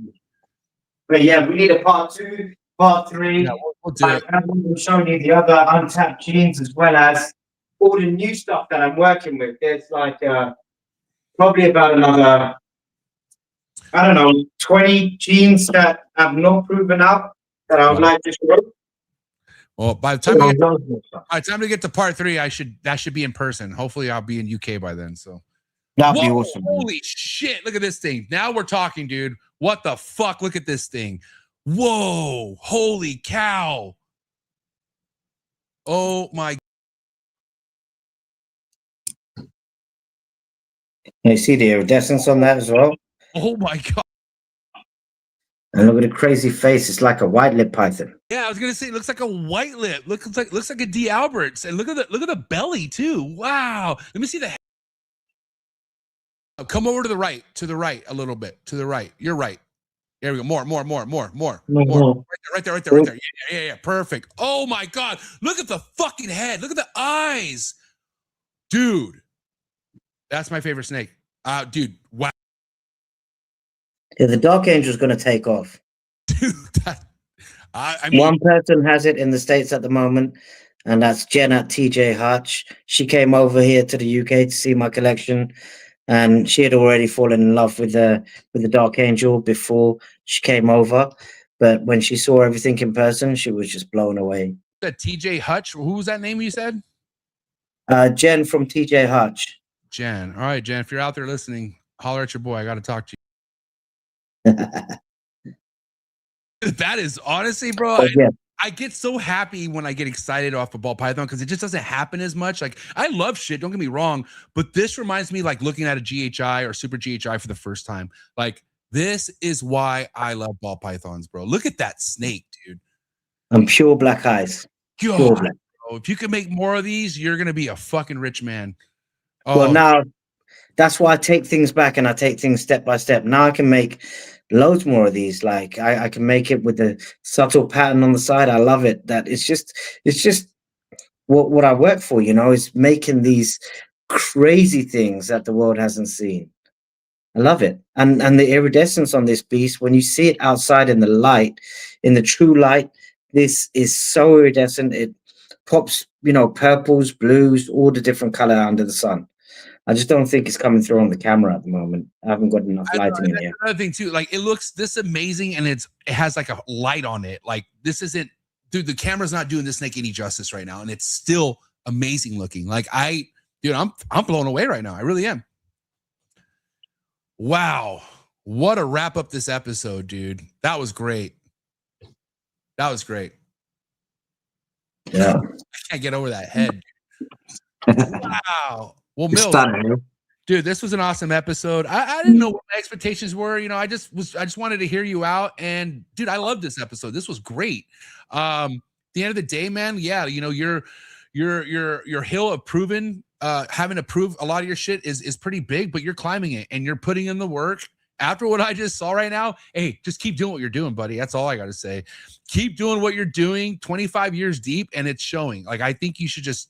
But yeah, we need a part 2, part 3. Yeah, we'll do it. I'm showing you the other untapped genes as well as all the new stuff that I'm working with. There's like probably about another, I don't know, 20 genes that have not proven out that I would like to show. Well, by the time we get to part 3, that should be in person. Hopefully, I'll be in UK by then. So that'd be awesome. Holy shit! Look at this thing. Now we're talking, dude. What the fuck? Look at this thing. Whoa! Holy cow! Oh my! You see the iridescence on that as well. Oh my god! And look at the crazy face. It's like a white lip python. Yeah, I was gonna say it looks like a white lip. Looks like a D. Alberts. And look at the belly too. Wow. Let me see the head. Come over to the right a little bit. To the right. You're right. There we go. More. Right there. Yeah. Perfect. Oh my god. Look at the fucking head. Look at the eyes. Dude. That's my favorite snake. Dude. Wow. Yeah, the Dark Angel is going to take off. Dude, I mean, one person has it in the States at the moment. and that's Jen at TJ Hutch. She came over here to the UK to see my collection, and she had already fallen in love with the Dark Angel before she came over. But when she saw everything in person, she was just blown away. That TJ Hutch. Who was that name you said? Jen from TJ Hutch. Jen. All right, Jen. If you're out there listening, holler at your boy. I got to talk to you. That is honestly, bro. I get so happy when I get excited off a ball python because it just doesn't happen as much. Like, I love shit, don't get me wrong, but this reminds me like looking at a GHI or super GHI for the first time. Like, this is why I love ball pythons, bro. Look at that snake, dude. And pure black eyes. God, Pure black. bro, if you can make more of these, you're gonna be a fucking rich man. Oh. Well, now that's why I take things back and I take things step by step. Now I can make loads more of these. Like I can make it with the subtle pattern on the side. I love it. That it's just what I work for, you know, is making these crazy things that the world hasn't seen. I love it. And the iridescence on this beast, when you see it outside in the light, in the true light, this is so iridescent. It pops, you know, purples, blues, all the different color under the sun. I just don't think it's coming through on the camera at the moment. I haven't got enough lighting in here. Another thing too, like it looks this amazing and it has like a light on it. Like this isn't, dude, the camera's not doing this snake any justice right now. And it's still amazing looking. Like dude, I'm blown away right now. I really am. Wow. What a wrap up this episode, dude. That was great. That was great. Yeah. I can't get over that head. Wow. Well, Millz, dude, this was an awesome episode. I didn't know what my expectations were. You know, I just wanted to hear you out. And dude, I love this episode. This was great. At the end of the day, man, yeah, you know, your hill of proven, having to prove a lot of your shit is pretty big, but you're climbing it and you're putting in the work. After what I just saw right now, hey, just keep doing what you're doing, buddy. That's all I got to say. Keep doing what you're doing 25 years deep, and it's showing. Like, I think you should just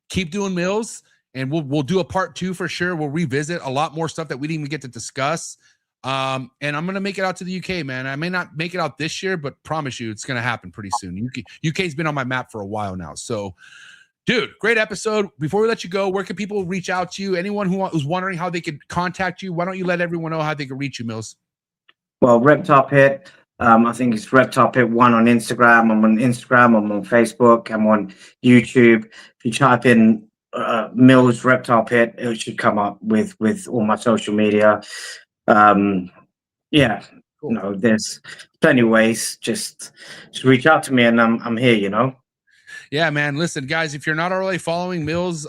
keep doing Millz, and we'll do a part 2 for sure. We'll revisit a lot more stuff that we didn't even get to discuss. And I'm going to make it out to the UK, man. I may not make it out this year, but promise you it's going to happen pretty soon. UK's been on my map for a while now. So, dude, great episode. Before we let you go, where can people reach out to you? Anyone who's wondering how they could contact you, why don't you let everyone know how they can reach you, Millz? Well, Reptile Pit, I think it's Reptile Pit 1 on Instagram. I'm on Instagram. I'm on Facebook. I'm on YouTube. If you type in Millz Reptile Pit, it should come up with all my social media. Yeah, cool. You know, there's plenty of ways. Just reach out to me, and I'm here. You know. Yeah, man. Listen, guys, if you're not already following Millz,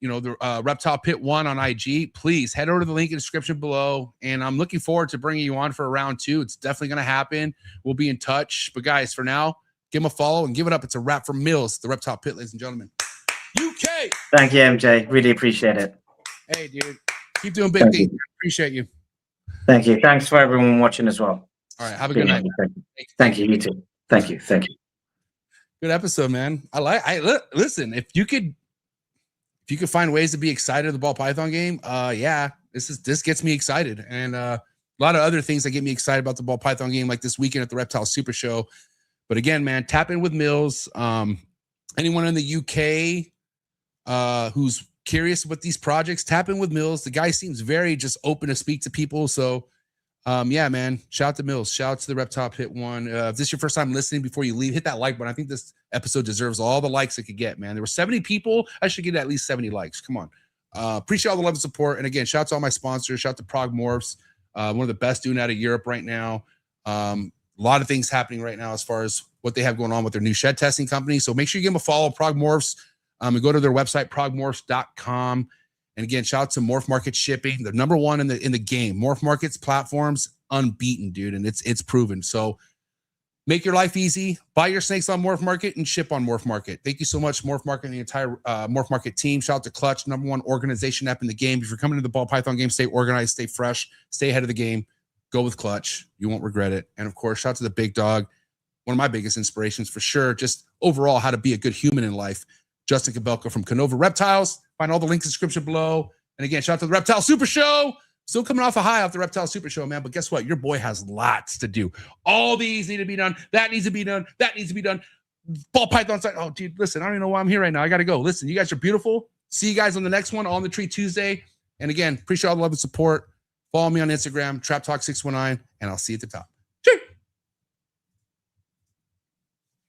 you know, the Reptile Pit 1 on IG, please head over to the link in the description below. And I'm looking forward to bringing you on for a round 2. It's definitely going to happen. We'll be in touch. But guys, for now, give him a follow and give it up. It's a wrap from Millz, the Reptile Pit, ladies and gentlemen. UK. Thank you, MJ. Really appreciate it. Hey, dude. Keep doing big things. Appreciate you. Thank you. Thanks for everyone watching as well. All right. Have a good night. Thank you. You too. Thank you. Thank you. Good episode, man. Listen, if you could find ways to be excited of the ball python game, yeah, this gets me excited. And a lot of other things that get me excited about the ball python game, like this weekend at the Reptile Super Show. But again, man, tap in with Millz. Anyone in the UK who's curious about these projects, tap in with Millz. The guy seems very just open to speak to people. So yeah, man, shout out to Millz. Shout out to the Reptile Pit 1. If this is your first time listening, before you leave, hit that like button. I think this episode deserves all the likes it could get, man. There were 70 people. I should get at least 70 likes. Come on. Appreciate all the love and support. And again, shout out to all my sponsors. Shout out to PRAGUE Morphs, one of the best doing out of Europe right now. A lot of things happening right now as far as what they have going on with their new shed testing company. So make sure you give them a follow, PRAGUE Morphs. And go to their website, praguemorphs.com. And again, shout out to Morph Market Shipping, the #1 in the game. Morph Market's platforms, unbeaten, dude, and it's proven. So make your life easy. Buy your snakes on Morph Market and ship on Morph Market. Thank you so much, Morph Market and the entire Morph Market team. Shout out to Clutch, #1 organization app in the game. If you're coming to the ball python game, stay organized, stay fresh, stay ahead of the game. Go with Clutch. You won't regret it. And of course, shout out to the big dog, one of my biggest inspirations for sure. Just overall, how to be a good human in life. Justin Kabelko from Canova Reptiles. Find all the links in the description below. And again, shout out to the Reptile Super Show. Still coming off a high off the Reptile Super Show, man. But guess what? Your boy has lots to do. All these need to be done. That needs to be done. That needs to be done. ball pythons. Oh, dude, listen, I don't even know why I'm here right now. I got to go. Listen, you guys are beautiful. See you guys on the next one, On the Tree Tuesday. And again, appreciate all the love and support. Follow me on Instagram, Trap Talk 619, and I'll see you at the top.